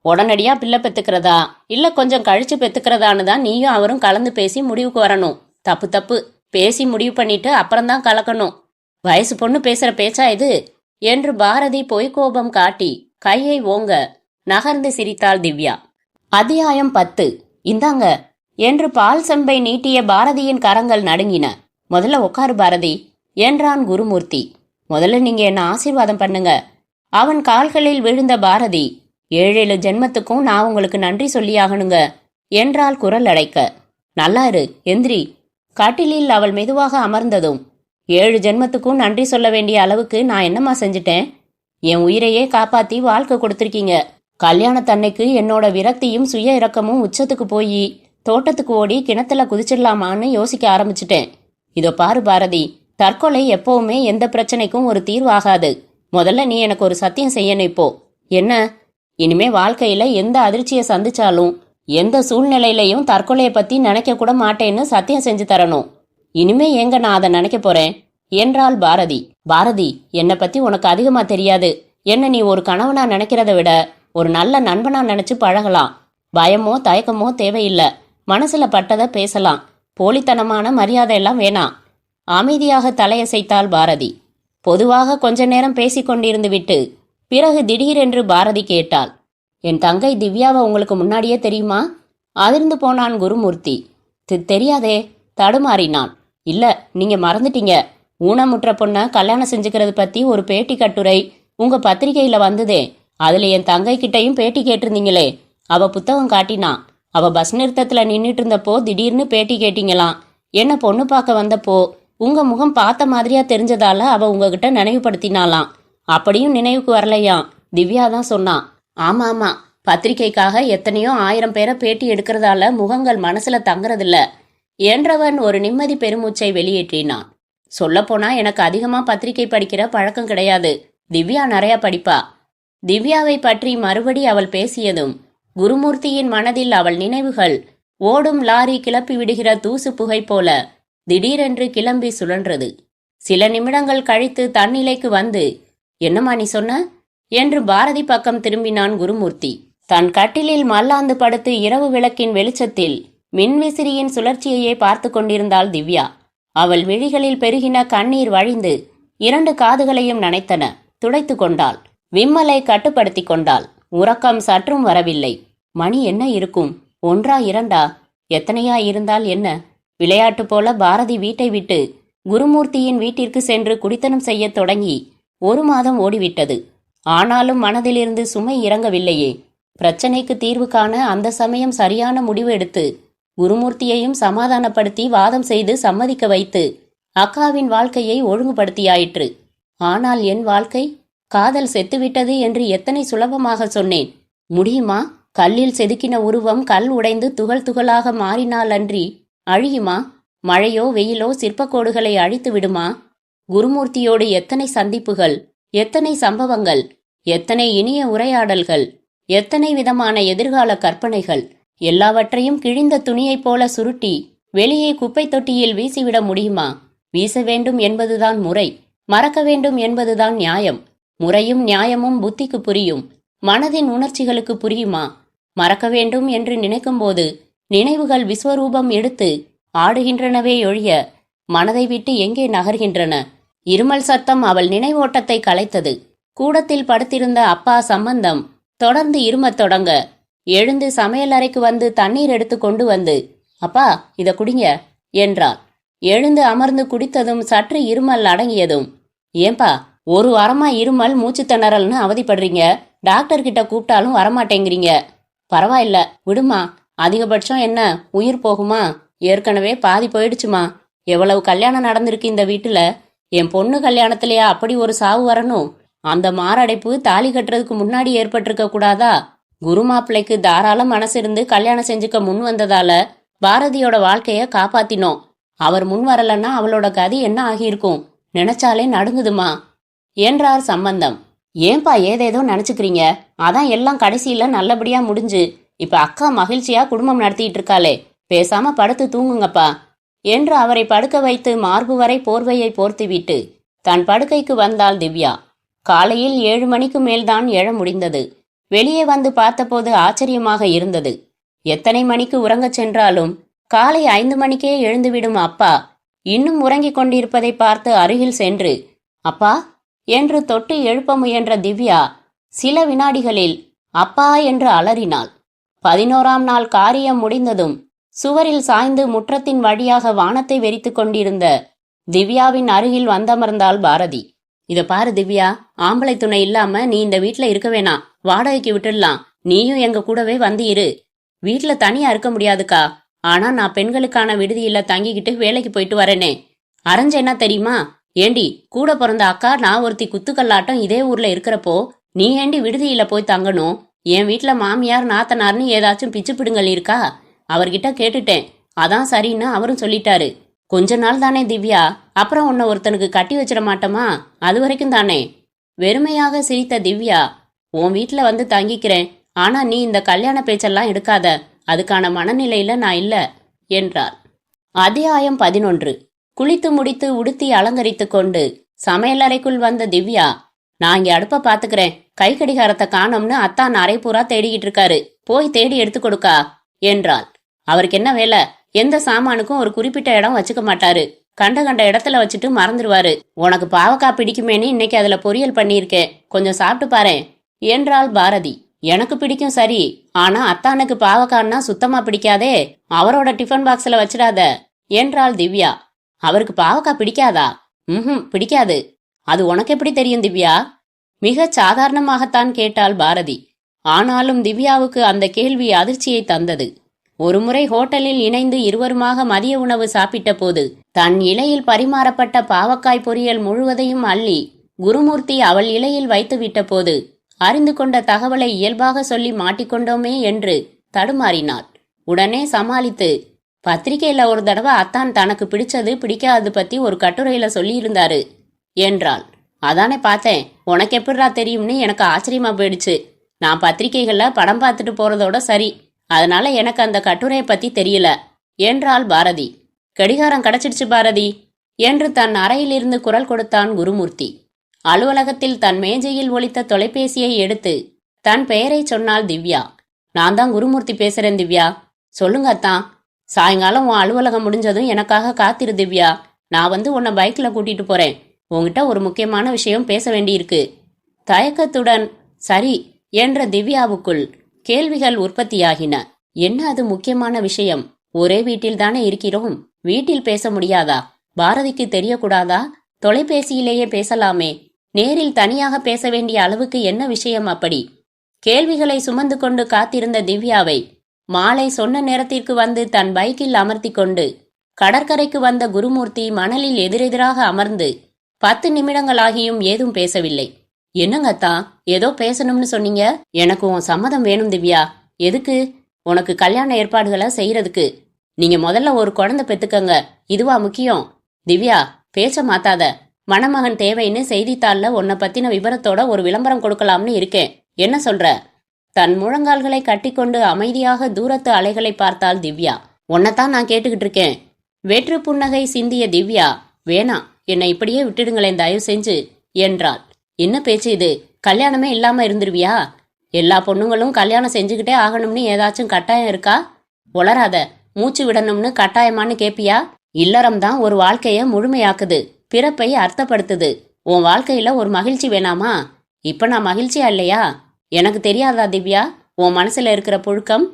[SPEAKER 1] உடனடியா பிள்ளை பெத்துக்கிறதா இல்ல கொஞ்சம் கழிச்சு பெத்துக்கிறதான்னு தான் நீயும் அவரும் கலந்து பேசி முடிவுக்கு வரணும். தப்பு தப்பு. பேசி முடிவு பண்ணிட்டு அப்புறம்தான் கலக்கணும். வயசு பொண்ணு பேசுற பேச்சா இது என்று பாரதி பொய்கோபம் காட்டி கையை ஓங்க நகர்ந்து சிரித்தாள் திவ்யா. அத்தியாயம் 10. இந்தாங்க என்று பால் செம்பை நீட்டிய பாரதியின் கரங்கள் நடுங்கின. முதல்ல உட்காரு பாரதி என்றான் குருமூர்த்தி. முதல்ல நீங்க என்ன ஆசீர்வாதம் பண்ணுங்க. அவன் கால்களில் விழுந்த பாரதி, 7 ஜென்மத்துக்கும் நான் உங்களுக்கு நன்றி சொல்லியாகணுங்க என்றாள் குரல் அடைக்க. நல்லாரு எந்திரி. கட்டிலில் அவள் மெதுவாக அமர்ந்ததும், 7 ஜென்மத்துக்கும் நன்றி சொல்ல வேண்டிய அளவுக்கு நான் என்னம்மா செஞ்சிட்டேன்? என் உயிரையே காப்பாத்தி வாழ்க்கை கொடுத்துருக்கீங்க. கல்யாணத்தன்னைக்கு என்னோட விரக்தியும் சுய இரக்கமும் உச்சத்துக்கு போய் தோட்டத்துக்கு ஓடி கிணத்துல குதிச்சிடலாமான்னு யோசிக்க ஆரம்பிச்சிட்டேன். இதோ பாரு பாரதி, தற்கொலை எப்பவுமே எந்த பிரச்சனைக்கும் ஒரு தீர்வாகாது. முதல்ல நீ எனக்கு ஒரு சத்தியம் செய்யணும். இப்போ என்ன? இனிமே வாழ்க்கையில எந்த அதிர்ச்சியை சந்திச்சாலும் எந்த சூழ்நிலையிலையும் தற்கொலையை பத்தி நினைக்க கூட மாட்டேன்னு சத்தியம் செஞ்சு தரணும். இனிமே எங்க நான் அதை நினைக்க போறேன் என்றாள் பாரதி. பாரதி, என்னை பத்தி உனக்கு அதிகமா தெரியாது. என்ன நீ ஒரு கணவனா நினைக்கிறத விட ஒரு நல்ல நண்பனா நினைச்சு பழகலாம். பயமோ தயக்கமோ தேவையில்லை. மனசுல பட்டதை பேசலாம். போலித்தனமான மரியாதை எல்லாம் வேணாம். அமைதியாக தலையசைத்தாள் பாரதி. பொதுவாக கொஞ்ச நேரம் பேசிக்கொண்டிருந்து விட்டு பிறகு திடீரென்று பாரதி கேட்டாள், என் தங்கை திவ்யாவை உங்களுக்கு முன்னாடியே தெரியுமா? அதிர்ந்து போனான் குருமூர்த்தி. தெரியாதே தடுமாறினான். இல்ல, நீங்க மறந்துட்டீங்க. ஊனமுற்ற பொண்ண கல்யாணம் செஞ்சுக்கிறது பத்தி ஒரு பேட்டி கட்டுரை உங்க பத்திரிகையில வந்ததே. அதுல என் தங்கை கிட்டையும் பேட்டி கேட்டிருந்தீங்களே. அவ புத்தகம் காட்டினா. அவ பஸ் நிறுத்தத்துல நின்றுட்டு இருந்தப்போ திடீர்னு பேட்டி கேட்டீங்களாம். என்ன பொண்ணு பார்க்க வந்தப்போ உங்க முகம் பார்த்த மாதிரியா தெரிஞ்சதால அவ உங்ககிட்ட நினைவுபடுத்தினாலாம். அப்படியும் நினைவுக்கு வரலையாம். திவ்யா தான் சொன்னான். ஆமா ஆமா, பத்திரிகைக்காக எத்தனையோ 1000 பேரை பேட்டி எடுக்கிறதால முகங்கள் மனசுல தங்குறதில்ல என்றவன் ஒரு நிம்மதி பெருமூச்சை வெளியேற்றினான். சொல்லப்போனா எனக்கு அதிகமா பத்திரிகை படிக்கிற பழக்கம் கிடையாது. திவ்யா நிறைய படிப்பா. திவ்யாவை பற்றி மறுபடி அவள் பேசியதும் குருமூர்த்தியின் மனதில் அவள் நினைவுகள் ஓடும் லாரி கிளப்பி விடுகிற தூசு புகை போல திடீரென்று கிளம்பி சுழன்றது. சில நிமிடங்கள் கழித்து தன்னிலைக்கு வந்து, என்னம்மா நீ சொன்ன என்று பாரதி பக்கம் திரும்பினான் குருமூர்த்தி. தன் கட்டிலில் மல்லாந்து படுத்து இரவு விளக்கின் வெளிச்சத்தில் மின்விசிறியின் சுழற்சியையே பார்த்து கொண்டிருந்தாள் திவ்யா. அவள் விழிகளில் பெருகின கண்ணீர் வழிந்து 2 காதுகளையும் நனைத்தன. துடைத்து கொண்டாள். விம்மலை கட்டுப்படுத்தி கொண்டாள். உறக்கம் சற்றும் வரவில்லை. மணி என்ன இருக்கும்? 1 2 எத்தனையா இருந்தால் என்ன? விளையாட்டு போல பாரதி வீட்டை விட்டு குருமூர்த்தியின் வீட்டிற்கு சென்று குடித்தனம் செய்ய தொடங்கி 1 மாதம் ஓடிவிட்டது. ஆனாலும் மனதிலிருந்து சுமை இறங்கவில்லையே. பிரச்சனைக்கு தீர்வு காண அந்த சமயம் சரியான முடிவு எடுத்து குருமூர்த்தியையும் சமாதானப்படுத்தி வாதம் செய்து சம்மதிக்க வைத்து அக்காவின் வாழ்க்கையை ஒழுங்குபடுத்தியாயிற்று. ஆனால் என் வாழ்க்கை? காதல் செத்துவிட்டது என்று எத்தனை சுலபமாக சொன்னேன். முடியுமா? கல்லில் செதுக்கின உருவம் கல் உடைந்து துகள் துகளாக மாறினால் அன்றி அழியுமா? மழையோ வெயிலோ சிற்பக்கோடுகளை அழித்து விடுமா? குருமூர்த்தியோடு எத்தனை சந்திப்புகள், எத்தனை சம்பவங்கள், எத்தனை இனிய உரையாடல்கள், எத்தனை விதமான எதிர்கால கற்பனைகள். எல்லாவற்றையும் கிழிந்த துணியைப் போல சுருட்டி வெளியே குப்பை தொட்டியில் வீசிவிட முடியுமா? வீச வேண்டும் என்பதுதான் முறை. மறக்க வேண்டும் என்பதுதான் நியாயம். முறையும் நியாயமும் புத்திக்கு புரியும். மனதின் உணர்ச்சிகளுக்கு புரியுமா? மறக்க வேண்டும் என்று நினைக்கும்போது நினைவுகள் விஸ்வரூபம் எடுத்து ஆடுகின்றனவே ஒழிய மனதை விட்டு எங்கே நகர்கின்றன? இருமல் சத்தம் அவள் நினைவோட்டத்தை கலைத்தது. கூடத்தில் படுத்திருந்த அப்பா சம்பந்தம் தொடர்ந்து இருமத் தொடங்க எழுந்து சமையல் அறைக்கு வந்து தண்ணீர் எடுத்து கொண்டு வந்து, அப்பா இத குடிங்க என்றாள். எழுந்து அமர்ந்து குடித்ததும் சற்று இருமல் அடங்கியதும், ஏன்பா 1 வாரமா இருமல் மூச்சு திணறல்னு அவதிப்படுறீங்க. டாக்டர் கிட்ட கூப்பிட்டாலும் வரமாட்டேங்கிறீங்க. பரவாயில்ல விடுமா. அதிகபட்சம் என்ன, உயிர் போகுமா? ஏற்கனவே பாதி போயிடுச்சுமா. எவ்வளவு கல்யாணம் நடந்திருக்கு இந்த வீட்டுல. என் பொண்ணு கல்யாணத்திலேயா அப்படி ஒரு சாவு வரணும்? அந்த மாரடைப்பு தாலி கட்டுறதுக்கு முன்னாடி ஏற்பட்டிருக்க கூடாதா? குரு மாப்பிள்ளைக்கு தாராள மனசு இருந்து கல்யாணம் செஞ்சுக்க முன் வந்ததால பாரதியோட வாழ்க்கைய காப்பாத்தினோம். அவர் முன் வரலன்னா அவளோட கதி என்ன ஆகியிருக்கும்? நினைச்சாலே நடுங்குதுமா என்றார் சம்பந்தம். ஏன்பா ஏதேதோ நினைச்சுக்கிறீங்க? அதான் எல்லாம் கடைசியில நல்லபடியா முடிஞ்சு இப்ப அக்கா மகிழ்ச்சியா குடும்பம் நடத்திட்டு இருக்காளே. பேசாம படுத்து தூங்குங்கப்பா என்று அவரை படுக்க வைத்து மார்பு வரை போர்வையை போர்த்துவிட்டு தன் படுக்கைக்கு வந்தாள் திவ்யா. காலையில் 7 மணிக்கு மேல்தான் எழ முடிந்தது. வெளியே வந்து பார்த்தபோது ஆச்சரியமாக இருந்தது. எத்தனை மணிக்கு உறங்கச் சென்றாலும் காலை 5 மணிக்கே எழுந்துவிடும் அப்பா இன்னும் உறங்கிக் கொண்டிருப்பதை பார்த்து அருகில் சென்று அப்பா என்று தொட்டு எழுப்ப முயன்ற திவ்யா சில வினாடிகளில் அப்பா என்று அலறினாள். 11ஆம் நாள் காரியம் முடிந்ததும் சுவரில் சாய்ந்து முற்றத்தின் வழியாக வானத்தை வெறித்து கொண்டிருந்த திவ்யாவின் அருகில் வந்தமர்ந்தாள் பாரதி. இத பாரு திவ்யா, ஆம்பளை துணை இல்லாம நீ இந்த வீட்ல இருக்க வேணாம், வாடகைக்கு விட்டுடலாம். நீயும் எங்க கூடவே வந்து இரு. வீட்ல தனியா இருக்க முடியாதுக்கா. ஆனா நான் பெண்களுக்கான விடுதியில தங்கிக்கிட்டு வேலைக்கு போயிட்டு வரேனே. அரைஞ்ச என்ன தெரியுமா? ஏண்டி, கூட பிறந்த அக்கா நான் ஒருத்தி குத்துக்கல்லாட்டம் இதே ஊர்ல இருக்கிறப்போ நீ ஏண்டி விடுதியில போய் தங்கணும்? என் வீட்ல மாமியார் நாத்தனார்னு ஏதாச்சும் பிச்சு பிடுங்கள் இருக்கா? அவர்கிட்ட கேட்டுட்டேன், அதான் சரின்னு அவரும் சொல்லிட்டாரு. கொஞ்ச நாள் தானே திவ்யா, அப்புறம் உன்னை ஒருத்தனுக்கு கட்டி வச்சிட மாட்டோமா? அது வரைக்கும் தானே. வெறுமையாக சிரித்த திவ்யா, உன் வீட்ல வந்து தங்கிக்கிறேன், ஆனா நீ இந்த கல்யாண பேச்செல்லாம் எடுக்காத, அதுக்கான மனநிலையில நான் இல்ல என்றார். அத்தியாயம் 11. குளித்து முடித்து உடுத்தி அலங்கரித்து கொண்டு சமையலறைக்குள் வந்த திவ்யா, நான் இங்க அடுப்ப பாத்துக்கிறேன், கை கடிகாரத்தை காணோம்னு அத்தான் அரை பூரா தேடிக்கிட்டு இருக்காரு, போய் தேடி எடுத்து கொடுக்கா என்றாள். அவருக்கு என்ன வேலை? எந்த சாமானுக்கும் ஒரு குறிப்பிட்ட இடம் வச்சுக்க மாட்டாரு, கண்ட கண்ட இடத்துல வச்சுட்டு மறந்துடுவாரு. உனக்கு பாவக்காய் பிடிக்குமேனு இன்னைக்கு அதுல பொரியல் பண்ணியிருக்கேன், கொஞ்சம் சாப்பிட்டு பாரேன் என்றாள் பாரதி. எனக்கு பிடிக்கும் சரி, ஆனா அத்தானுக்கு பாவக்கான்னா சுத்தமா பிடிக்காதே, அவரோட டிஃபன் பாக்ஸ்ல வச்சிடாத என்றாள் திவ்யா. அவருக்கு பாவக்காய் பிடிக்காதா? பிடிக்காது. அது உனக்கு எப்படி தெரியும் திவ்யா? மிக சாதாரணமாகத்தான் கேட்டாள் பாரதி. ஆனாலும் திவ்யாவுக்கு அந்த கேள்வி அதிர்ச்சியை தந்தது. ஒருமுறை ஹோட்டலில் இணைந்து இருவருமாக மதிய உணவு சாப்பிட்ட போது தன் இலையில் பரிமாறப்பட்ட பாவக்காய் பொரியல் முழுவதையும் அள்ளி குருமூர்த்தி அவள் இலையில் வைத்து விட்ட போது அறிந்து கொண்ட தகவலை இயல்பாக சொல்லி மாட்டிக்கொண்டோமே என்று தடுமாறினாள். உடனே சமாளித்து, பத்திரிகையில ஒரு தடவை அத்தான் தனக்கு பிடிச்சது பிடிக்காதது பத்தி ஒரு கட்டுரையில சொல்லியிருந்தாரு என்றாள். அதானே பார்த்தேன், உனக்கு எப்படிரா தெரியும்னு எனக்கு ஆச்சரியமா போயிடுச்சு. நான் பத்திரிகைகள்ல படம் பார்த்துட்டு போறதோட சரி, அதனால எனக்கு அந்த கட்டுரையை பத்தி தெரியல என்றாள் பாரதி. கடிகாரம் கிடைச்சிடுச்சு பாரதி என்று தன் அறையிலிருந்து குரல் கொடுத்தான் குருமூர்த்தி. அலுவலகத்தில் தன் மேஜையில் ஒலித்த தொலைபேசியை எடுத்து தன் பெயரை சொன்னாள் திவ்யா. நான் தான் குருமூர்த்தி பேசுறேன் திவ்யா. சொல்லுங்க அத்தான். சாயங்காலம் உன் அலுவலகம் முடிஞ்சதும் எனக்காக காத்திரு திவ்யா. நான் வந்து உன்னை பைக்ல கூட்டிட்டு போறேன். உன்கிட்ட ஒரு முக்கியமான விஷயம் பேச வேண்டியிருக்கு. தயக்கத்துடன் சரி என்ற திவ்யாவுக்குள் கேள்விகள் உற்பத்தியாகின. என்ன அது முக்கியமான விஷயம்? ஒரே வீட்டில் தானே இருக்கிறோம், வீட்டில் பேச முடியாதா? பாரதிக்கு தெரியக்கூடாதா? தொலைபேசியிலேயே பேசலாமே. நேரில் தனியாக பேச வேண்டிய அளவுக்கு என்ன விஷயம் அப்படி? கேள்விகளை சுமந்து கொண்டு காத்திருந்த திவ்யாவை மாலை சொன்ன நேரத்திற்கு வந்து தன் பைக்கில் அமர்த்தி கொண்டு கடற்கரைக்கு வந்த குருமூர்த்தி மணலில் எதிரெதிராக அமர்ந்து 10 நிமிடங்களாகியும் ஏதும் பேசவில்லை. என்னங்கத்தான், ஏதோ பேசணும்னு சொன்னீங்க. எனக்கு உன் சம்மதம் வேணும் திவ்யா. எதுக்கு? உனக்கு கல்யாண ஏற்பாடுகளை செய்யறதுக்கு. நீங்க முதல்ல ஒரு குழந்தை பெத்துக்கங்க, இதுவா முக்கியம். திவ்யா, பேச்ச மாத்தாத. மணமகன் தேவைன்னு செய்தித்தாள்ல உன்னை பத்தின விவரத்தோட ஒரு விளம்பரம் கொடுக்கலாம்னு இருக்கேன். என்ன சொல்ற? தன் முழங்கால்களை கட்டிக்கொண்டு அமைதியாக தூரத்து அலைகளை பார்த்தாள் திவ்யா. உன்னைத்தான் நான் கேட்டுக்கிட்டு இருக்கேன். வெற்று புன்னகை சிந்திய திவ்யா, வேணாம், என்னை இப்படியே விட்டுடுங்களேன் தயவு செஞ்சு என்றாள். என்ன பேச்சு இது? கல்யாணமே இல்லாம இருந்துருவியா? எல்லா பொண்ணுங்களும் கல்யாணம் செஞ்சுக்கிட்டே ஆகணும்னு ஏதாச்சும் கட்டாயம் இருக்கா? உளராத. மூச்சு விடணும்னு கட்டாயமானு கேப்பியா? இல்லறம்தான் ஒரு வாழ்க்கைய முழுமையாக்குது, பிறப்பை அர்த்தப்படுத்துது. உன் வாழ்க்கையில ஒரு மகிழ்ச்சி வேணாமா? இப்ப நான் மகிழ்ச்சியா இல்லையா? எனக்கு தெரியாதா திவ்யா உன் மனசுல இருக்கிற புழுக்கம்?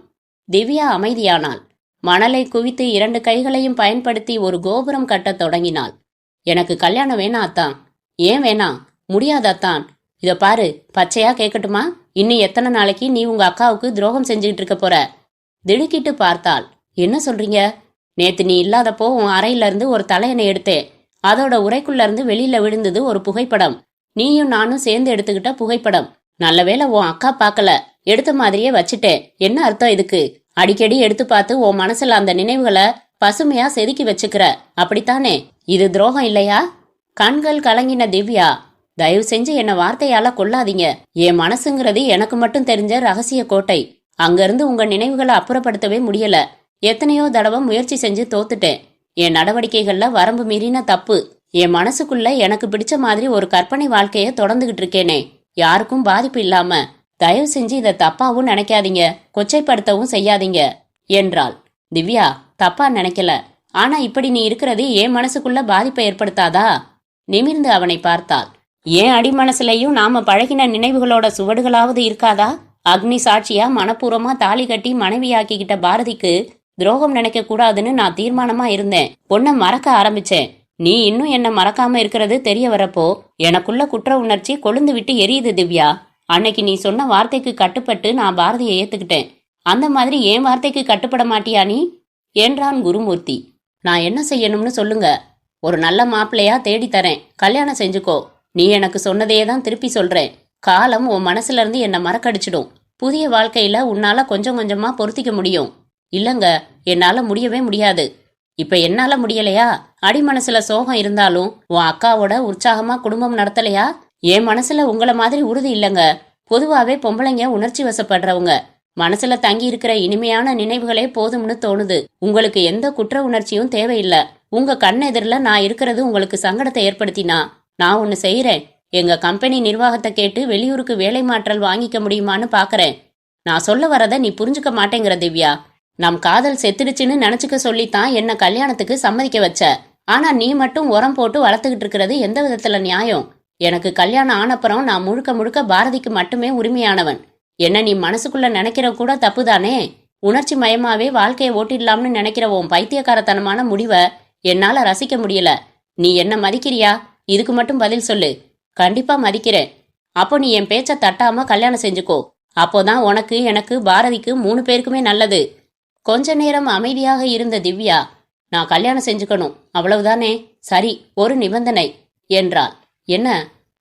[SPEAKER 1] திவ்யா அமைதியானாள். மணலை குவித்து 2 கைகளையும் பயன்படுத்தி ஒரு கோபுரம் கட்டத் தொடங்கினாள். எனக்கு கல்யாணம் வேணாம் அத்தான். ஏன் வேணாம்? முடியாதத்தான். இத பாரு, பச்சையா கேட்கட்டுமா? இன்னும் எத்தனை நாளைக்கு நீ உங்க அக்காவுக்கு துரோகம் செஞ்சுக்கிட்டு இருக்க போற? திடுக்கிட்டு பார்த்தாள். என்ன சொல்றீங்க? நேத்து நீ இல்லாதப்போ உன் அறையில இருந்து ஒரு தலையணை எடுத்தேன். அதோட உரைக்குள்ள இருந்து வெளியில விழுந்தது ஒரு புகைப்படம். நீயும் நானும் சேர்ந்து எடுத்துக்கிட்ட புகைப்படம். நல்ல வேளை உன் அக்கா பார்க்கல, எடுத்த மாதிரியே வச்சுட்டேன். என்ன அர்த்தம் இதுக்கு? அடிக்கடி எடுத்து பார்த்து உன் மனசுல அந்த நினைவுகளை பசுமையா செதுக்கி வச்சுக்கிற, அப்படித்தானே? இது துரோகம் இல்லையா? கண்கள் கலங்கின திவ்யா, தயவு செஞ்சு என்ன வார்த்தையால கொல்லாதீங்க. என் மனசுங்கிறது எனக்கு மட்டும் தெரிஞ்ச ரகசிய கோட்டை. அங்கிருந்து உங்க நினைவுகளை அப்புறப்படுத்தவே முடியல. எத்தனையோ தடவை முயற்சி செஞ்சு தோத்துட்டேன். என் நடவடிக்கைகள்ல வரம்பு மீறின தப்பு. என் மனசுக்குள்ள எனக்கு பிடிச்ச மாதிரி ஒரு கற்பனை வாழ்க்கைய தொடர்ந்துகிட்டு இருக்கேனே, யாருக்கும் பாதிப்பு இல்லாம. தயவு செஞ்சு இதை தப்பாவும் நினைக்காதீங்க, கொச்சைப்படுத்தவும் செய்யாதீங்க என்றாள். திவ்யா, தப்பா நினைக்கல. ஆனா இப்படி நீ இருக்கிறது என் மனசுக்குள்ள பாதிப்பை ஏற்படுத்தாதா? நிமிர்ந்து அவனை பார்த்தாள். ஏன் அடிமனசுலையும் நாம பழகின நினைவுகளோட சுவடுகளாவது இருக்காதா? அக்னி சாட்சியா மனப்பூர்வமா தாலி கட்டி மனைவியாக்கிக்கிட்ட பாரதிக்கு துரோகம் நினைக்க கூடாதுன்னு நான் தீர்மானமா இருந்தேன். பொண்ண மறக்க ஆரம்பிச்சேன். நீ இன்னும் என்ன மறக்காம இருக்கிறது தெரிய வரப்போ எனக்குள்ள குற்ற உணர்ச்சி கொழுந்து விட்டு எரியுது திவ்யா. அன்னைக்கு நீ சொன்ன வார்த்தைக்கு கட்டுப்பட்டு நான் பாரதியை ஏத்துக்கிட்டேன். அந்த மாதிரி என் வார்த்தைக்கு கட்டுப்பட மாட்டியா நீ என்றான் குருமூர்த்தி. நான் என்ன செய்யணும்னு சொல்லுங்க. ஒரு நல்ல மாப்பிள்ளையா தேடி தரேன், கல்யாணம் செஞ்சுக்கோ. நீ எனக்கு சொன்னதையே தான் திருப்பி சொல்றேன். காலம் உன் மனசுல இருந்து என்ன மறக்கடிச்சிடும். புதிய வாழ்க்கையில உன்னால கொஞ்சம் கொஞ்சமா பொருத்திக்க முடியும். இல்லங்க, என்னால முடியவே முடியாது. இப்ப என்னால முடியலையா? அடிமனசுல சோகம் இருந்தாலும் உன் அக்காவோட உற்சாகமா குடும்பம் நடத்தலையா? என் மனசுல உங்கள மாதிரி உறுதி இல்லங்க. பொதுவாவே பொம்பளைங்க உணர்ச்சி வசப்படுறவங்க. மனசுல தங்கி இருக்கிற இனிமையான நினைவுகளே போதும்னு தோணுது. உங்களுக்கு எந்த குற்ற உணர்ச்சியும் தேவையில்லை. உங்க கண்ணெதிரில நான் இருக்கிறது உங்களுக்கு சங்கடத்தை ஏற்படுத்தினா நான் ஒன்னு செய்யறேன். எங்க கம்பெனி நிர்வாகத்தை கேட்டு வெளியூருக்கு வேலை மாற்றல் வாங்கிக்க முடியுமான்னு பாக்குறேன். நான் சொல்ல வரத நீ புரிஞ்சுக்க மாட்டேங்கிற திவ்யா. நம் காதல் செத்துடுச்சுன்னு நினைச்சுக்க சொல்லித்தான் என்ன கல்யாணத்துக்கு சம்மதிக்க வச்ச. ஆனா நீ மட்டும் உரம் போட்டு வளர்த்துக்கிட்டு இருக்கிறது எந்த விதத்துல நியாயம்? எனக்கு கல்யாணம் ஆனப்புறம் நான் முழுக்க முழுக்க பாரதிக்கு மட்டுமே உரிமையானவன். என்ன நீ மனசுக்குள்ள நினைக்கிற கூட தப்புதானே? உணர்ச்சி மயமாவே வாழ்க்கையை ஓட்டிடலாம்னு நினைக்கிற உன் பைத்தியக்காரத்தனமான முடிவை என்னால ரசிக்க முடியல. நீ என்ன மதிக்கிறியா? இதுக்கு மட்டும் பதில் சொல்லு. கண்டிப்பா மதிக்கிறேன். அப்போ நீ என் பேச்ச தட்டாம கல்யாணம் செஞ்சுக்கோ. அப்போதான் உனக்கு எனக்கு பாரதிக்கு 3 பேருக்குமே நல்லது. கொஞ்ச நேரம் அமைதியாக இருந்த திவ்யா, நான் கல்யாணம் செஞ்சுக்கணும், அவ்வளவுதானே? சரி, ஒரு நிபந்தனை என்றாள். என்ன?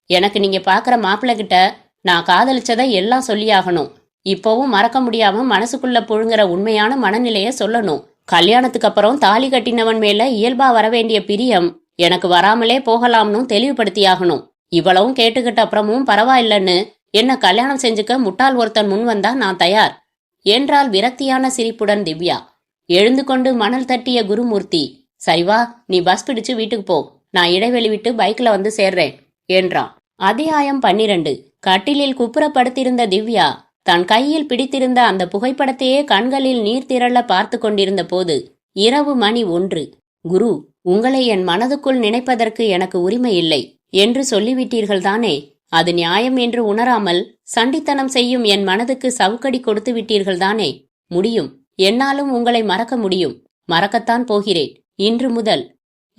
[SPEAKER 1] எனக்கு நீங்க பாக்குற மாப்பிள்ளை கிட்ட நான் காதலிச்சதை எல்லாம் சொல்லியாகணும். இப்போவும் மறக்க முடியாம மனசுக்குள்ள புழுங்குற உண்மையான மனநிலைய சொல்லணும். கல்யாணத்துக்கு அப்புறம் தாலி கட்டினவன் மேல இயல்பா வரவேண்டிய பிரியம் எனக்கு வராமலே போகலாம்னு தெளிவுபடுத்தியாகணும். இவ்வளவும் கேட்டுக்கிட்ட அப்புறமும் பரவாயில்லன்னு என்ன கல்யாணம் செஞ்சுக்க முட்டாள் ஒருத்தன் முன் வந்தா நான் தயார் என்றாள் விரக்தியான சிரிப்புடன் திவ்யா. எழுந்து கொண்டு மணல் தட்டிய குருமூர்த்தி, சரிவா, நீ பஸ் பிடிச்சு வீட்டுக்கு போ. நான் இடைவெளி விட்டு பைக்ல வந்து சேர்றேன் என்றான். அத்தியாயம் 12. கட்டிலில் குப்புறப்படுத்திருந்த திவ்யா தன் கையில் பிடித்திருந்த அந்த புகைப்படத்தையே கண்களில் நீர் திரள பார்த்து கொண்டிருந்த போது இரவு மணி 1. குரு, உங்களை என் மனதுக்குள் நினைப்பதற்கு எனக்கு உரிமை இல்லை என்று சொல்லிவிட்டீர்கள் தானே? அது நியாயம் என்று உணராமல் சண்டித்தனம் செய்யும் என் மனதுக்கு சவுக்கடி கொடுத்து விட்டீர்கள் தானே? முடியும், என்னாலும் உங்களை மறக்க முடியும். மறக்கத்தான் போகிறேன் இன்று முதல்.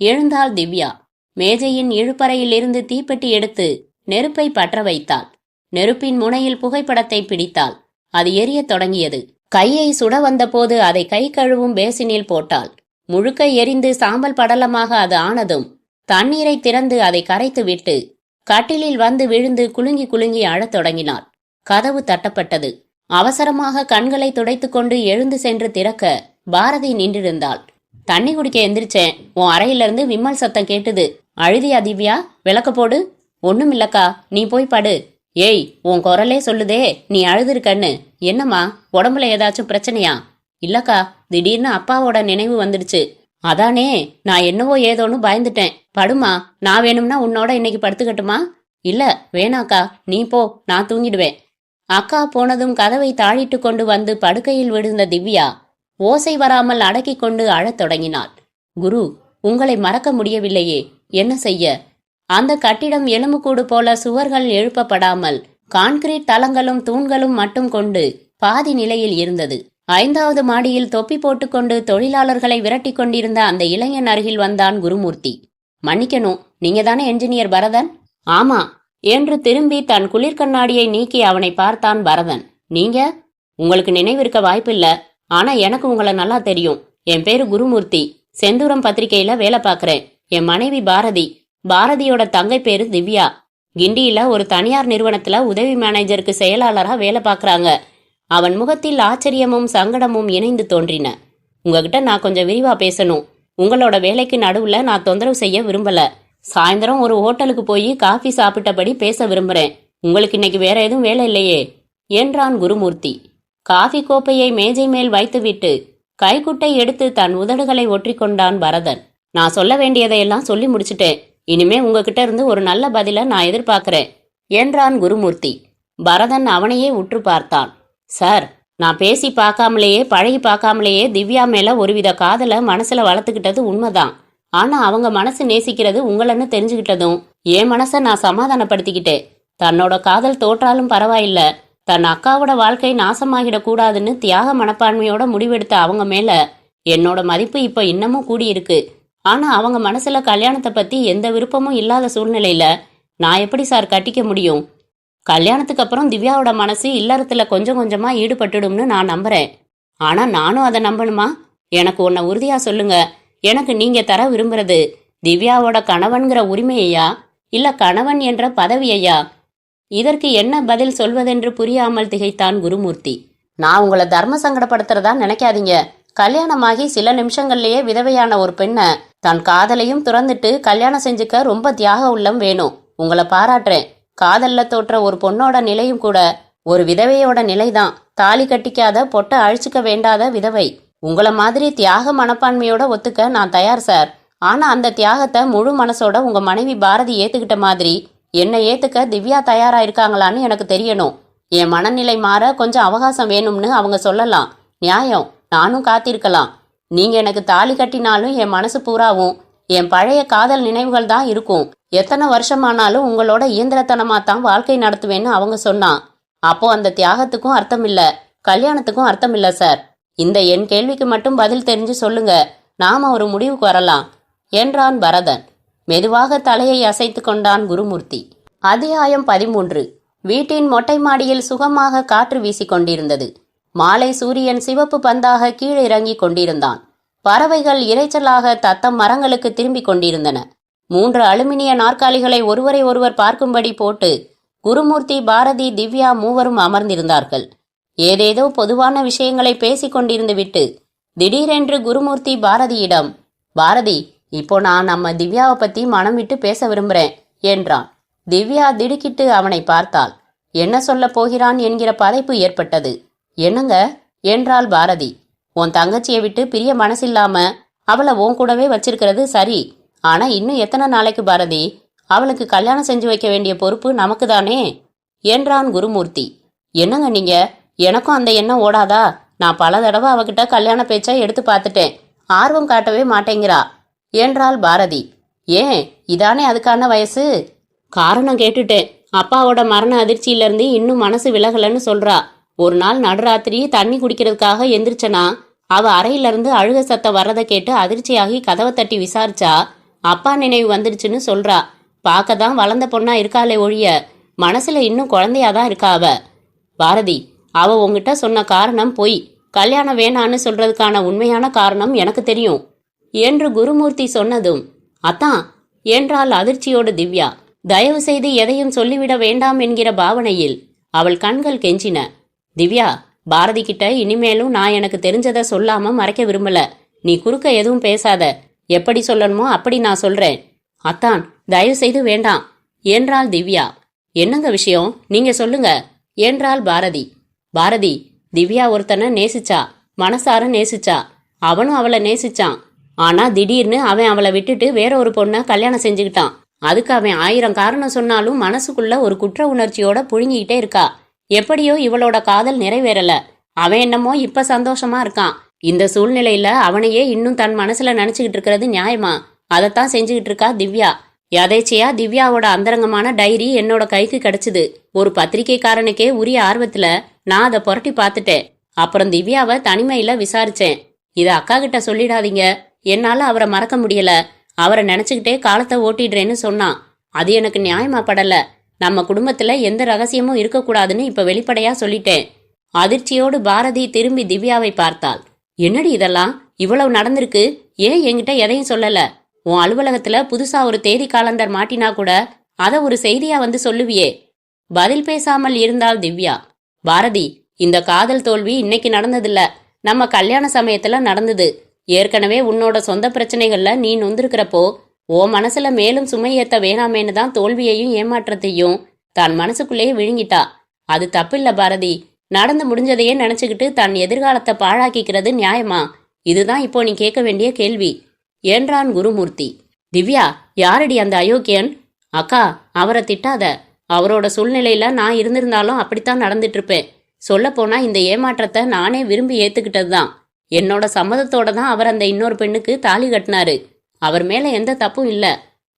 [SPEAKER 1] எழுந்தாள் திவ்யா. மேஜையின் இழுப்பறையிலிருந்து தீப்பெட்டி எடுத்து நெருப்பை பற்ற வைத்தாள். நெருப்பின் முனையில் புகைப்படத்தை பிடித்தாள். அது எரியத் தொடங்கியது. கையை சுட வந்தபோது அதை கை கழுவும் பேசினில் போட்டாள். முழுக்க எரிந்து சாம்பல் படலமாக அது ஆனதும் தண்ணீரை திறந்து அதை கரைத்து விட்டு கட்டிலில் வந்து விழுந்து குலுங்கி குலுங்கி அழத் தொடங்கினாள். கதவு தட்டப்பட்டது. அவசரமாக கண்களை துடைத்து கொண்டு எழுந்து சென்று திறக்க பாரதி நின்றிருந்தாள். தண்ணி குடிக்க எந்திரிச்சேன். உன் அறையிலிருந்து விம்மல் சத்தம் கேட்டுது. அழுதியா திவ்யா? விளக்க போடு. ஒண்ணுமில்லக்கா, நீ போய் படு. ஏய், உன் குரலே சொல்லுதே நீ அழுதுருக்கன்னு. என்னம்மா, உடம்புல ஏதாச்சும் பிரச்சனையா? இல்லக்கா, திடீர்னு அப்பாவோட நினைவு வந்துடுச்சு. அதானே, நான் என்னவோ ஏதோன்னு பயந்துட்டேன். படுமா, நான் வேணும்னா உன்னோட இன்னைக்கு படுத்துக்கட்டுமா? இல்ல வேணாக்கா, நீ போ, நான் தூங்கிடுவேன். அக்கா போனதும் கதவை தாழிட்டு கொண்டு வந்து படுக்கையில் விழுந்த திவ்யா ஓசை வராமல் அடக்கி கொண்டு அழத் தொடங்கினாள். குரு, உங்களை மறக்க முடியவில்லையே, என்ன செய்ய? அந்த கட்டிடம் எலும்புக்கூடு போல சுவர்கள் எழுப்பப்படாமல் கான்கிரீட் தளங்களும் தூண்களும் மட்டும் கொண்டு பாதி நிலையில் இருந்தது. 5வது மாடியில் தொப்பி போட்டுக்கொண்டு தொழிலாளர்களை விரட்டி கொண்டிருந்த அந்த இளைஞன் அருகில் வந்தான் குருமூர்த்தி. மன்னிக்கணும், நீங்க தானே என்ஜினியர் பரதன்? ஆமா என்று திரும்பி தன் குளிர்கண்ணாடியை நீக்கி அவனை பார்த்தான் பரதன். நீங்க? உங்களுக்கு நினைவிருக்க வாய்ப்பில்ல, ஆனா எனக்கு உங்களை நல்லா தெரியும். என் பேரு குருமூர்த்தி. செந்தூரம் பத்திரிகையில வேலை பார்க்கறேன். என் மனைவி பாரதி. பாரதியோட தங்கை பேரு திவ்யா. கிண்டியில ஒரு தனியார் நிறுவனத்துல உதவி மேனேஜருக்கு செயலாளரா வேலை பார்க்கறாங்க. அவன் முகத்தில் ஆச்சரியமும் சங்கடமும் இணைந்து தோன்றின. உங்ககிட்ட நான் கொஞ்சம் விரிவா பேசணும். உங்களோட வேலைக்கு நடுவுல நான் தொந்தரவு செய்ய விரும்பல. சாயந்தரம் ஒரு ஹோட்டலுக்கு போய் காஃபி சாப்பிட்டபடி பேச விரும்புறேன். உங்களுக்கு இன்னைக்கு வேற எதுவும் வேலை இல்லையே என்றான் குருமூர்த்தி. காஃபி கோப்பையை மேஜை மேல் வைத்துவிட்டு கைக்குட்டை எடுத்து தன் உதடுகளை ஒற்றிக்கொண்டான் பரதன். நான் சொல்ல வேண்டியதையெல்லாம் சொல்லி முடிச்சுட்டேன். இனிமே உங்ககிட்ட இருந்து ஒரு நல்ல பதில நான் எதிர்பார்க்கிறேன் என்றான் குருமூர்த்தி. பரதன் அவனையே உற்று பார்த்தான். சார், நான் பேசி பார்க்காமலேயே பழகி பார்க்காமலேயே திவ்யா மேல ஒருவித காதலை மனசுல வளர்த்துக்கிட்டது உண்மைதான். ஆனா அவங்க மனசு நேசிக்கிறது உங்களன்னு தெரிஞ்சுக்கிட்டதும் என் மனசை நான் சமாதானப்படுத்திக்கிட்டேன். தன்னோட காதல் தோற்றாலும் பரவாயில்ல, தன் அக்காவோட வாழ்க்கை நாசமாகிடக்கூடாதுன்னு தியாக மனப்பான்மையோட முடிவெடுத்த அவங்க மேல என்னோட மதிப்பு இப்ப இன்னமும் கூடியிருக்கு. ஆனா அவங்க மனசுல கல்யாணத்தை பத்தி எந்த விருப்பமும் இல்லாத சூழ்நிலையில நான் எப்படி சார் கட்டிக்க முடியும்? கல்யாணத்துக்கு அப்புறம் திவ்யாவோட மனசு இல்லறத்துல கொஞ்சம் கொஞ்சமா ஈடுபட்டுடும்னு நான் நம்புறேன். ஆனா நானும் அதை நம்பணுமா? எனக்கு உன்னை உறுதியா சொல்லுங்க. எனக்கு நீங்க தர விரும்புறது திவ்யாவோட கணவன்கிற உரிமையா, இல்ல கணவன் என்ற பதவியையா? இதற்கு என்ன பதில் சொல்வதென்று புரியாமல் திகைத்தான் குருமூர்த்தி. நான் உங்களை தர்ம சங்கடப்படுத்துறதா நினைக்காதீங்க. கல்யாணமாகி சில நிமிஷங்கள்லயே விதவையான ஒரு பெண்ணை தன் காதலையும் துறந்துட்டு கல்யாணம் செஞ்சுக்க ரொம்ப தியாக உள்ளம் வேணும். உங்களை பாராட்டுறேன். காதல்ல தோற்ற ஒரு பொண்ணோட நிலையும் கூட ஒரு விதவையோட நிலைதான். தாலி கட்டிக்காத, பொட்டை அழிச்சுக்க வேண்டாத விதவை. உங்களை மாதிரி தியாக மனப்பான்மையோட ஒத்துக்க நான் தயார் சார். ஆனா அந்த தியாகத்தை முழு மனசோட உங்க மனைவி பாரதி ஏத்துக்கிட்ட மாதிரி என்னை ஏத்துக்க திவ்யா தயாரா இருக்காங்களான்னு எனக்கு தெரியணும். என் மனநிலை மாற கொஞ்சம் அவகாசம் வேணும்னு அவங்க சொல்லலாம். நியாயம். நானும் காத்திருக்கலாம். நீங்க எனக்கு தாலி கட்டினாலும் என் மனசு பூராவும் என் பழைய காதல் நினைவுகள் தான் இருக்கும். எத்தனை வருஷமானாலும் உங்களோட இயந்திரத்தனமா தான் வாழ்க்கை நடத்துவேன்னு அவங்க சொன்னான். அப்போ அந்த தியாகத்துக்கும் அர்த்தம் இல்ல, கல்யாணத்துக்கும் அர்த்தம் இல்ல சார். இந்த என் கேள்விக்கு மட்டும் பதில் தெரிஞ்சு சொல்லுங்க. நாம ஒரு முடிவுக்கு வரலாம் என்றான் பரதன். மெதுவாக தலையை அசைத்து கொண்டான் குருமூர்த்தி. அத்தியாயம் 13. வீட்டின் மொட்டை மாடியில் சுகமாக காற்று வீசிக் கொண்டிருந்தது. மாலை சூரியன் சிவப்பு பந்தாக கீழே இறங்கிக் கொண்டிருந்தான். பறவைகள் இரைச்சலாக தத்தம் மரங்களுக்கு திரும்பிக் கொண்டிருந்தன. 3 அலுமினிய நாற்காலிகளை ஒருவரை ஒருவர் பார்க்கும்படி போட்டு குருமூர்த்தி, பாரதி, திவ்யா மூவரும் அமர்ந்திருந்தார்கள். ஏதேதோ பொதுவான விஷயங்களை பேசிக் கொண்டிருந்து விட்டு திடீரென்று குருமூர்த்தி பாரதியிடம், பாரதி, இப்போ நான் நம்ம திவ்யாவை பத்தி மனம் விட்டு பேச விரும்புறேன் என்றான். திவ்யா திடுக்கிட்டு அவனை பார்த்தாள். என்ன சொல்ல போகிறான் என்கிற பதைப்பு ஏற்பட்டது. என்னங்க என்றாள் பாரதி. உன் தங்கச்சியை விட்டு பிரிய மனசில்லாம அவளை உன் கூடவே வச்சிருக்கிறது சரி. ஆனா இன்னும் எத்தனை நாளைக்கு பாரதி? அவளுக்கு கல்யாணம் செஞ்சு வைக்க வேண்டிய பொறுப்பு நமக்கு தானே என்றான் குருமூர்த்தி. என்னங்க நீங்க? எனக்கும் அந்த எண்ணம் ஓடாதா? நான் பல தடவை அவகிட்ட கல்யாண பேச்சை எடுத்து பார்த்துட்டேன். ஆர்வம் காட்டவே மாட்டேங்கிறா என்றாள் பாரதி. ஏன், இதானே அதுக்கான வயசு? காரணம் கேட்டுட்டேன். அப்பாவோட மரண அதிர்ச்சியிலிருந்து இன்னும் மனசு விலகலன்னு சொல்றா. ஒரு நாள் நடுராத்திரி தண்ணி குடிக்கிறதுக்காக எந்திரிச்சனா, அவ அறையிலிருந்து அழுக சத்தம் வர்றதை கேட்டு அதிர்ச்சியாகி கதவை தட்டி விசாரிச்சா அப்பா நினைவு வந்துடுச்சுன்னு சொல்றா. பார்க்கதான் வளர்ந்த பொண்ணா இருக்காளே ஒழிய மனசுல இன்னும் குழந்தையாதான் இருக்கா அவ. பாரதி, அவ உங்ககிட்ட சொன்ன காரணம் பொய். கல்யாணம் வேணான்னு சொல்றதுக்கான உண்மையான காரணம் எனக்கு தெரியும் என்று குருமூர்த்தி சொன்னதும், அத்தான் என்றாள் அதிர்ச்சியோடு திவ்யா. தயவு செய்து எதையும் சொல்லிவிட வேண்டாம் என்கிற பாவனையில் அவள் கண்கள் கெஞ்சின. திவ்யா, பாரதி கிட்ட இனிமேலும் நான் எனக்கு தெரிஞ்சதை சொல்லாம மறைக்க விரும்பல. நீ குறுக்க எதுவும் பேசாத. எப்படி சொல்லணுமோ அப்படி நான் சொல்றேன். அத்தான், தயவு செய்து வேண்டாம் என்றாள் திவ்யா. என்னங்க விஷயம், நீங்க சொல்லுங்க என்றாள் பாரதி. பாரதி, திவ்யா ஒருத்தனை நேசிச்சா, மனசார நேசிச்சா. அவனும் அவளை நேசிச்சான். ஆனா திடீர்னு அவன் அவளை விட்டுட்டு வேற ஒரு பொண்ணை கல்யாணம் செஞ்சுக்கிட்டான். அதுக்கு அவன் 1000 காரணம் சொன்னாலும் மனசுக்குள்ள ஒரு குற்ற உணர்ச்சியோட புழுங்கிக்கிட்டே இருக்கா. எப்படியோ இவளோட காதல் நிறைவேறல. அவன் என்னமோ இப்ப சந்தோஷமா இருக்கான். இந்த சூழ்நிலையில அவனையே இன்னும் தன் மனசுல நினைச்சுக்கிட்டு இருக்கிறது நியாயமா? அதைத்தான் செஞ்சுக்கிட்டு இருக்கா திவ்யா. யதேச்சையா திவ்யாவோட அந்தரங்கமான டைரி என்னோட கைக்கு கிடைச்சது. ஒரு பத்திரிகைக்காரனுக்கே உரிய ஆர்வத்துல நான் அதை புரட்டி பார்த்துட்டேன். அப்புறம் திவ்யாவை தனிமையில விசாரிச்சேன். இத அக்கா கிட்ட சொல்லிடாதீங்க, என்னால அவரை மறக்க முடியல, அவரை நினைச்சுக்கிட்டே காலத்தை ஓட்டிடுறேன்னு சொன்னான். அது எனக்கு நியாயமா படல. நம்ம குடும்பத்துல எந்த ரகசியமும் இருக்கக்கூடாதுன்னு இப்ப வெளிப்படையா சொல்லிட்டேன். அதிர்ச்சியோடு பாரதி திரும்பி திவ்யாவை பார்த்தாள். என்னடி இதெல்லாம்? இவ்வளவு நடந்திருக்கு, ஏன் என்கிட்ட எதையும் சொல்லல? உன் அலுவலகத்துல புதுசா ஒரு தேதி காலண்டர் மாட்டினா கூட அதை ஒரு செய்தியா வந்து சொல்லுவியே. பதில் பேசாமல் இருந்தாள் திவ்யா. பாரதி, இந்த காதல் தோல்வி இன்னைக்கு நடந்ததில்ல, நம்ம கல்யாண சமயத்துல நடந்தது. ஏற்கனவே உன்னோட சொந்த பிரச்சனைகள்ல நீ நொந்திருக்கிறப்போ ஓ மனசுல மேலும் சுமையேத்த வேணாமேன்னு தான் தோல்வியையும் ஏமாற்றத்தையும் தான் மனசுக்குள்ளேயே விழுங்கிட்டா. அது தப்பில்ல பாரதி. நடந்து முடிஞ்சதையே நினைச்சுக்கிட்டு தன் எதிர்காலத்தை பாழாக்கிக்கிறது நியாயமா? இதுதான் இப்போ நீ கேட்க வேண்டிய கேள்வி என்றான் குருமூர்த்தி. திவ்யா, யாரடி அந்த அயோக்கியன்? அக்கா, அவரை திட்டாத. அவரோட சூழ்நிலையில நான் இருந்திருந்தாலும் அப்படித்தான் நடந்துட்டு இருப்பேன். சொல்லப்போனா இந்த ஏமாற்றத்தை நானே விரும்பி ஏத்துக்கிட்டது தான். என்னோட சம்மதத்தோட தான் அவர் அந்த இன்னொரு பெண்ணுக்கு தாலி கட்டினாரு. அவர் மேல எந்த தப்பும் இல்ல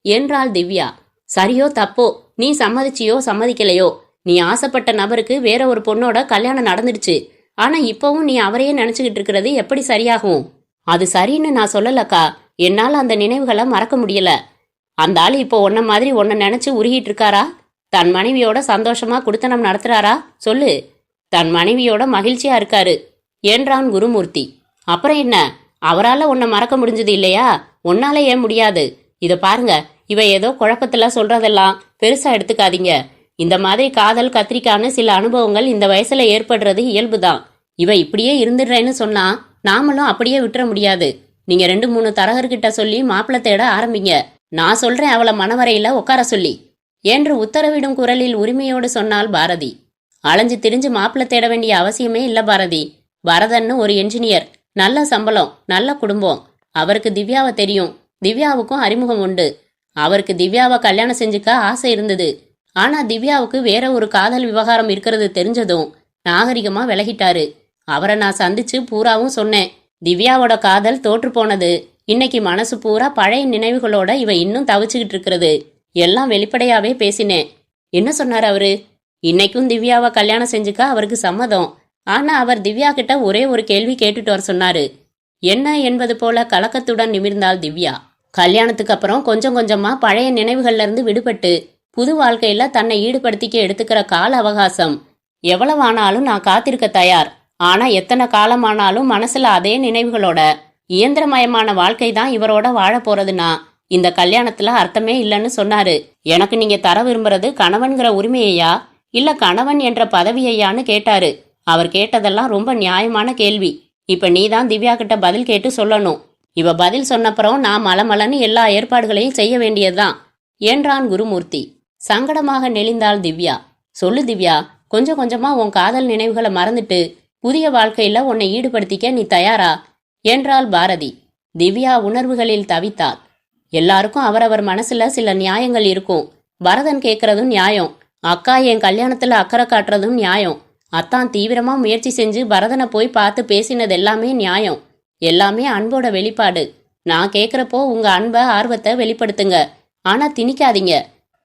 [SPEAKER 1] என்றாள் திவ்யா. சரியோ தப்போ, நீ சம்மதிச்சியோ சம்மதிக்கலையோ, நீ ஆசைப்பட்ட நபருக்கு வேற ஒரு பொண்ணோட கல்யாணம் நடந்துடுச்சு. ஆனா இப்பவும் நீ அவரையே நினைச்சுக்கிட்டு இருக்கிறது எப்படி சரியாகும்? அது சரின்னு நான் சொல்லலக்கா. என்னால அந்த நினைவுகளை மறக்க முடியல. அந்த ஆளு இப்போ உன்ன மாதிரி உன்னை நினைச்சு உருகிட்டு இருக்காரா? தன் மனைவியோட சந்தோஷமா குடுத்தனம் நடத்துறாரா? சொல்லு. தன் மனைவியோட மகிழ்ச்சியா இருக்காரு என்றான் குருமூர்த்தி. அப்புறம் என்ன, அவரால உன்னை மறக்க முடிஞ்சது இல்லையா? உன்னால ஏன் முடியாது? இத பாருங்க, இவ ஏதோ குழப்பத்துல சொல்றதெல்லாம் பெருசா எடுத்துக்காதீங்க. இந்த மாதிரி காதல் கத்திரிக்கான்னு சில அனுபவங்கள் இந்த வயசுல ஏற்படுறது இயல்புதான். இவ இப்படியே இருந்துடுறேன்னு சொன்னா நாமளும் அப்படியே விட்டுற முடியாது. நீங்க 2-3 தரகர்கிட்ட சொல்லி மாப்பிள்ளை தேட ஆரம்பிங்க. நான் சொல்றேன் அவளை மனவரையில உட்கார சொல்லி என்று உத்தரவிடும் குரலில் உரிமையோடு சொன்னாள் பாரதி. அலைஞ்சு திரிஞ்சு மாப்பிள்ளை தேட வேண்டிய அவசியமே இல்ல பாரதி. பரதன்னு ஒரு என்ஜினியர், நல்ல சம்பளம், நல்ல குடும்பம். அவருக்கு திவ்யாவை தெரியும், திவ்யாவுக்கும் அறிமுகம் உண்டு. அவருக்கு திவ்யாவை கல்யாணம் செஞ்சுக்க ஆசை இருந்தது. ஆனா திவ்யாவுக்கு வேற ஒரு காதல் விவகாரம் இருக்கிறது தெரிஞ்சதும் நாகரிகமா விலகிட்டாரு. அவரை நான் சந்திச்சு பூராவும் சொன்னேன். திவ்யாவோட காதல் தோற்று போனது. இன்னைக்கு மனசு பூரா பழைய நினைவுகளோட இவ இன்னும் தவிச்சுக்கிட்டு இருக்கிறது. எல்லாம் வெளிப்படையாவே பேசினேன். என்ன சொன்னார் அவரு? இன்னைக்கும் திவ்யாவை கல்யாணம் செஞ்சுக்க அவருக்கு சம்மதம். ஆனா அவர் திவ்யா கிட்ட ஒரே ஒரு கேள்வி கேட்டுட்டு வர சொன்னாரு. என்ன என்பது போல கலக்கத்துடன் நிமிர்ந்தாள் திவ்யா. கல்யாணத்துக்கு அப்புறம் கொஞ்சம் கொஞ்சமா பழைய நினைவுகள்ல இருந்து விடுபட்டு புது வாழ்க்கையில தன்னை ஈடுபடுத்திக்க எடுத்துக்கிற கால அவகாசம் எவ்வளவானாலும் நான் காத்திருக்க தயார். ஆனா எத்தனை காலமானாலும் மனசுல அதே நினைவுகளோட இயந்திரமயமான வாழ்க்கை தான் இவரோட வாழ போறதுன்னா இந்த கல்யாணத்துல அர்த்தமே இல்லைன்னு சொன்னாரு. எனக்கு நீங்க தர விரும்புறது கணவன்கிற உரிமையையா இல்ல கணவன் என்ற பதவியையான்னு கேட்டாரு. அவர் கேட்டதெல்லாம் ரொம்ப நியாயமான கேள்வி. இப்ப நீதான் திவ்யா கிட்ட பதில் கேட்டு சொல்லணும். இவ பதில் சொன்னப்புறம் நான் மலமலன்னு எல்லா ஏற்பாடுகளையும் செய்ய வேண்டியதுதான் என்றான் குருமூர்த்தி. சங்கடமாக நெளிந்தாள் திவ்யா. சொல்லு திவ்யா, கொஞ்சம் கொஞ்சமா உன் காதல் நினைவுகளை மறந்துட்டு புதிய வாழ்க்கையில உன்னை ஈடுபடுத்திக்க நீ தயாரா என்றாள் பாரதி. திவ்யா உணர்வுகளில் தவித்தாள். எல்லாருக்கும் அவரவர் மனசுல சில நியாயங்கள் இருக்கும். பரதன் கேட்கறதும் நியாயம். அக்கா என் கல்யாணத்துல அக்கறை காட்டுறதும் நியாயம். அத்தான் தீவிரமா முயற்சி செஞ்சு பரதனை போய் பார்த்து பேசினது எல்லாமே நியாயம். எல்லாமே அன்போட வெளிப்பாடு. நான் கேட்கறப்போ உங்க அன்பை ஆர்வத்தை வெளிப்படுத்துங்க. ஆனா திணிக்காதீங்க.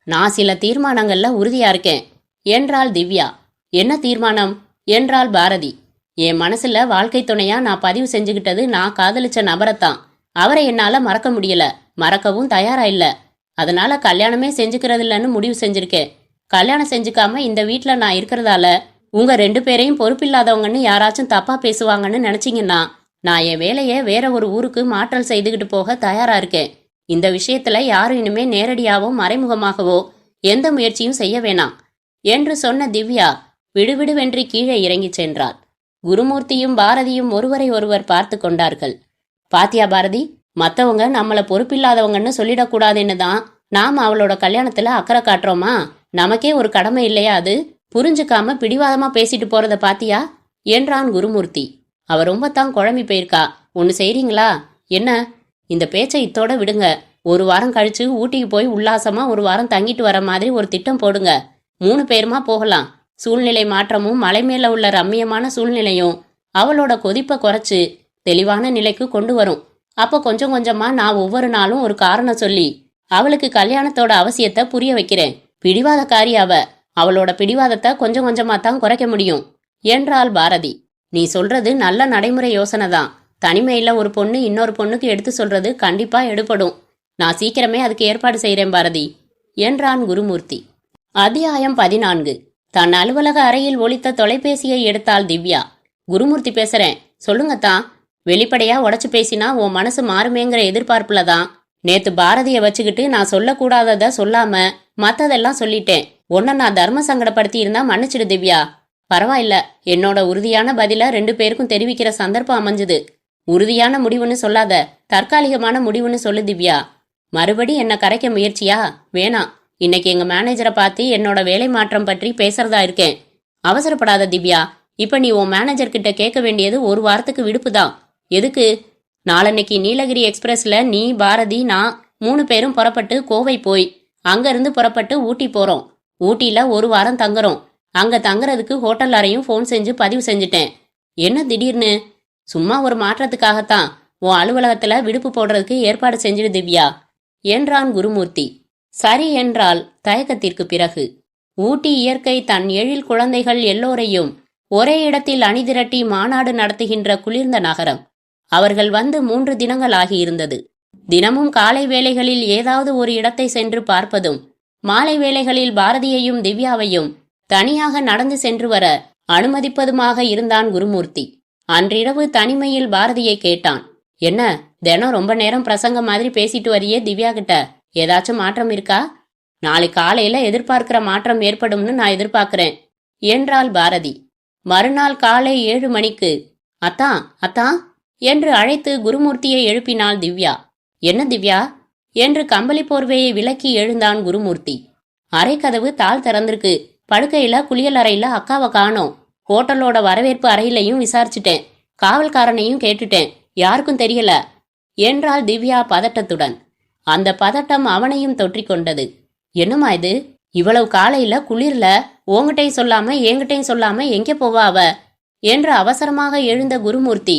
[SPEAKER 1] நான் சில தீர்மானங்கள்ல உறுதியா இருக்கேன் என்றாள் திவ்யா. என்ன தீர்மானம் என்றாள் பாரதி. என் மனசுல வாழ்க்கை துணையா நான் பதிவு செஞ்சுக்கிட்டது நான் காதலிச்ச நபரைத்தான். அவரை என்னால மறக்க முடியல, மறக்கவும் தயாரா இல்ல. அதனால கல்யாணமே செஞ்சுக்கிறது இல்லைன்னு முடிவு செஞ்சிருக்கேன். கல்யாணம் செஞ்சுக்காம இந்த வீட்டுல நான் இருக்கிறதால உங்க 2 பேரையும் பொறுப்பில்லாதவங்கன்னு யாராச்சும் தப்பா பேசுவாங்கன்னு நினைச்சீங்கன்னா நான் என் வேலையை வேற ஒரு ஊருக்கு மாற்றல் செய்துகிட்டு போக தயாரா இருக்கேன். இந்த விஷயத்துல யாரும் இனிமே நேரடியாவோ மறைமுகமாகவோ எந்த முயற்சியும் செய்ய வேணாம் என்று சொன்ன திவ்யா விடுவிடுவென்று கீழே இறங்கிச் சென்றாள். குருமூர்த்தியும் பாரதியும் ஒருவரை ஒருவர் பார்த்து கொண்டார்கள். பாத்தியா பாரதி, மத்தவங்க நம்மள பொறுப்பில்லாதவங்கன்னு சொல்லிடக்கூடாதுன்னு தான் நாம அவளோட கல்யாணத்துல அக்கறை காட்டுறோமா? நமக்கே ஒரு கடமை இல்லையா அது? புரிஞ்சுக்காம பிடிவாதமா பேசிட்டு போறத பாத்தியா என்றான் குருமூர்த்தி. அவ ரொம்ப தான் குழம்பி போயிருக்கா. ஒன்னு செய்றீங்களா? என்ன? இந்த பேச்சை இத்தோட விடுங்க. 1 வாரம் கழிச்சு ஊட்டிக்கு போய் உல்லாசமா 1 வாரம் தங்கிட்டு வர மாதிரி ஒரு திட்டம் போடுங்க. 3 பேருமா போகலாம். சூழ்நிலை மாற்றமும் மலை மேல உள்ள ரம்மியமான சூழ்நிலையும் அவளோட கொதிப்பை குறைச்சு தெளிவான நிலைக்கு கொண்டு வரும். அப்போ கொஞ்சம் கொஞ்சமா நான் ஒவ்வொரு நாளும் ஒரு காரணம் சொல்லி அவளுக்கு கல்யாணத்தோட அவசியத்தை புரிய வைக்கிறேன். பிடிவாதக்காரி அவ. அவளோட பிடிவாதத்தை கொஞ்சம் கொஞ்சமா தான் குறைக்க முடியும் என்றாள் பாரதி. நீ சொல்றது நல்ல நடைமுறை யோசனை தான். தனிமையில ஒரு பொண்ணு இன்னொரு பொண்ணுக்கு எடுத்து சொல்றது கண்டிப்பா எடுபடும். நான் சீக்கிரமே அதுக்கு ஏற்பாடு செய்கிறேன் பாரதி என்றான் குருமூர்த்தி. அத்தியாயம் 14. தன் அலுவலக அறையில் ஒலித்த தொலைபேசியை எடுத்தாள் திவ்யா. குருமூர்த்தி பேசுறேன், சொல்லுங்கத்தான். வெளிப்படையா உடைச்சு பேசினா உன் மனசு மாறுமேங்கிற எதிர்பார்ப்புல தான் நேத்து பாரதிய வச்சுக்கிட்டு நான் சொல்லக்கூடாதத சொல்லாம மத்ததெல்லாம் சொல்லிட்டேன். உன்னை நான் தர்ம சங்கடப்படுத்தி இருந்தா மன்னிச்சிடு திவ்யா. பரவாயில்ல, என்னோட உறுதியான பதில 2 பேருக்கும் தெரிவிக்கிற சந்தர்ப்பம் அமைஞ்சுது. உறுதியான முடிவுன்னு சொல்லாத, தற்காலிகமான முடிவுன்னு சொல்லு திவ்யா. மறுபடி என்ன கரைக்க முயற்சியா? வேணாம். இன்னைக்கு எங்க மேனேஜரை பார்த்து என்னோட வேலை மாற்றம் பற்றி பேசுறதா இருக்கேன். அவசரப்படாத திவ்யா. இப்ப நீ உன் மேனேஜர் கிட்ட கேட்க வேண்டியது 1 வாரத்துக்கு விடுப்பு தான். எதுக்கு? நாளன்னைக்கு நீலகிரி எக்ஸ்பிரஸ்ல நீ, பாரதி, நான் 3 பேரும் புறப்பட்டு கோவை போய் அங்கிருந்து புறப்பட்டு ஊட்டி போறோம். ஊட்டியில 1 வாரம் தங்குறோம். அங்க தங்குறதுக்கு ஹோட்டல் அறையும் ஃபோன் செஞ்சு பதிவு செஞ்சுட்டேன். என்ன திடீர்னு? சும்மா ஒரு மாற்றத்துக்காகத்தான். உன் அலுவலகத்துல விடுப்பு போடுறதுக்கு ஏற்பாடு செஞ்சிடு திவ்யா என்றான் குருமூர்த்தி. சரி என்றால் தயக்கத்திற்கு பிறகு. ஊட்டி இயற்கை தன் எழில் குழந்தைகள் எல்லோரையும் ஒரே இடத்தில் அணிதிரட்டி மாநாடு நடத்துகின்ற குளிர்ந்த நகரம். அவர்கள் வந்து 3 தினங்கள் ஆகியிருந்தது. தினமும் காலை வேளைகளில் ஏதாவது ஒரு இடத்தை சென்று பார்ப்பதும், மாலை வேளைகளில் பாரதியையும் திவ்யாவையும் தனியாக நடந்து சென்று வர அனுமதிப்பதுமாக இருந்தான் குருமூர்த்தி. அன்றிரவு தனிமையில் பாரதியை கேட்டான். என்ன, தினம் ரொம்ப நேரம் பிரசங்கம் மாதிரி பேசிட்டு வரியே திவ்யா கிட்ட, ஏதாச்சும் மாற்றம் இருக்கா? நாளை காலையில எதிர்பார்க்கிற மாற்றம் ஏற்படும்னு நான் எதிர்பார்க்கிறேன் என்றாள் பாரதி. மறுநாள் காலை 7 மணிக்கு அத்தான் அத்தான் என்று அழைத்து குருமூர்த்தியை எழுப்பினாள் திவ்யா. என்ன திவ்யா என்று கம்பளி போர்வையை விலக்கி எழுந்தான் குருமூர்த்தி. அறைக்கதவு தாழ் திறந்திருக்கு. படுக்கையில குளியல் அறையில அக்காவை காணோம். ஹோட்டலோட வரவேற்பு அறையிலையும் விசாரிச்சுட்டேன். காவல்காரனையும் கேட்டுட்டேன். யாருக்கும் தெரியல என்றாள் திவ்யா பதட்டத்துடன். அந்த பதட்டம் அவனையும் தொற்றிக்கொண்டது. என்னம்மா இது, இவ்வளவு காலையில குளிர்ல உங்ககிட்டையும் சொல்லாம என்கிட்டையும் சொல்லாம எங்கே போவா அவ என்று அவசரமாக எழுந்த குருமூர்த்தி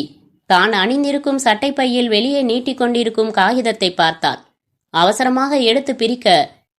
[SPEAKER 1] தான் அணிந்திருக்கும் சட்டை பையில் வெளியே நீட்டிக்கொண்டிருக்கும் காகிதத்தை பார்த்தாள். அவசரமாக எடுத்து பிரிக்க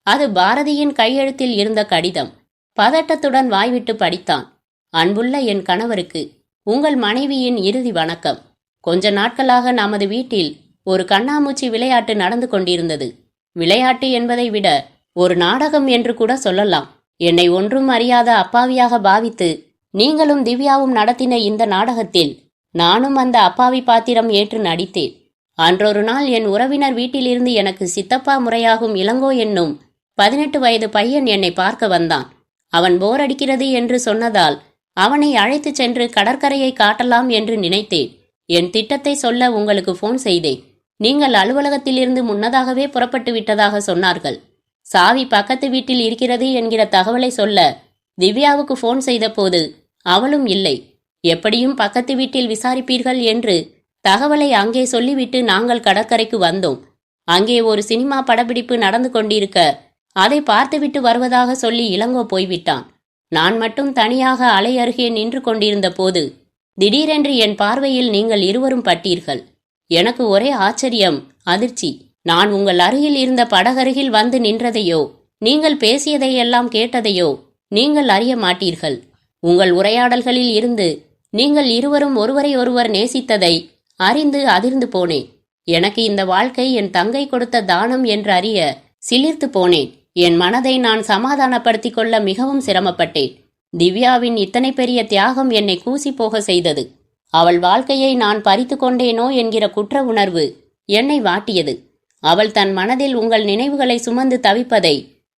[SPEAKER 1] அது பாரதியின் கையெழுத்தில் இருந்த கடிதம். பதட்டத்துடன் வாய்விட்டு படித்தான். அன்புள்ள என் கணவருக்கு உங்கள் மனைவியின் இறுதி வணக்கம். கொஞ்ச நாட்களாக நமது வீட்டில் ஒரு கண்ணாமூச்சி விளையாட்டு நடந்து கொண்டிருந்தது. விளையாட்டு என்பதை விட ஒரு நாடகம் என்று கூட சொல்லலாம். என்னை ஒன்றும் அறியாத அப்பாவியாக பாவித்து நீங்களும் திவ்யாவும் நடத்தின இந்த நாடகத்தில் நானும் அந்த அப்பாவி பாத்திரம் ஏற்று நடித்தேன். அன்றொரு நாள் என் உறவினர் வீட்டிலிருந்து எனக்கு சித்தப்பா முறையாகும் இளங்கோ என்னும் 18 வயது பையன் என்னை பார்க்க வந்தான். அவன் போர் அடிக்கிறது என்று சொன்னதால் அவனை அழைத்துச் சென்று கடற்கரையை காட்டலாம் என்று நினைத்தேன். என் திட்டத்தை சொல்ல உங்களுக்கு போன் செய்தேன். நீங்கள் அலுவலகத்திலிருந்து முன்னதாகவே புறப்பட்டு விட்டதாக சொன்னார்கள். சாவி பக்கத்து வீட்டில் இருக்கிறது என்கிற தகவலை சொல்ல திவ்யாவுக்கு போன் செய்த போது அவளும் இல்லை. எப்படியும் பக்கத்து வீட்டில் விசாரிப்பீர்கள் என்று தகவலை அங்கே சொல்லிவிட்டு நாங்கள் கடற்கரைக்கு வந்தோம். அங்கே ஒரு சினிமா படப்பிடிப்பு நடந்து கொண்டிருக்க அதை பார்த்துவிட்டு வருவதாக சொல்லி இளங்கோ போய்விட்டான். நான் மட்டும் தனியாக அலை அருகே நின்று கொண்டிருந்த போது திடீரென்று என் பார்வையில் நீங்கள் இருவரும் பட்டீர்கள். எனக்கு ஒரே ஆச்சரியம், அதிர்ச்சி. நான் உங்கள் அருகில் இருந்த படகருகில் வந்து நின்றதையோ நீங்கள் பேசியதையெல்லாம் கேட்டதையோ நீங்கள் அறிய மாட்டீர்கள். உங்கள் உரையாடல்களில் இருந்து நீங்கள் இருவரும் ஒருவரை ஒருவர் நேசித்ததை அறிந்து அதிர்ந்து போனேன். எனக்கு இந்த வாழ்க்கை என் தங்கை கொடுத்த தானம் என்று அறிய சிலிர்த்து போனேன். என் மனதை நான் சமாதானப்படுத்திக் கொள்ள மிகவும் சிரமப்பட்டேன். திவ்யாவின் இத்தனை பெரிய தியாகம் என்னை கூசி போக செய்தது. அவள் வாழ்க்கையை நான் பறித்து கொண்டேனோ என்கிற குற்ற உணர்வு என்னை வாட்டியது. அவள் தன் மனதில் உங்கள் நினைவுகளை சுமந்து தவிப்பதை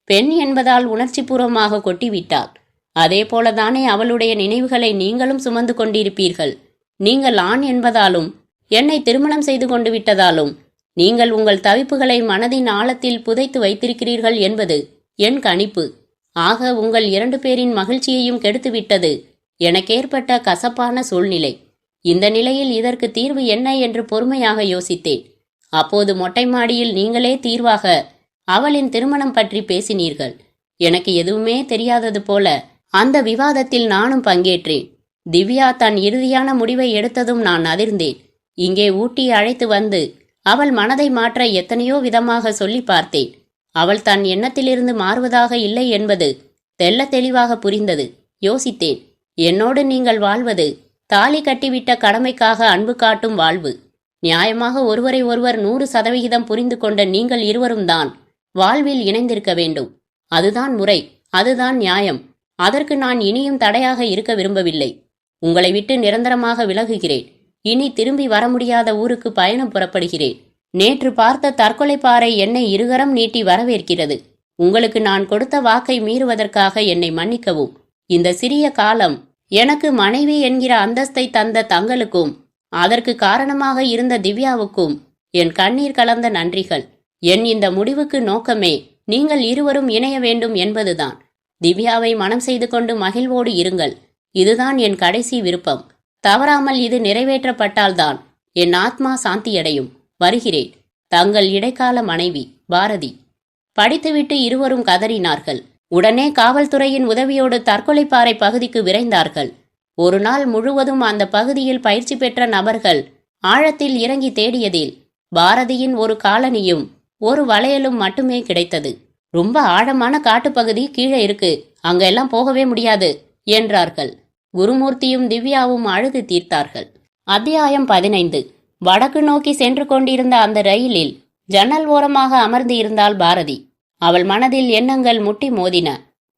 [SPEAKER 1] பெண் என்பதால் உணர்ச்சிபூர்வமாக கொட்டிவிட்டாள். அதே போலதானே அவளுடைய நினைவுகளை நீங்களும் சுமந்து கொண்டிருப்பீர்கள். நீங்கள் ஆண் என்பதாலும் என்னை திருமணம் செய்து கொண்டு விட்டதாலும் நீங்கள் உங்கள் தவிப்புகளை மனதின் ஆழத்தில் புதைத்து வைத்திருக்கிறீர்கள் என்பது என் கணிப்பு. ஆக உங்கள் 2 பேரின் மகிழ்ச்சியையும் கெடுத்துவிட்டது எனக்கேற்பட்ட கசப்பான சூழ்நிலை. இந்த நிலையில் இதற்கு தீர்வு என்ன என்று பொறுமையாக யோசித்தேன். அப்போது மொட்டை மாடியில் நீங்களே தீர்வாக அவளின் திருமணம் பற்றி பேசினீர்கள். எனக்கு எதுவுமே தெரியாதது போல அந்த விவாதத்தில் நானும் பங்கேற்றேன். திவ்யா தன் இறுதியான முடிவை எடுத்ததும் நான் அதிர்ந்தேன். இங்கே ஊட்டி அழைத்து வந்து அவள் மனதை மாற்ற எத்தனையோ விதமாக சொல்லி பார்த்தேன். அவள் தன் எண்ணத்திலிருந்து மாறுவதாக இல்லை என்பது தெல்ல தெளிவாக புரிந்தது. யோசித்தேன், என்னோடு நீங்கள் வாழ்வது தாலி கட்டிவிட்ட கடமைக்காக அன்பு காட்டும் வாழ்வு. நியாயமாக ஒருவரை ஒருவர் 100% புரிந்து கொண்ட நீங்கள் இருவரும் தான் வாழ்வில் இணைந்திருக்க வேண்டும். அதுதான் முறை, அதுதான் நியாயம். அதற்கு நான் இனியும் தடையாக இருக்க விரும்பவில்லை. உங்களை விட்டு நிரந்தரமாக விலகுகிறேன். இனி திரும்பி வர முடியாத ஊருக்கு பயணம் புறப்படுகிறேன். நேற்று பார்த்த தற்கொலை பாறை என்னை இருகரம் நீட்டி வரவேற்கிறது. உங்களுக்கு நான் கொடுத்த வாக்கை மீறுவதற்காக என்னை மன்னிக்கவும். இந்த சிறிய காலம் எனக்கு மனைவி என்கிற அந்தஸ்தை தந்த தங்களுக்கும் அதற்கு காரணமாக இருந்த திவ்யாவுக்கும் என் கண்ணீர் கலந்த நன்றிகள். என் இந்த முடிவுக்கு நோக்கமே நீங்கள் இருவரும் இணைய வேண்டும் என்பதுதான். திவ்யாவை மனம் செய்து கொண்டு மகிழ்வோடு இருங்கள். இதுதான் என் கடைசி விருப்பம். தவறாமல் இது நிறைவேற்றப்பட்டால்தான் என் ஆத்மா சாந்தியடையும். வருகிறேன். தங்கள் இடைக்கால மனைவி பாரதி. படித்துவிட்டு இருவரும் கதறினார்கள். உடனே காவல்துறையின் உதவியோடு தற்கொலைப்பாறை பகுதிக்கு விரைந்தார்கள். ஒரு நாள் முழுவதும் அந்த பகுதியில் பயிற்சி பெற்ற நபர்கள் ஆழத்தில் இறங்கி தேடியதில் பாரதியின் ஒரு காலனியும் ஒரு வளையலும் மட்டுமே கிடைத்தது. ரொம்ப ஆழமான காட்டுப்பகுதி கீழே இருக்கு, அங்கெல்லாம் போகவே முடியாது என்றார்கள். குருமூர்த்தியும் திவ்யாவும் அழுது தீர்த்தார்கள். அத்தியாயம் 15. வடக்கு நோக்கி சென்று கொண்டிருந்த அந்த ரயிலில் ஜன்னல் ஓரமாக அமர்ந்து இருந்தாள் பாரதி. அவள் மனதில் எண்ணங்கள் முட்டி மோதின.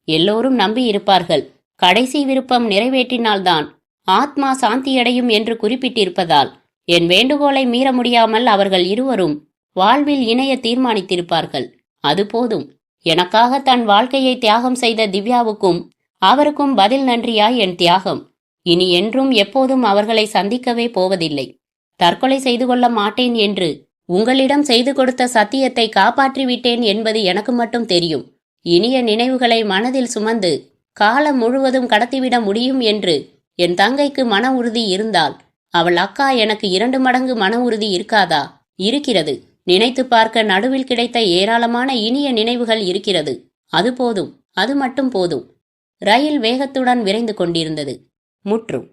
[SPEAKER 1] எல்லோரும் நம்பி இருப்பார்கள், கடைசி விருப்பம் நிறைவேற்றினால்தான் ஆத்மா சாந்தியடையும் என்று குறிப்பிட்டிருப்பதால் என் வேண்டுகோளை மீற முடியாமல் அவர்கள் இருவரும் வாழ்வில் இணைய தீர்மானித்திருப்பார்கள். அது போதும். எனக்காக தன் வாழ்க்கையை தியாகம் செய்த திவ்யாவுக்கும் அவருக்கும் பதில் நன்றியாய் என் தியாகம். இனி என்றும் எப்போதும் அவர்களை சந்திக்கவே போவதில்லை. தற்கொலை செய்து கொள்ள மாட்டேன் என்று உங்களிடம் செய்து கொடுத்த சத்தியத்தை காப்பாற்றிவிட்டேன் என்பது எனக்கு மட்டும் தெரியும். இனிய நினைவுகளை மனதில் சுமந்து காலம் முழுவதும் கடத்திவிட முடியும் என்று என் தங்கைக்கு மன உறுதி இருந்தால் அவள் அக்கா எனக்கு 2 மடங்கு மன உறுதி இருக்காதா? இருக்கிறது. நினைத்து பார்க்க நடுவில் கிடைத்த ஏராளமான இனிய நினைவுகள் இருக்கிறது. அது போதும், அது மட்டும் போதும். ரயில் வேகத்துடன் விரைந்து கொண்டிருந்தது. முற்றும்.